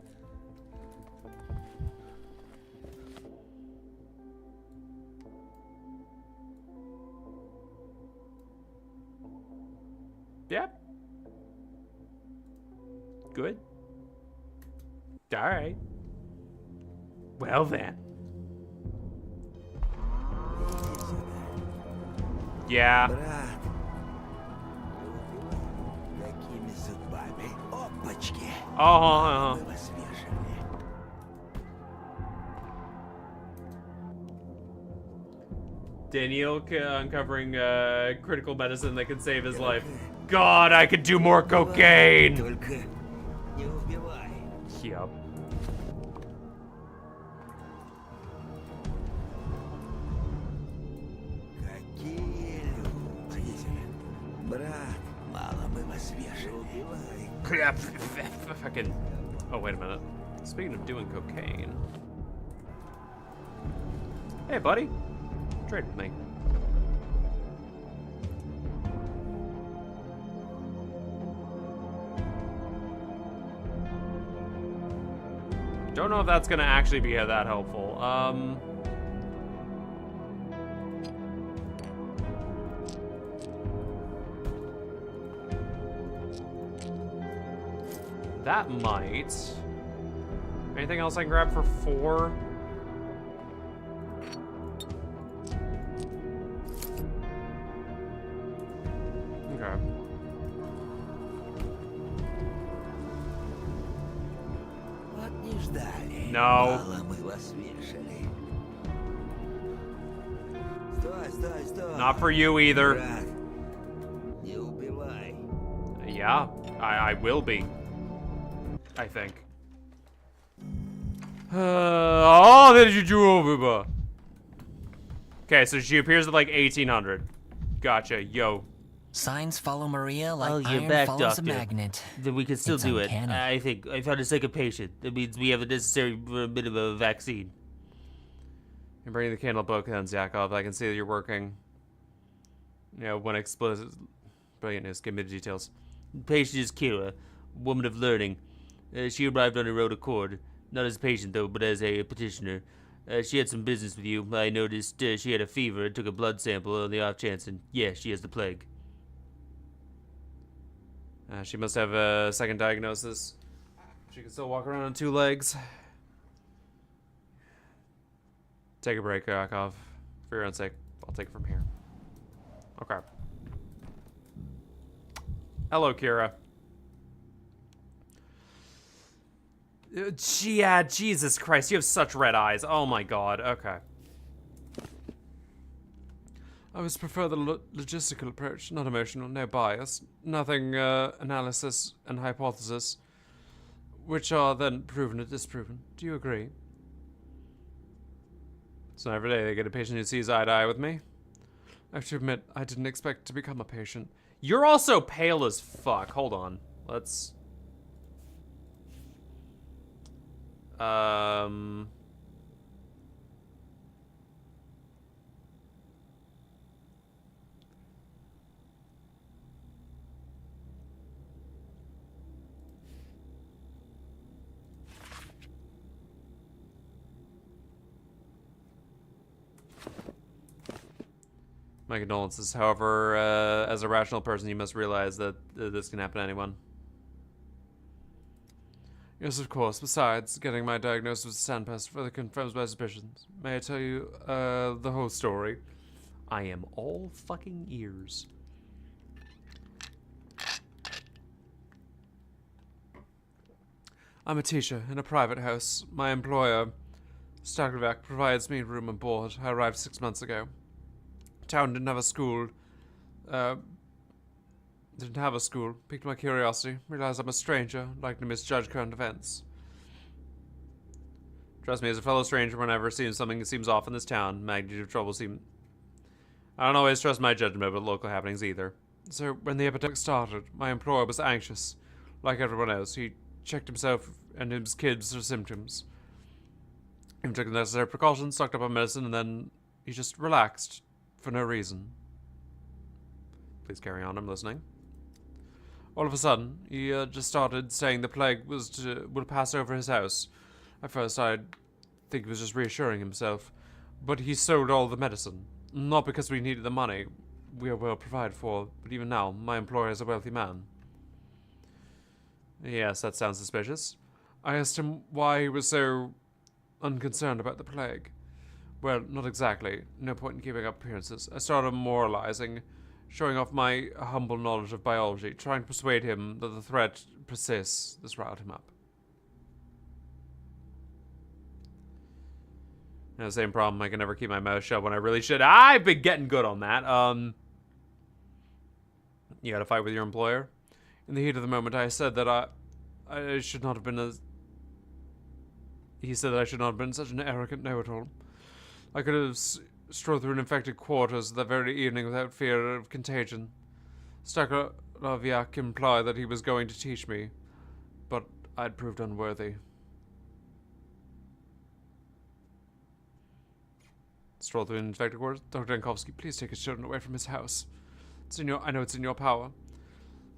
Yep. Good. All right. Well then. Yeah. Daniel uncovering critical medicine that can save his life. God, I could do more cocaine. Yup. Crap. Fucking. Oh, wait a minute. Speaking of doing cocaine. Hey, buddy. Trade with me. Don't know if that's gonna actually be that helpful. That might. Anything else I can grab for 4? Okay. No. Not for you either. Yeah, I will be. I think. Oh, did you do over? Okay, so she appears at like 1800. Gotcha, yo. Signs follow Maria like you're iron back, follows doctor. a magnet. Then we can still It's do uncanny. it. I think I found a second patient. That means we have a necessary bit of a vaccine. You're bringing the candle book then, Yakov. I can see that you're working. You know, when explicit. Brilliant news. Give me the details. The patient is Kira. woman of learning. She arrived on her own accord. Not as a patient, though, but as a petitioner. She had some business with you. I noticed she had a fever and took a blood sample on the off chance, and yeah, she has the plague. She must have a second diagnosis. She can still walk around on 2 legs. Take a break, Yakov. For your own sake, I'll take it from here. Okay. Hello, Kira. Yeah, Jesus Christ, you have such red eyes. Oh my god, okay. I would prefer the logistical approach, not emotional, no bias, nothing analysis and hypothesis, which are then proven or disproven. Do you agree? So every day they get a patient who sees eye to eye with me. I have to admit, I didn't expect to become a patient. You're also pale as fuck. Hold on. Let's... My condolences. However, as a rational person, you must realize that this can happen to anyone. Yes, of course. Besides, getting my diagnosis with sandpest further confirms my suspicions. May I tell you the whole story? I am all fucking ears. I'm a teacher in a private house. My employer, Stakovac, provides me room and board. I arrived 6 months ago. Town didn't have a school. Piqued my curiosity. Realized I'm a stranger, like to misjudge current events. Trust me, as a fellow stranger, whenever I've seen something that seems off in this town, magnitude of trouble seem... I don't always trust my judgment about local happenings either. So, when the epidemic started, my employer was anxious. Like everyone else, he checked himself and his kids for symptoms. He took the necessary precautions, stocked up on medicine, and then he just relaxed. For no reason. Please carry on, I'm listening. All of a sudden, he just started saying the plague would pass over his house. At first, I'd think he was just reassuring himself. But he sold all the medicine. Not because we needed the money. We are well provided for. But even now, my employer is a wealthy man. Yes, that sounds suspicious. I asked him why he was so unconcerned about the plague. Well, not exactly. No point in keeping up appearances. I started moralizing, showing off my humble knowledge of biology, trying to persuade him that the threat persists. This riled him up. The same problem. I can never keep my mouth shut when I really should. I've been getting good on that. You got to fight with your employer? In the heat of the moment, I said that I should not have been as... He said that I should not have been such an arrogant know-it-all. I could have strolled through an infected quarters that very evening without fear of contagion. Stakovac implied that he was going to teach me, but I'd proved unworthy. Stroll through an infected quarters? Dr. Dankovsky, please take his children away from his house. I know it's in your power.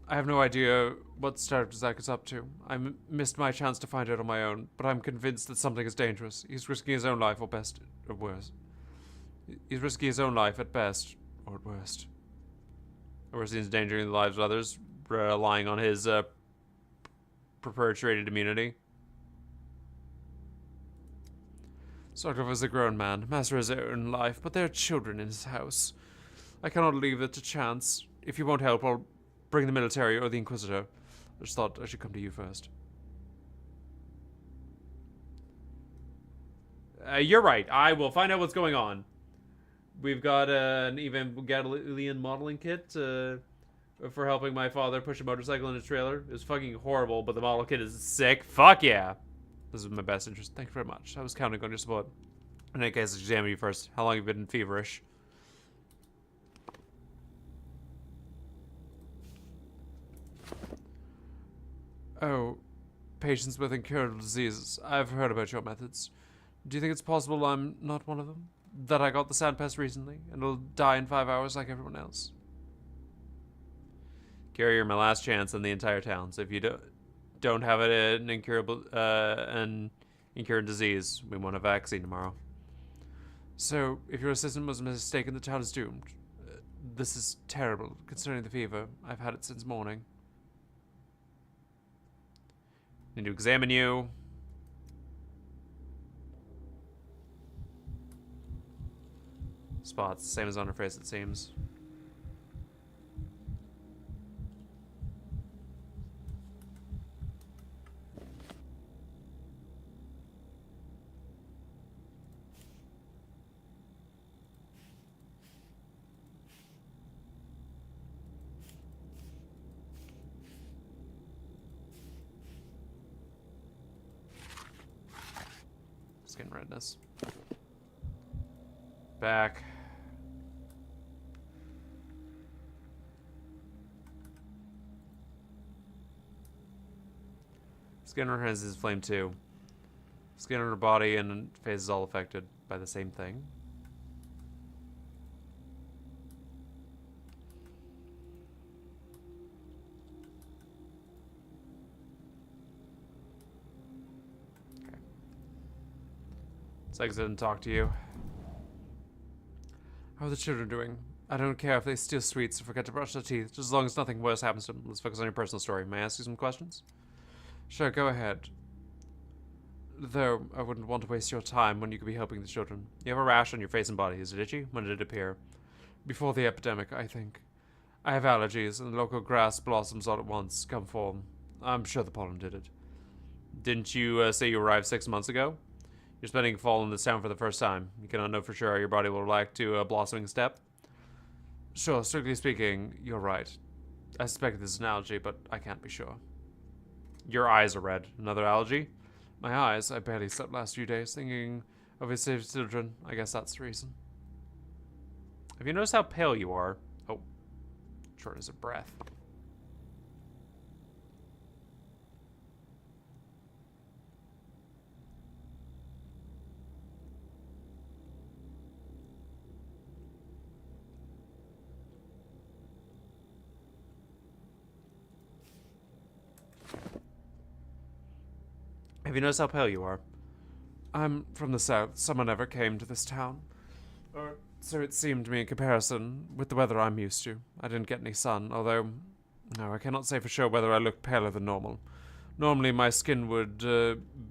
I have no idea what Stakovac is up to. I missed my chance to find out on my own, but I'm convinced that something is dangerous. He's risking his own life, or best, or worse. He's risking his own life at best, or at worst. Or he's endangering the lives of others, relying on his perpetuated immunity. Sarkov is a grown man, master of his own life, but there are children in his house. I cannot leave it to chance. If you won't help, I'll bring the military or the Inquisitor. I just thought I should come to you first. You're right. I will find out what's going on. We've got an Evangelion modeling kit for helping my father push a motorcycle in a trailer. It was fucking horrible, but the model kit is sick. Fuck yeah. This is my best interest. Thank you very much. I was counting on your support. In any case, examine you first. How long have you been feverish? Oh, patients with incurable diseases. I've heard about your methods. Do you think it's possible I'm not one of them? That I got the sandpest recently, and will die in 5 hours like everyone else? Gary, you're my last chance in the entire town, so if you don't have an incurable disease. We want a vaccine tomorrow. So, if your assistant was mistaken, the child is doomed. This is terrible, concerning the fever. I've had it since morning. Need to examine you. Spots, same as on her face, it seems. Skin redness. Back. Skin on her hands is flame too. Skin on her body and face is all affected by the same thing. Okay. Let's exit and talk to you. How are the children doing? I don't care if they steal sweets or forget to brush their teeth, just as long as nothing worse happens to them. Let's focus on your personal story. May I ask you some questions? Sure, go ahead. Though, I wouldn't want to waste your time when you could be helping the children. You have a rash on your face and body. Is it itchy? When did it appear? Before the epidemic, I think. I have allergies, and local grass blossoms all at once come form. I'm sure the pollen did it. Didn't you say you arrived 6 months ago? You're spending fall in this town for the first time. You cannot know for sure how your body will react to a blossoming step. Sure, strictly speaking, you're right. I suspect this is an allergy, but I can't be sure. Your eyes are red. Another allergy? My eyes. I barely slept last few days, thinking of his safe children. I guess that's the reason. Have you noticed how pale you are? Oh, shortness of breath. Have you noticed how pale you are? I'm from the south. Someone never came to this town. Or so it seemed to me in comparison with the weather I'm used to. I didn't get any sun, although... No, I cannot say for sure whether I look paler than normal. Normally my skin would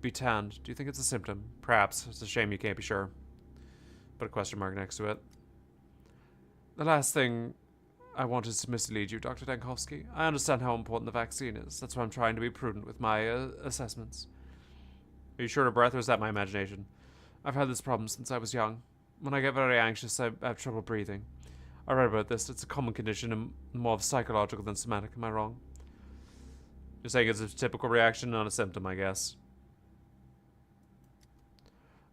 be tanned. Do you think it's a symptom? Perhaps. It's a shame you can't be sure. Put a question mark next to it. The last thing I want is to mislead you, Dr. Dankovsky. I understand how important the vaccine is. That's why I'm trying to be prudent with my assessments. Are you short of breath, or is that my imagination? I've had this problem since I was young. When I get very anxious, I have trouble breathing. I read about this. It's a common condition and more of psychological than somatic. Am I wrong? You're saying it's a typical reaction, not a symptom, I guess.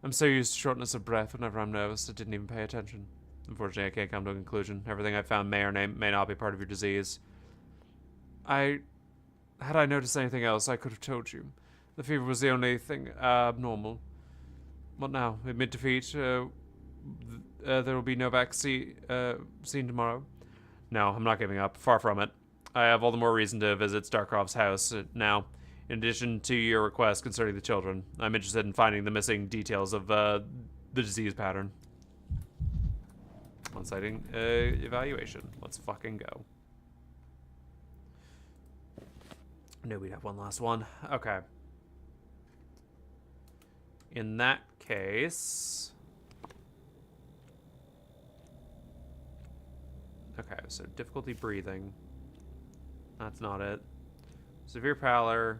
I'm so used to shortness of breath whenever I'm nervous, I didn't even pay attention. Unfortunately, I can't come to a conclusion. Everything I found may or may not be part of your disease. Had I noticed anything else, I could have told you. The fever was the only thing abnormal. What now? Admit defeat? There will be no vaccine seen tomorrow? No, I'm not giving up. Far from it. I have all the more reason to visit Starkov's house now. In addition to your request concerning the children, I'm interested in finding the missing details of the disease pattern. On-sighting evaluation. Let's fucking go. No, we'd have one last one. Okay. In that case... Okay, so difficulty breathing. That's not it. Severe pallor.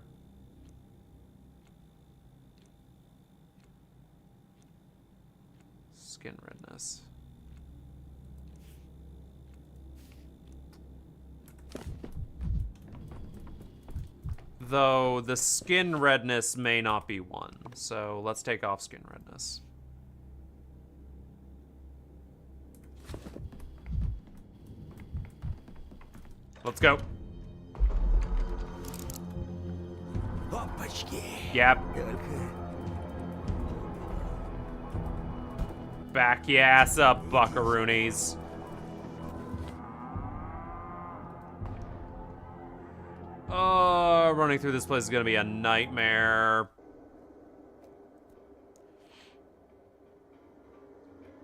Skin redness. Though the skin redness may not be one. So let's take off skin redness. Let's go. Yep. Back your ass up, buckaroonies. Running through this place is gonna be a nightmare.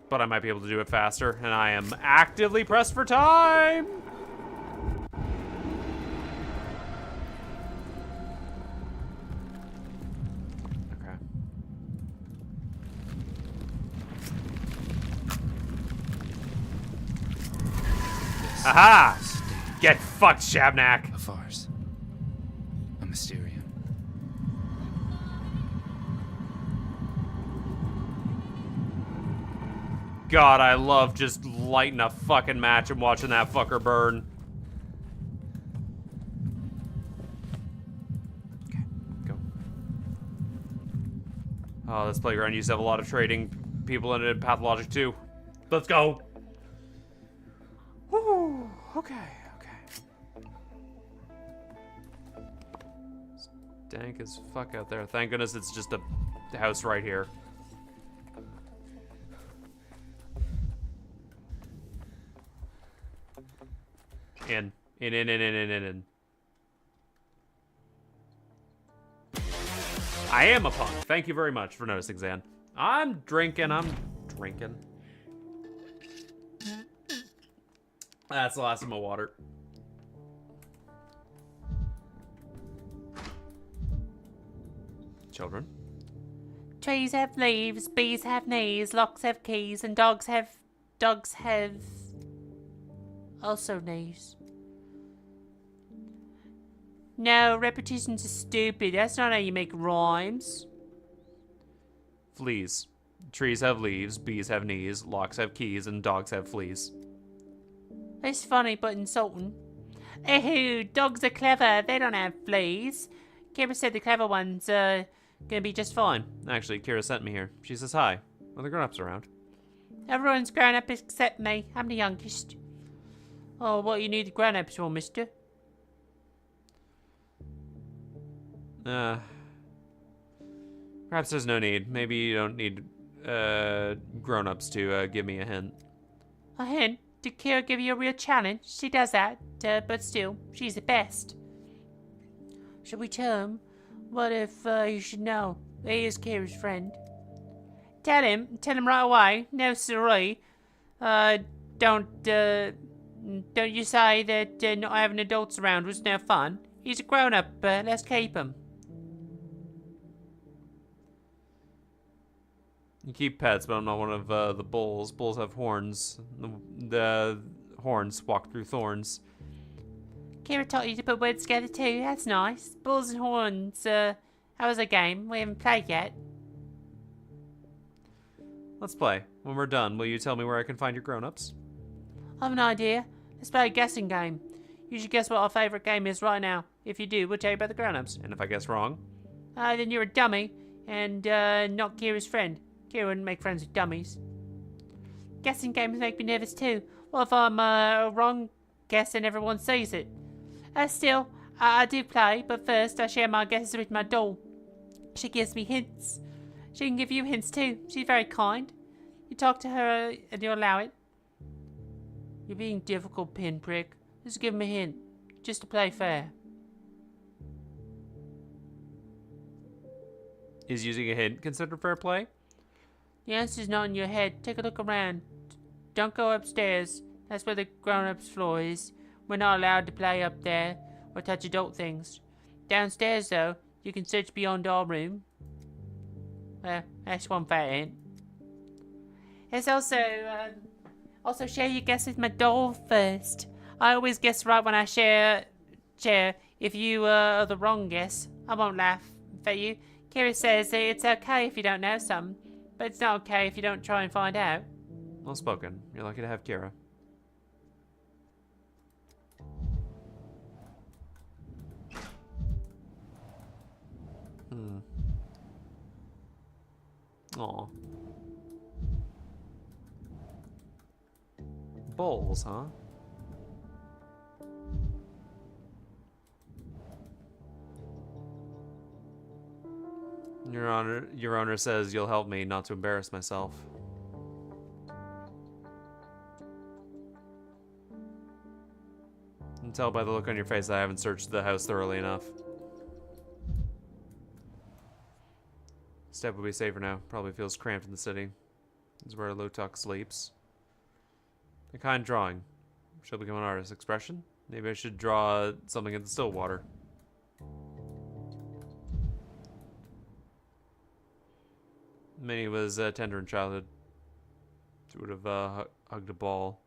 But I might be able to do it faster, and I am actively pressed for time! Okay. Aha! Get fucked, Shabnak! A farce. A Mysterium. God, I love just lighting a fucking match and watching that fucker burn. Okay, go. Oh, this playground used to have a lot of trading people in it, Pathologic too. Let's go. Woo, okay, okay. It's dank as fuck out there. Thank goodness it's just a house right here. In. I am a punk. Thank you very much for noticing, Zan. I'm drinking. That's the last of my water. Children. Trees have leaves, bees have knees, locks have keys, and dogs have also knees. No, repetitions are stupid. That's not how you make rhymes. Fleas. Trees have leaves, bees have knees, locks have keys, and dogs have fleas. It's funny, but insulting. Ew, dogs are clever. They don't have fleas. Kira said the clever ones are gonna be just fine. Actually, Kira sent me here. She says hi. Are the grown-ups around? Everyone's grown up except me. I'm the youngest. Oh, what you need the grown-ups for, mister? Perhaps there's no need. Maybe you don't need grown-ups to give me a hint. A hint? Did Kira give you a real challenge? She does that, but still, she's the best. Should we tell him? What if you should know? He is Kira's friend. Tell him right away. No, siree. Don't you say that not having adults around was no fun. He's a grown-up, let's keep him. You keep pets, but I'm not one of the bulls. Bulls have horns. The horns walk through thorns. Kira taught you to put words together too. That's nice. Bulls and horns. How was the game? We haven't played yet. Let's play. When we're done, will you tell me where I can find your grown-ups? I have an idea. Let's play a guessing game. You should guess what our favourite game is right now. If you do, we'll tell you about the grown-ups. And if I guess wrong? Then you're a dummy and not Kira's friend. Kira wouldn't make friends with dummies. Guessing games make me nervous too. What if I'm wrong guess and everyone sees it? Still, I do play, but first I share my guesses with my doll. She gives me hints. She can give you hints too. She's very kind. You talk to her and you allow it. You're being difficult, pinprick. Just give me a hint. Just to play fair. Is using a hint considered fair play? The answer's not in your head. Take a look around. Don't go upstairs. That's where the grown-ups floor is. We're not allowed to play up there or touch adult things. Downstairs, though, you can search beyond our room. That's one fair hint. It's also share your guess with my doll first. I always guess right when I share. If you are the wrong guess, I won't laugh at you. Kira says it's okay if you don't know something, but it's not okay if you don't try and find out. Well spoken. You're lucky to have Kira. Aw. Bowls, huh? Your owner says you'll help me not to embarrass myself. You can tell by the look on your face that I haven't searched the house thoroughly enough. Step would be safer now. Probably feels cramped in the city. This is where Lotok sleeps. A kind drawing. She'll become an artist. Expression? Maybe I should draw something in the still water. Minnie was tender in childhood. She would have hugged a ball.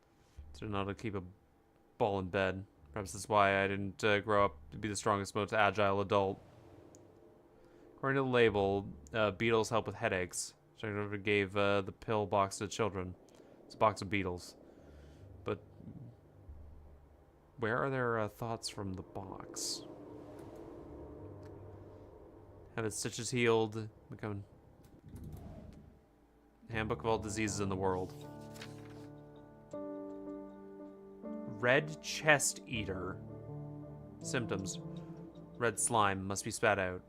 She didn't know how to keep a ball in bed. Perhaps that's why I didn't grow up to be the strongest, most agile adult. According to the label, beetles help with headaches. So I gave the pill box to children. It's a box of beetles. But where are their thoughts from the box? Have its stitches healed. Become Handbook of all diseases in the world. Red chest eater. Symptoms. Red slime must be spat out.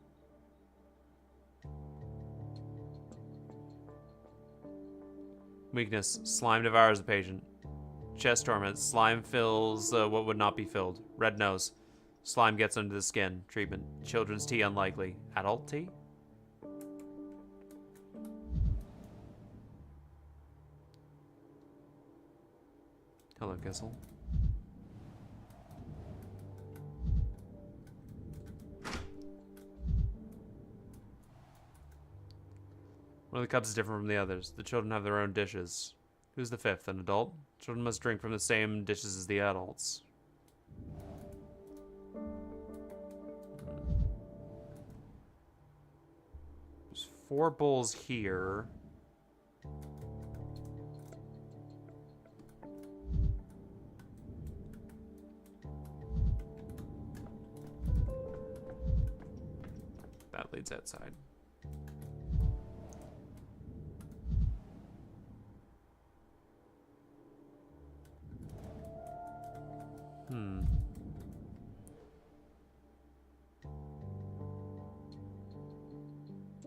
Weakness. Slime devours the patient. Chest torment. Slime fills what would not be filled. Red nose. Slime gets under the skin. Treatment. Children's tea unlikely. Adult tea? Hello, Kissel. One of the cups is different from the others. The children have their own dishes. Who's the fifth? An adult? Children must drink from the same dishes as the adults. There's 4 bowls here. That leads outside.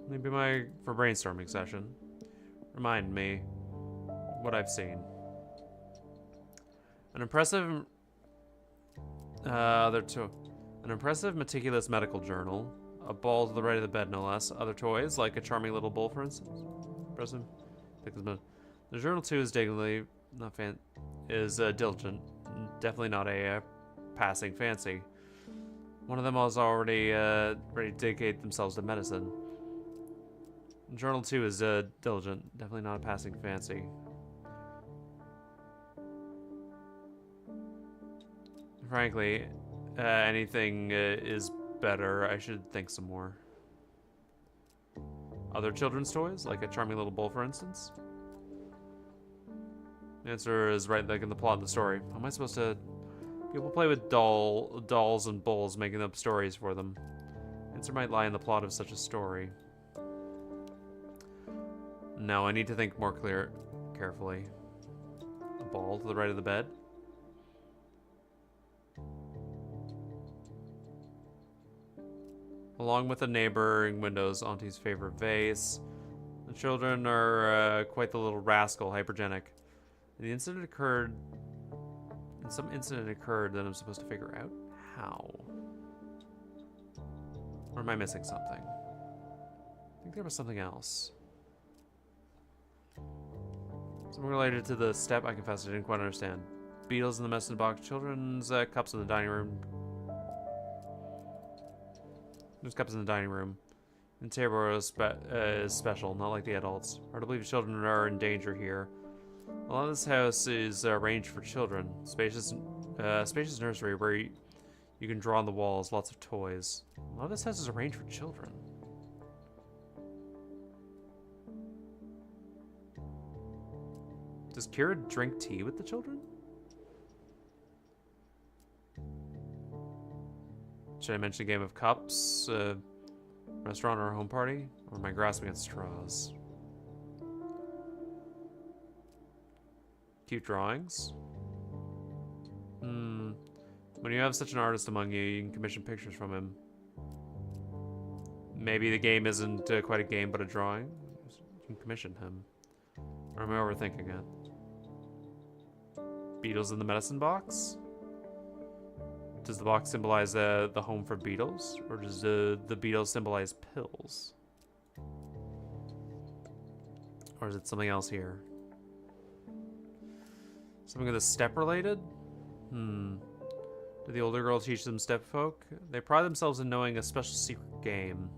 Maybe for brainstorming session. Remind me what I've seen. An impressive meticulous medical journal. A ball to the right of the bed, no less. Other toys, like a charming little bull, for instance. Impressive. The journal too is diligent. Definitely not a passing fancy. One of them was already ready to dedicate themselves to medicine. Journal 2 is diligent. Definitely not a passing fancy. Frankly, anything is better. I should think some more. Other children's toys, like a charming little bull, for instance? The answer is right like in the plot of the story. How am I supposed to... People play with dolls and bulls, making up stories for them. The answer might lie in the plot of such a story. No, I need to think more carefully. A ball to the right of the bed? Along with the neighboring windows, Auntie's favorite vase. The children are quite the little rascal, hypergenic. Some incident occurred that I'm supposed to figure out how. Or am I missing something? I think there was something else. Something related to the step I confess I didn't quite understand. Beetles in the medicine box, children's cups in the dining room. There's cups in the dining room. And table is special, not like the adults. Hard to believe children are in danger here. A lot of this house is arranged for children. Spacious nursery where you can draw on the walls, lots of toys. A lot of this house is arranged for children. Does Kira drink tea with the children? Should I mention a game of cups, restaurant, or a home party? Or am I grasping at straws? Cute drawings? When you have such an artist among you, you can commission pictures from him. Maybe the game isn't quite a game, but a drawing? You can commission him. Or am I overthinking it? Beetles in the medicine box? Does the box symbolize the home for beetles? Or does the beetles symbolize pills? Or is it something else here? Something with the step related? Did the older girl teach them step folk? They pride themselves in knowing a special secret game.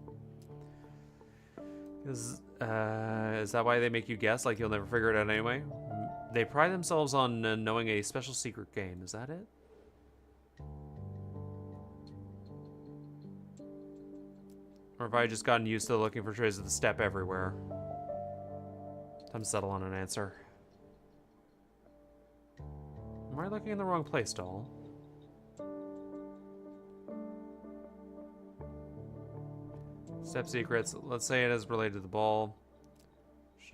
Is that why they make you guess, like you'll never figure it out anyway? They pride themselves on knowing a special secret game. Is that it? Or have I just gotten used to looking for traces of the step everywhere? Time to settle on an answer. Am I looking in the wrong place, doll? Step secrets. Let's say it is related to the ball.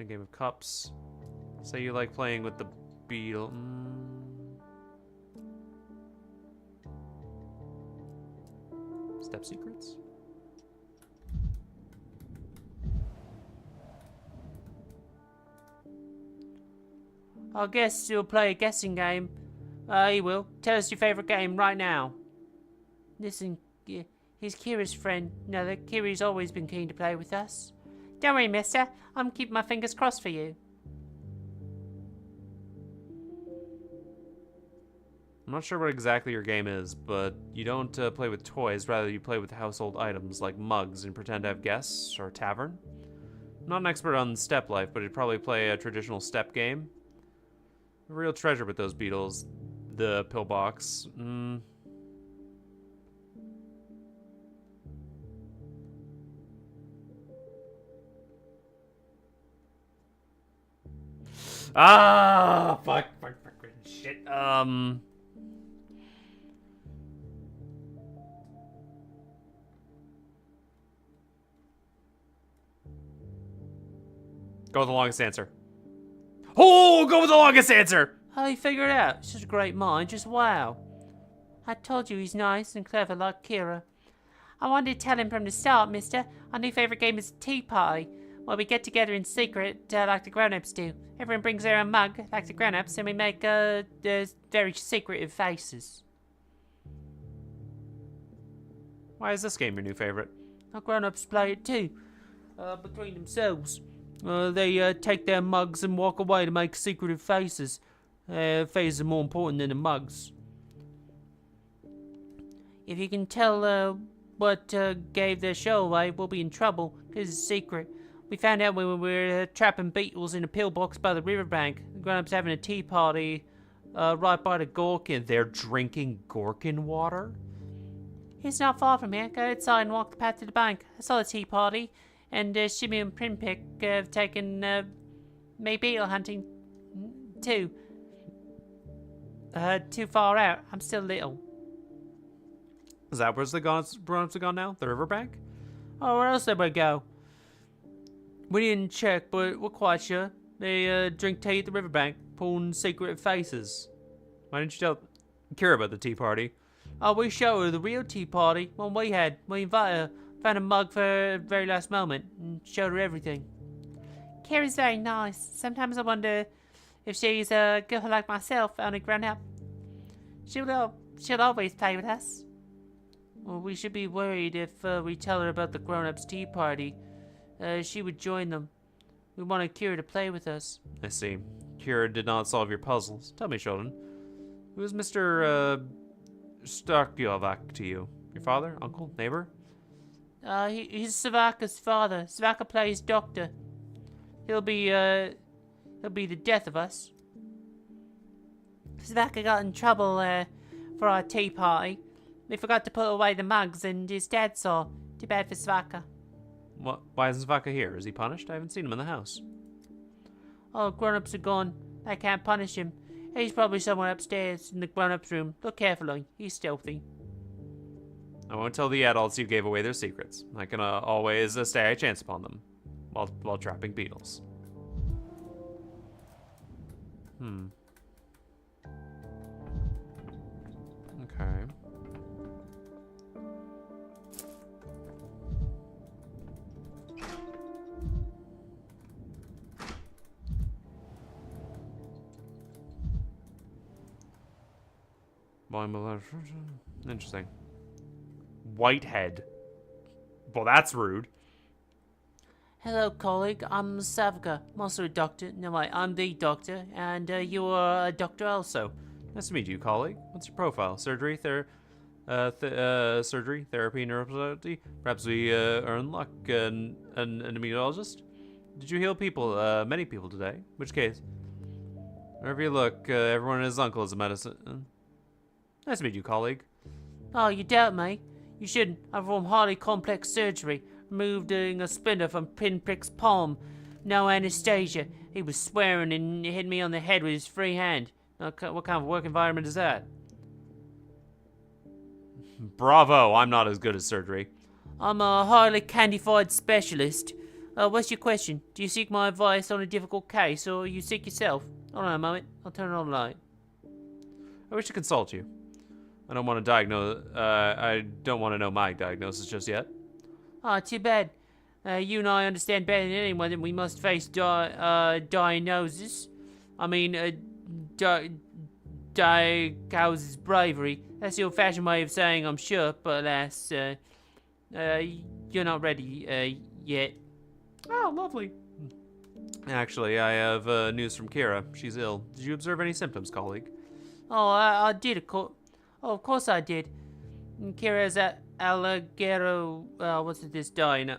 Game of cups. Say you like playing with the beetle. Step secrets? I guess you'll play a guessing game. He will. Tell us your favorite game right now. Listen, he's Kira's friend. No, that Kira's always been keen to play with us. Don't worry, mister. I'm keeping my fingers crossed for you. I'm not sure what exactly your game is, but you don't play with toys. Rather, you play with household items like mugs and pretend to have guests or a tavern. I'm not an expert on step life, but you'd probably play a traditional step game. A real treasure with those beetles. The pillbox. Ah, fuck, shit. Go with the longest answer. Oh, go with the longest answer! How you figure it out? Such a great mind, just wow. I told you he's nice and clever like Kira. I wanted to tell him from the start, mister. Our new favourite game is Tea Party, where we get together in secret, like the grown-ups do. Everyone brings their own mug, like the grown-ups, and we make, very secretive faces. Why is this game your new favorite? Our grown-ups play it too, between themselves. They take their mugs and walk away to make secretive faces. Faces are more important than the mugs. If you can tell what gave their show away, we'll be in trouble, because it's a secret. We found out when we were trapping beetles in a pillbox by the riverbank. The grown-ups having a tea party right by the Gorkin. They're drinking Gorkin water? It's not far from here. Go outside and walk the path to the bank. I saw the tea party. And Shimmy and Primpick have taken me beetle hunting too. Too far out. I'm still little. Is that where the grown-ups have gone now? The riverbank? Oh, where else did we go? We didn't check, but we're quite sure. They drink tea at the riverbank, pulling secret faces. Why didn't you tell Kira about the tea party? Oh, we showed her the real tea party, one we had. We invited her. Found a mug for her very last moment and showed her everything. Kira's very nice. Sometimes I wonder if she's a girl like myself, only grown up. She'll always play with us. Well, we should be worried if we tell her about the grown-ups tea party. She would join them. We wanted Kira to play with us. I see. Kira did not solve your puzzles. Tell me, Sheldon, who is Mr. Starkjovac to you? Your father? Uncle? Neighbor? He's Savaka's father. Savaka plays doctor. He'll be the death of us. Savaka got in trouble for our tea party. We forgot to put away the mugs, and his dad saw. Too bad for Savaka. What? Why isn't Savaka here? Is he punished? I haven't seen him in the house. Oh, grown-ups are gone. They can't punish him. He's probably somewhere upstairs in the grown-ups room. Look carefully. He's stealthy. I won't tell the adults you gave away their secrets. I can always stay a chance upon them while trapping beetles. Okay. Interesting. Whitehead. Well, that's rude. Hello, colleague. I'm Savka, also a doctor. No, wait, I'm the doctor, and you are a doctor also. Nice to meet you, colleague. What's your profile? Surgery, surgery, therapy, neuroplasty. Perhaps we are in luck. An immunologist. Did you heal people? Many people today. Which case? Wherever you look, everyone and his uncle is a medicine. Nice to meet you, colleague. Oh, you doubt me? You shouldn't. I performed highly complex surgery, removing a splinter from Pinprick's palm. No anesthesia. He was swearing and hit me on the head with his free hand. What kind of work environment is that? Bravo, I'm not as good at surgery. I'm a highly candified specialist. What's your question? Do you seek my advice on a difficult case, or you seek yourself? Hold on a moment. I'll turn on the light. I wish to consult you. I don't want to diagnose. I don't want to know my diagnosis just yet. Ah, too bad. You and I understand better than anyone that we must face diagnosis. I mean, diagnoses bravery. That's the old-fashioned way of saying I'm sure, but alas, you're not ready yet. Oh, lovely. Actually, I have news from Kira. She's ill. Did you observe any symptoms, colleague? Oh, I did, of course. Oh, of course I did. Kira's at Allegero. What's this dying?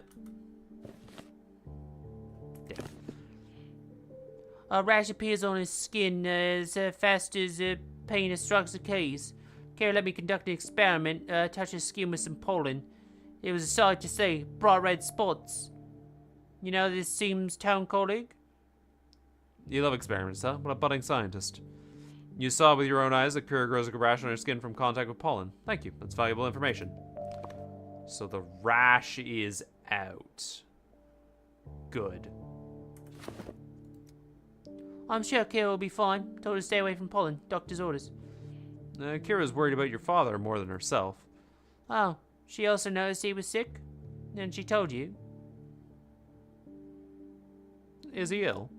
A rash appears on his skin as fast as pain obstructs the keys. Kira let me conduct an experiment, touch his skin with some pollen. It was a sight to see, bright red spots. You know this seems town, colleague? You love experiments, huh? What a budding scientist. You saw with your own eyes that Kira grows a rash on her skin from contact with pollen. Thank you. That's valuable information. So the rash is out. Good. I'm sure Kira will be fine. Told her to stay away from pollen. Doctor's orders. Kira's worried about your father more than herself. Oh, she also noticed he was sick? And she told you? Is he ill?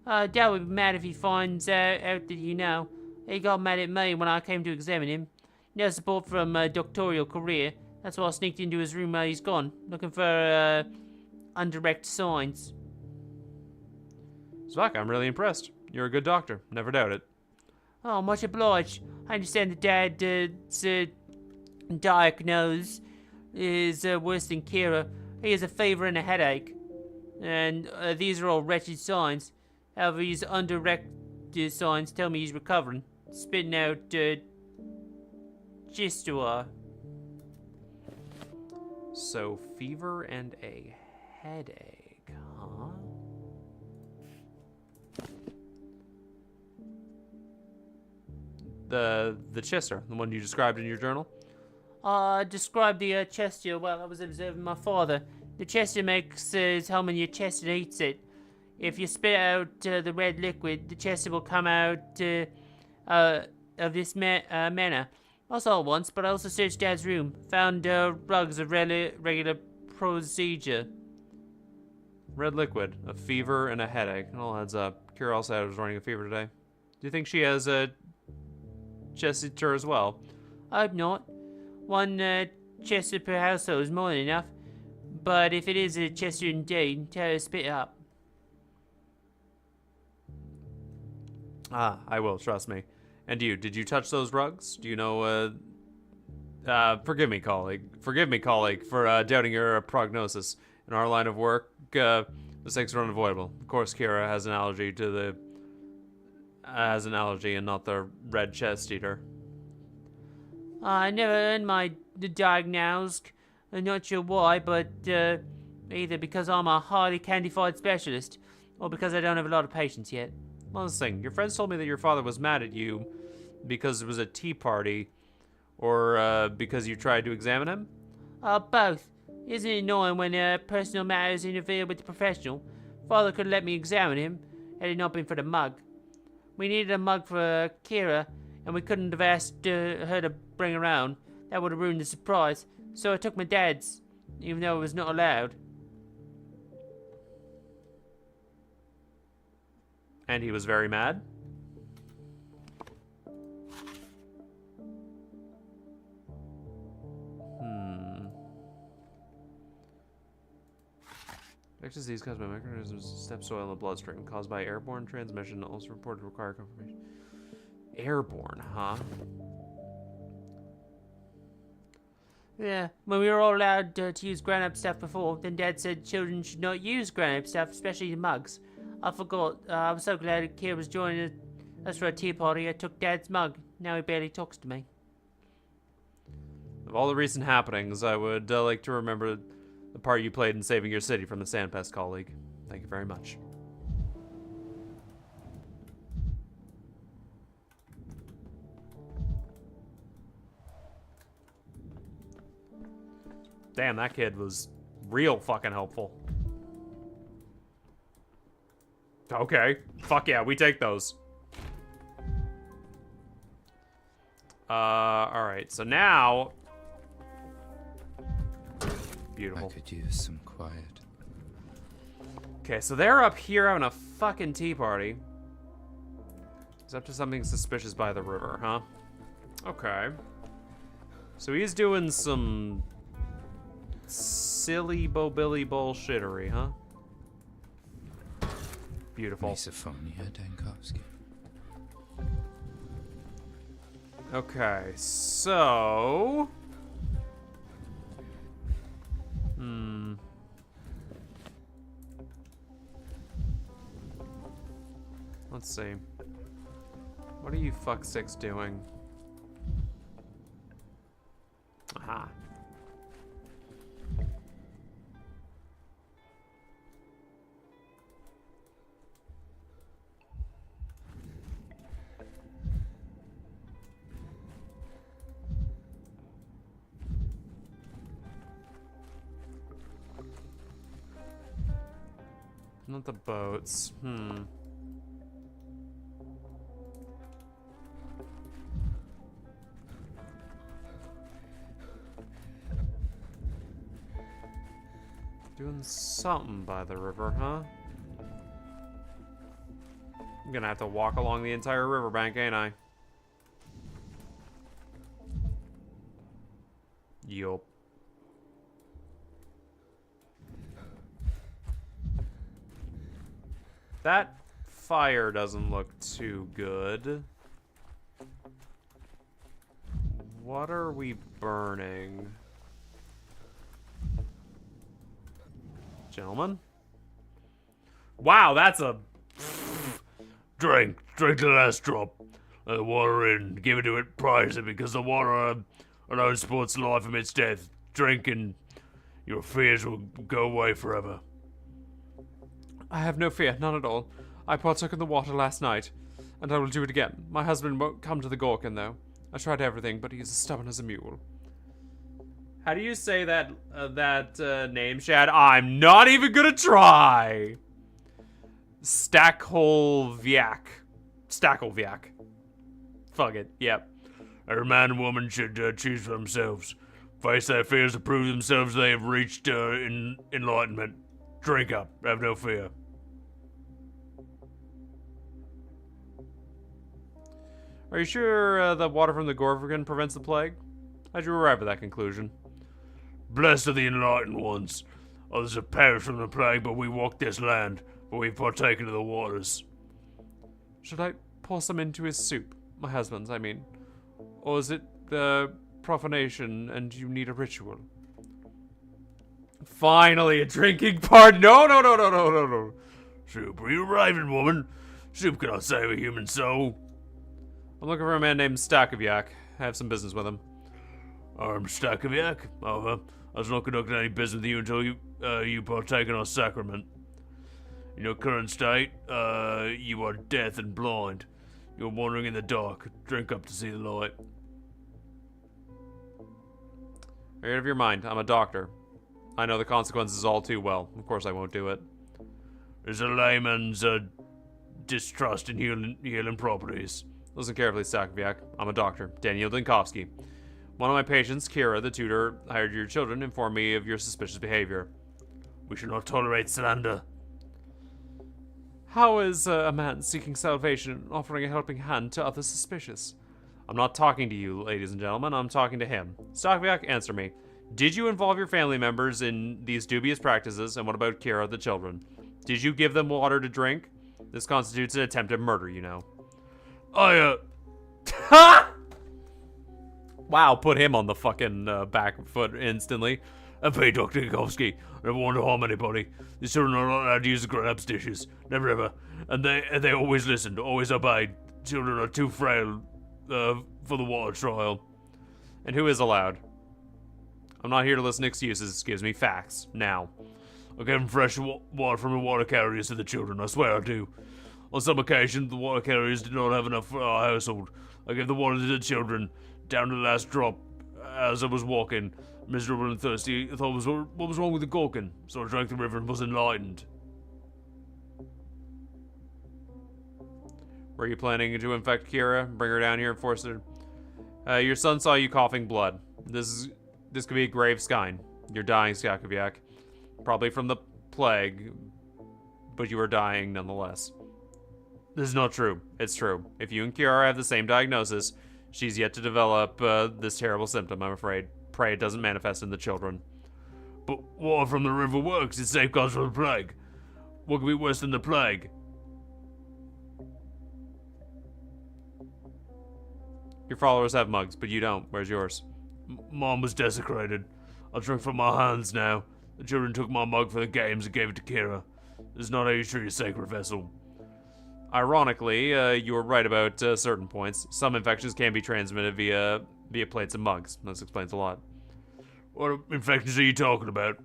Dad would be mad if he finds out that you know. He got mad at me when I came to examine him. No support from a doctoral career. That's why I sneaked into his room while he's gone, looking for undirect signs. Zvak, I'm really impressed. You're a good doctor. Never doubt it. Oh, much obliged. I understand that Dad's diagnosis is worse than Kira. He has a fever and a headache. And these are all wretched signs. However, his undirect signs tell me he's recovering. Spitting out Gistua. So, fever and a headache, huh? The Chester, the one you described in your journal? Described the Chester while I was observing my father. The Chester makes his home in your chest and eats it. If you spit out the red liquid, the Chester will come out of this manner. I saw it once, but I also searched Dad's room. Found rugs of regular procedure. Red liquid, a fever, and a headache. It all adds up. Kira also was running a fever today. Do you think she has a Chester as well? I hope not. One Chester per household is more than enough. But if it is a Chester indeed, tell her to spit it up. Ah, I will, trust me. And you, did you touch those rugs? Do you know, forgive me, colleague. Forgive me, colleague, for doubting your prognosis. In our line of work, mistakes are unavoidable. Of course, Kira has an allergy to the... has an allergy and not the red chest eater. I never earned my diagnosed. I'm not sure why, but either because I'm a highly candified specialist, or because I don't have a lot of patience yet. Well, let's think. Your friends told me that your father was mad at you because it was a tea party, or because you tried to examine him? Both. Isn't it annoying when personal matters interfere with the professional? Father could have let me examine him, had it not been for the mug. We needed a mug for Kira, and we couldn't have asked her to bring around. That would have ruined the surprise. So I took my dad's, even though it was not allowed. And he was very mad? Infectious disease caused by microorganisms, step soil in the bloodstream, caused by airborne transmission, also reported to require confirmation. Airborne, huh? Yeah, when we were all allowed to use grown-up stuff before, then Dad said children should not use grown-up stuff, especially mugs. I forgot. I was so glad a kid was joining us for a tea party. I took Dad's mug. Now he barely talks to me. Of all the recent happenings, I would like to remember the part you played in saving your city from the Sandpest colleague. Thank you very much. Damn, that kid was real fucking helpful. Okay. Fuck yeah, we take those. Alright, so now... Beautiful. I could use some quiet. Okay, so they're up here having a fucking tea party. He's up to something suspicious by the river, huh? Okay. So he's doing some... silly bobilly bullshittery, huh? Beautiful. Misophonia, Dankovsky. Okay, so... Let's see. What are you fucksticks doing? Aha. Not the boats. Doing something by the river, huh? I'm gonna have to walk along the entire riverbank, ain't I? Yup. That fire doesn't look too good. What are we burning? Gentlemen? Wow, that's a... Drink the last drop. Let the water in. Give it to it, prize it, because the water alone supports life amidst death. Drink and your fears will go away forever. I have no fear, none at all. I partook in the water last night, and I will do it again. My husband won't come to the Gorkin, though. I tried everything, but he's as stubborn as a mule. How do you say that name, Shad? I'm not even gonna try! Stackholviak. Stackholviak. Fuck it, yep. Every man and woman should choose for themselves. Face their fears to prove themselves they have reached enlightenment. Drink up, have no fear. Are you sure the water from the Gorgon prevents the plague? How'd you arrive at that conclusion? Blessed are the enlightened ones. Others have perished from the plague, but we walk this land, for we've partaken of the waters. Should I pour some into his soup? My husband's, I mean. Or is it the profanation and you need a ritual? Finally, a drinking part. No. Soup, are you raving, woman? Soup cannot save a human soul. I'm looking for a man named Stakoviak. I have some business with him. Stakoviak? I was not conducting any business with you until you partake in our sacrament. In your current state, you are deaf and blind. You're wandering in the dark. Drink up to see the light. Are you out of your mind? I'm a doctor. I know the consequences all too well. Of course I won't do it. There's a layman's distrust in healing properties. Listen carefully, Stakoviak. I'm a doctor, Daniel Dinkovsky. One of my patients, Kira, the tutor, hired your children, informed me of your suspicious behavior. We should not tolerate slander. How is a man seeking salvation offering a helping hand to others suspicious? I'm not talking to you, ladies and gentlemen. I'm talking to him. Stakoviak, answer me. Did you involve your family members in these dubious practices? And what about Kira, the children? Did you give them water to drink? This constitutes an attempted murder, you know. Wow, put him on the fucking back foot instantly. I pay Dr. Tchaikovsky. Never want to harm anybody. These children are not allowed to use the grown-ups' dishes. Never ever. And they always listened, always obeyed. Children are too frail for the water trial. And who is allowed? I'm not here to listen to excuses. Excuse me, facts. Now. I give them fresh water from the water carriers to the children. I swear I do. On some occasions, the water carriers did not have enough for our household. I gave the water to the children, down to the last drop. As I was walking, miserable and thirsty, I thought, what was wrong with the Gorkin? So I drank the river and was enlightened. Were you planning to infect Kira, bring her down here and force her? Your son saw you coughing blood. This could be a grave sign. You're dying, Skakoviak. Probably from the plague, but you are dying nonetheless. This is not true. It's true. If you and Kiara have the same diagnosis, she's yet to develop this terrible symptom, I'm afraid. Pray it doesn't manifest in the children. But water from the river works. It safeguards from the plague. What could be worse than the plague? Your followers have mugs, but you don't. Where's yours? Mine was desecrated. I drink from my hands now. The children took my mug for the games and gave it to Kira. This is not how you treat a sacred vessel. Ironically, you were right about certain points. Some infections can be transmitted via plates and mugs. This explains a lot. What infections are you talking about?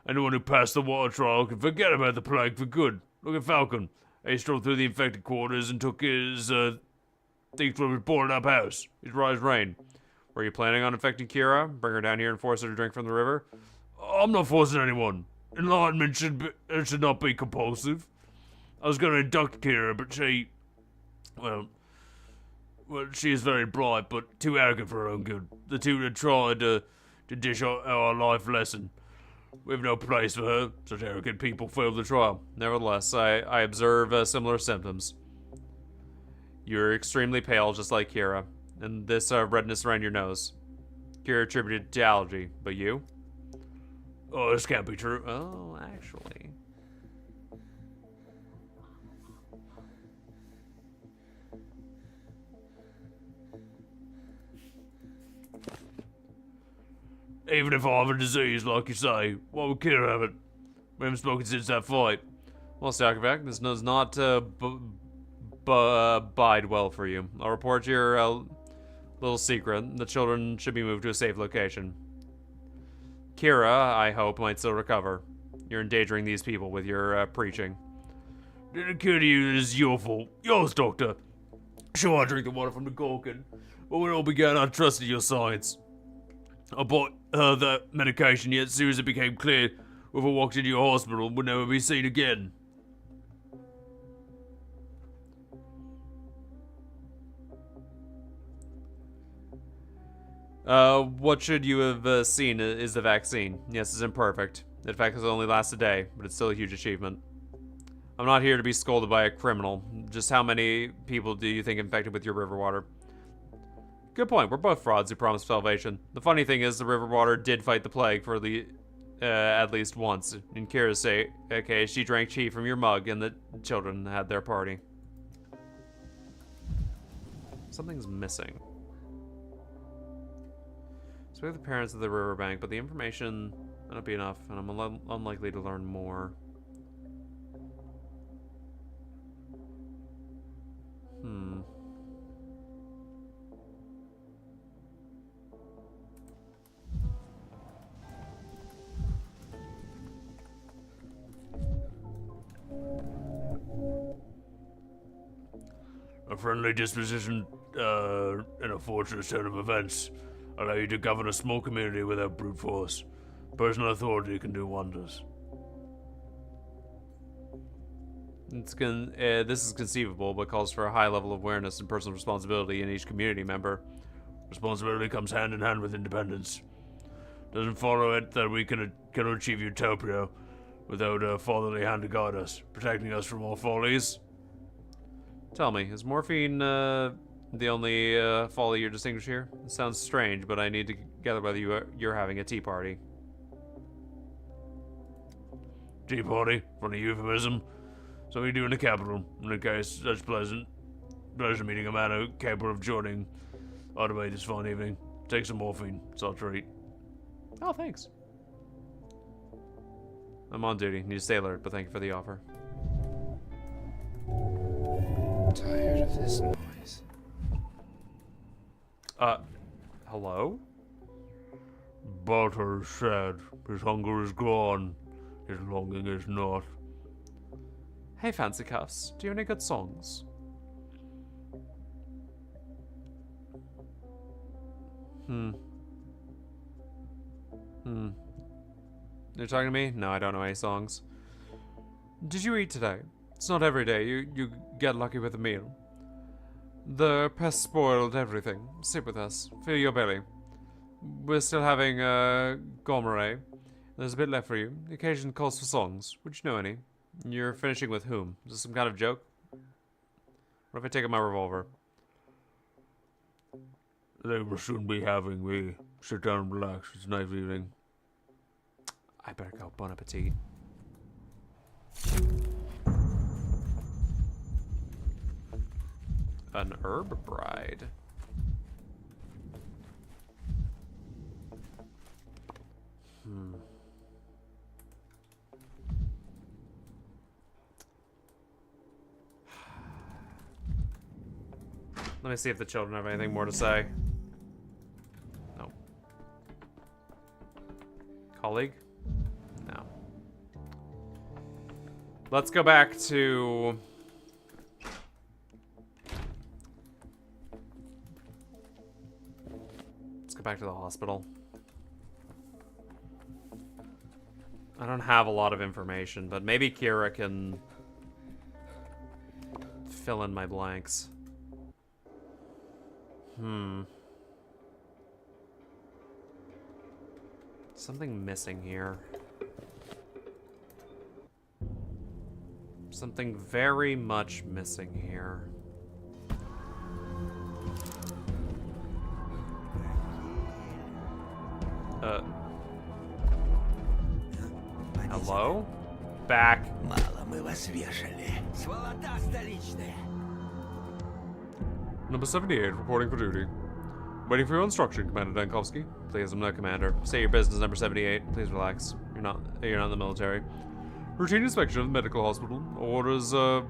Anyone who passed the water trial can forget about the plague for good. Look at Falcon. He strolled through the infected quarters and took his things from his boarded up house. His rise rain. Were you planning on infecting Kira? Bring her down here and force her to drink from the river? I'm not forcing anyone. Enlightenment should not be compulsive. I was going to induct Kira, but she... Well, she is very bright, but too arrogant for her own good. The two had tried to dish our life lesson. We have no place for her. Such arrogant people failed the trial. Nevertheless, I observe similar symptoms. You're extremely pale, just like Kira. And this redness around your nose. Kira attributed to allergy, but you? Oh, this can't be true. Oh, actually... Even if I have a disease, like you say, why would Kira have it? We haven't spoken since that fight. Well, Stakovac, this does not bide well for you. I'll report your little secret. The children should be moved to a safe location. Kira, I hope, might still recover. You're endangering these people with your preaching. Did it occur to you that it's your fault? Yours, Doctor. Sure, I drink the water from the Gorkin. But when it all began, I trusted your science. I bought her that medication, yet as soon as it became clear whoever walked into your hospital would never be seen again. What should you have seen is the vaccine. Yes, it's imperfect. In fact, it only lasts a day, but it's still a huge achievement. I'm not here to be scolded by a criminal. Just how many people do you think infected with your river water? Good point. We're both frauds who promised salvation. The funny thing is, the river water did fight the plague for at least once. In Kira's case, she drank tea from your mug, and the children had their party. Something's missing. So we have the parents of the riverbank, but the information might not be enough, and I'm unlikely to learn more. A friendly disposition in a fortunate turn of events allow you to govern a small community without brute force. Personal authority can do wonders. This is conceivable, but calls for a high level of awareness and personal responsibility in each community member. Responsibility comes hand in hand with independence. Doesn't follow it that we can achieve utopia without a fatherly hand to guide us, protecting us from all follies. Tell me, is morphine the only folly you're distinguished here? It sounds strange, but I need to gather whether you're having a tea party. Tea party? Funny euphemism. So we do in the capital. In the case, such pleasure meeting a man capable of joining our debate this fine evening. Take some morphine. It's our treat. Oh, thanks. I'm on duty. Need to stay alert, but thank you for the offer. Tired of this noise. Hello? Barter is sad. His hunger is gone. His longing is not. Hey, Fancy Cuffs. Do you have any good songs? You're talking to me? No, I don't know any songs. Did you eat today? It's not every day you get lucky with a meal. The pest spoiled everything. Sit with us. Fill your belly. We're still having gourmet. There's a bit left for you. The occasion calls for songs. Would you know any? You're finishing with whom? Is this some kind of joke? What if I take out my revolver? They will soon be having me. Sit down and relax. It's a nice evening. I better go. Bon appetit. An herb bride. Let me see if the children have anything more to say. No. Colleague? No. Let's go back to... Let's go back to the hospital. I don't have a lot of information, but maybe Kira can fill in my blanks. Something missing here. Something very much missing here. Hello? Back. Мало мы вас вешали. Сволота столичная. Number 78, reporting for duty. Waiting for your instruction, Commander Dankovsky. Please, I'm no commander. Say your business, number 78. Please relax. You're not in the military. Routine inspection of the medical hospital. Orders of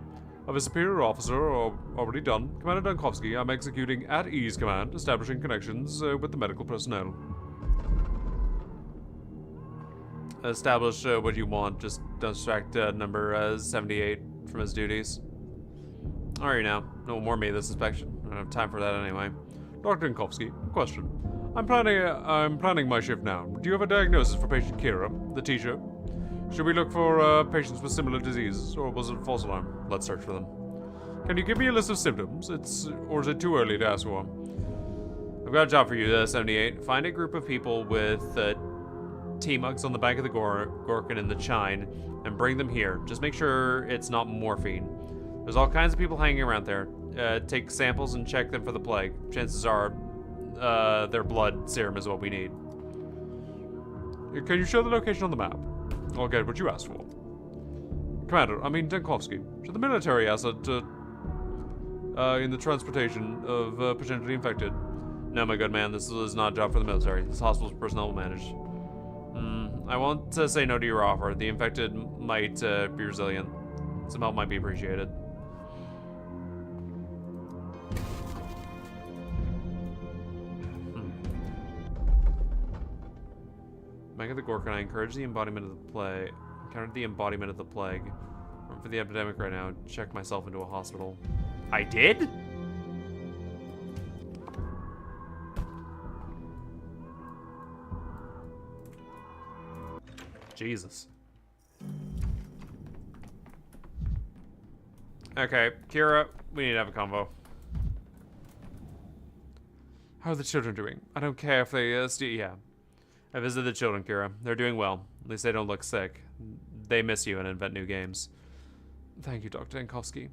a superior officer are already done. Commander Dankovsky, I'm executing at ease command, establishing connections with the medical personnel. Establish what you want. Just don't distract number 78 from his duties. Alright now. No more me this inspection. I don't have time for that anyway. Dr. Dankovsky, question. I'm planning my shift now. Do you have a diagnosis for patient Kira, the teacher? Should we look for patients with similar diseases, or was it a false alarm? Let's search for them. Can you give me a list of symptoms? Or is it too early to ask for? I've got a job for you, 78. Find a group of people with tea mugs on the back of the Gorkin and the Chine, and bring them here. Just make sure it's not morphine. There's all kinds of people hanging around there. Take samples and check them for the plague. Chances are, their blood serum is what we need. Can you show the location on the map? I'll get what you asked for. Commander, Dankovsky. Should the military asset in the transportation of potentially infected? No, my good man, this is not a job for the military. This hospital's personnel will manage. I won't say no to your offer. The infected might be resilient. Some help might be appreciated. Back at the Gorkin, I encourage the embodiment of the plague. Encountered the embodiment of the plague. I'm for the epidemic right now. Check myself into a hospital. I did? Jesus. Okay, Kira, we need to have a convo. How are the children doing? I don't care if they yeah. I visited the children, Kira. They're doing well. At least they don't look sick. They miss you and invent new games. Thank you, Dr. Dankovsky.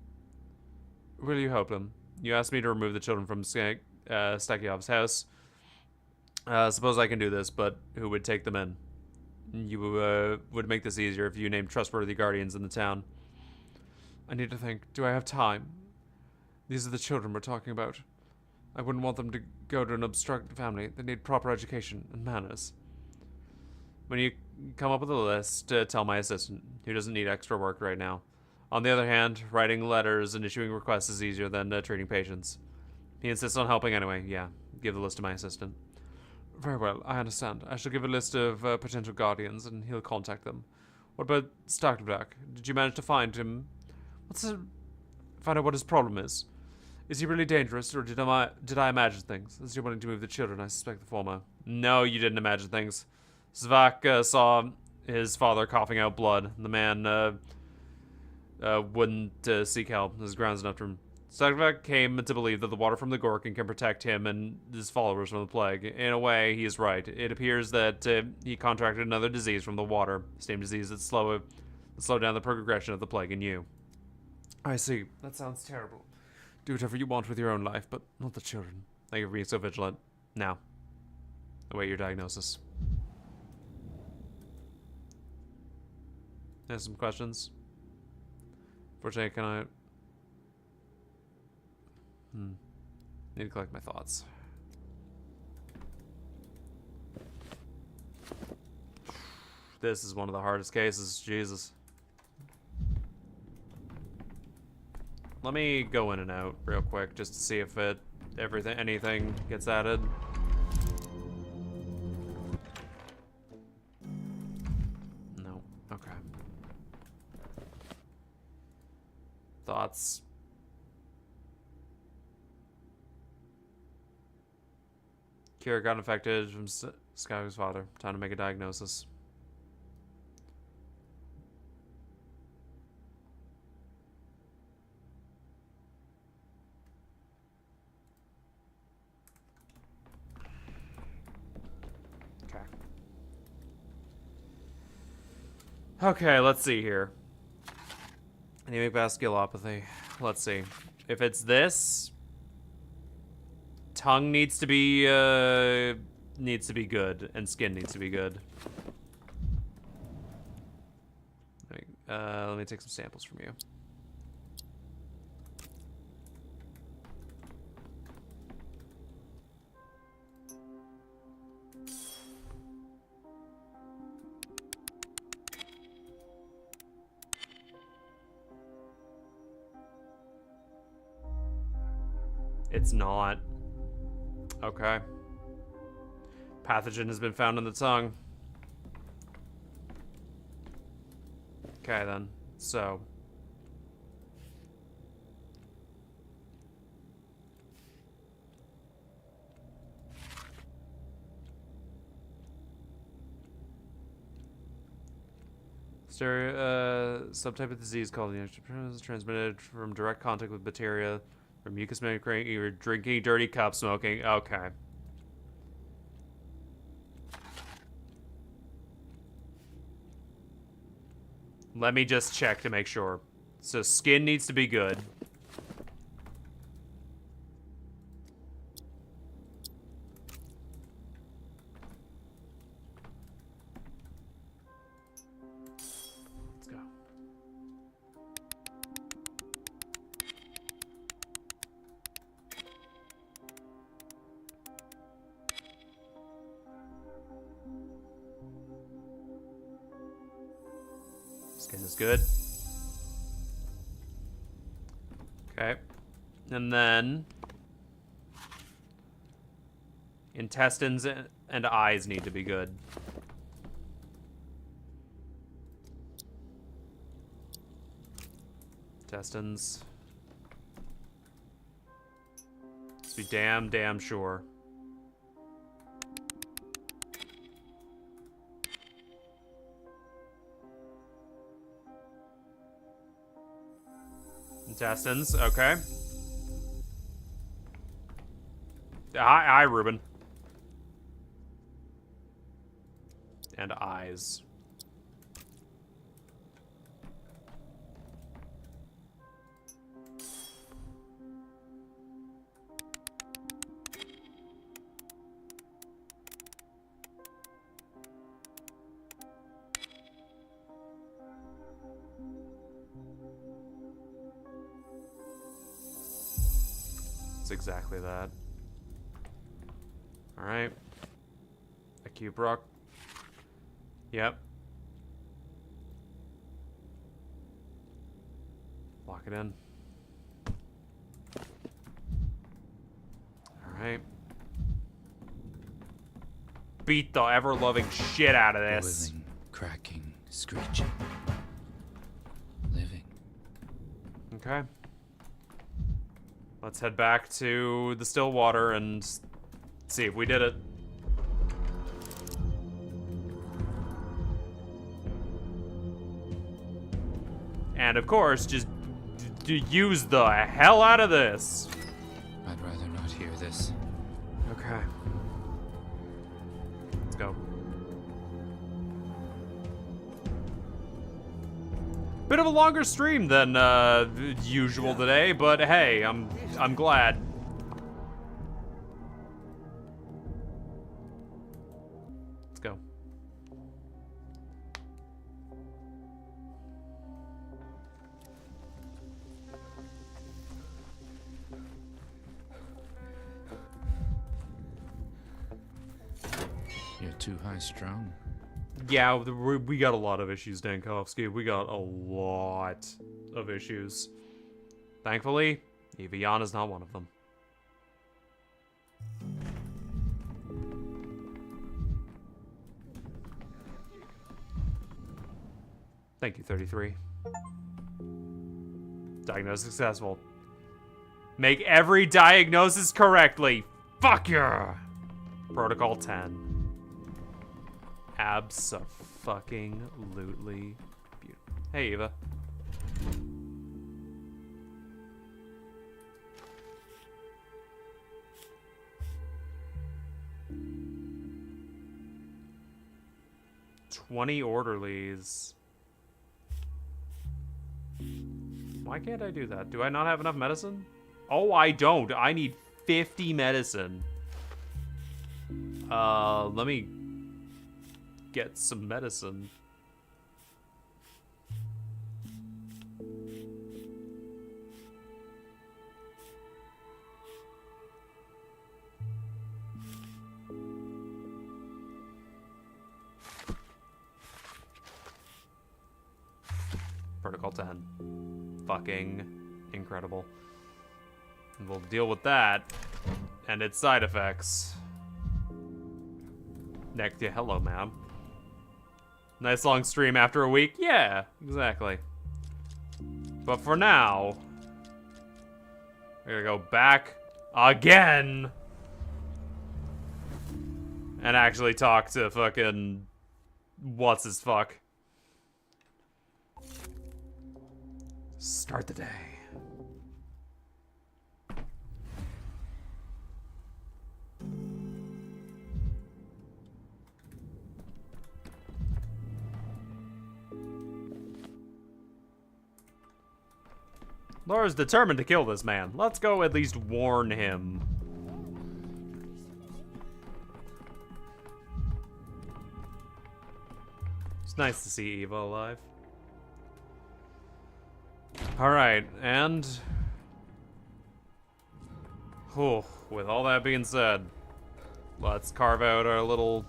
Will you help them? You asked me to remove the children from Stakiov's house. Suppose I can do this, but who would take them in? You would make this easier if you named trustworthy guardians in the town. I need to think. Do I have time? These are the children we're talking about. I wouldn't want them to go to an obstructed family. They need proper education and manners. When you come up with a list, tell my assistant. He doesn't need extra work right now. On the other hand, writing letters and issuing requests is easier than treating patients. He insists on helping anyway. Yeah, give the list to my assistant. Very well, I understand. I shall give a list of potential guardians, and he'll contact them. What about Starkblack? Did you manage to find him? Find out what his problem is? Is he really dangerous, or did I imagine things? As you're wanting to move the children, I suspect the former. No, you didn't imagine things. Svak saw his father coughing out blood. The man wouldn't seek help. There's grounds enough to him. Svak came to believe that the water from the Gorkin can protect him and his followers from the plague. In a way, he is right. It appears that he contracted another disease from the water. Same disease that slowed down the progression of the plague in you. I see. That sounds terrible. Do whatever you want with your own life, but not the children. Thank you for being so vigilant. Now, await your diagnosis. There's some questions. Fortunately, can I... Need to collect my thoughts. This is one of the hardest cases. Jesus. Let me go in and out real quick just to see if anything gets added. No. Okay. Thoughts. Kira got infected from Sky's father. Time to make a diagnosis. Okay, let's see here. Anemic vasculopathy. Let's see. If it's this, tongue needs to be good, and skin needs to be good. Let me take some samples from you. It's not. Okay. Pathogen has been found in the tongue. Okay, then. So. Subtype of disease called the is transmitted from direct contact with bacteria, from mucous membrane, either drinking dirty cup, smoking. Okay. Let me just check to make sure. So skin needs to be good. Let's go. Skin is good. Okay. And then intestines and eyes need to be good. Intestines. Let's be damn sure. Intestines, okay. Hi, Ruben. And eyes. It's exactly that. Alright. A cube rock. Yep. Lock it in. Alright. Beat the ever-loving shit out of this. Boiling, cracking, screeching. Living. Okay. Let's head back to the still water and see if we did it. And of course, just use the hell out of this. I'd rather not hear this. Okay. Let's go. Bit of a longer stream than usual today, but hey, I'm glad. Let's go. You're too high strung. Yeah, we got a lot of issues, Dankovsky. We got a lot of issues. Thankfully, Evian is not one of them. Thank you, 33. Diagnosis successful. Make every diagnosis correctly. Fuck yeah! Protocol 10. Abso-fucking-lutely beautiful. Hey, Eva. $20 orderlies. Why can't I do that? Do I not have enough medicine? Oh, I don't. I need 50 medicine. Let me get some medicine. Protocol 10. Fucking incredible. And we'll deal with that and its side effects. Next to hello, ma'am. Nice long stream after a week? Yeah, exactly. But for now, we're gonna go back again and actually talk to fucking what's his fuck. Start the day. Laura's determined to kill this man. Let's go at least warn him. It's nice to see Eva alive. Alright, and... whew, with all that being said, let's carve out our little...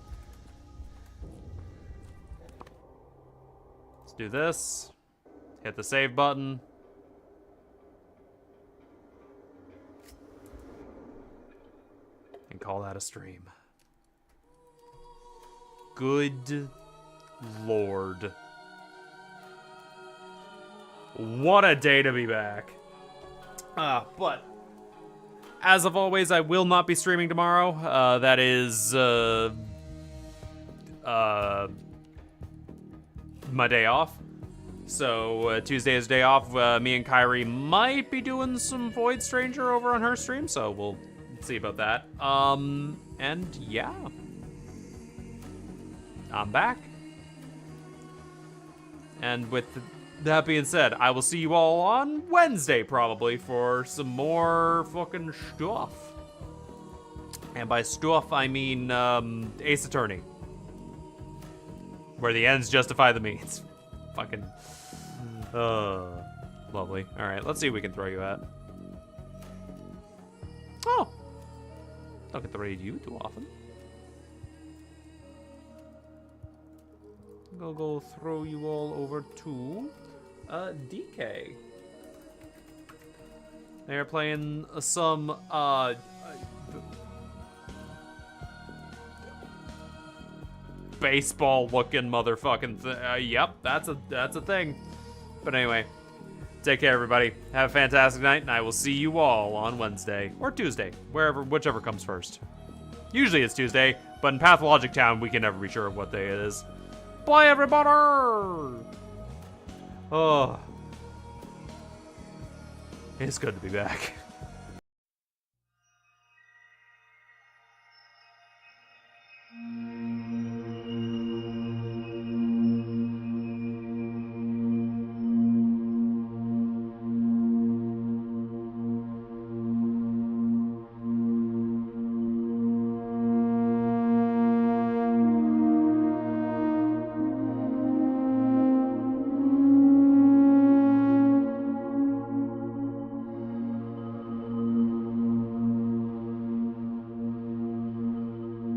Let's do this. Hit the save button. And call that a stream. Good Lord. What a day to be back. But as of always, I will not be streaming tomorrow. That is my day off. So Tuesday is day off. Me and Kyrie might be doing some Void Stranger over on her stream, so we'll see about that. And yeah, I'm back. And with that being said, I will see you all on Wednesday probably for some more fucking stuff. And by stuff, I mean Ace Attorney, where the ends justify the means. Fucking lovely. All right, let's see what we can throw you at. Oh. Don't get to raid you too often. Go throw you all over to DK. They're playing some baseball looking motherfucking yep, that's a thing. But anyway, take care everybody. Have a fantastic night, and I will see you all on Wednesday or Tuesday, whichever comes first. Usually it's Tuesday, but in Pathologic Town we can never be sure of what day it is. Bye everybody! Oh. It's good to be back.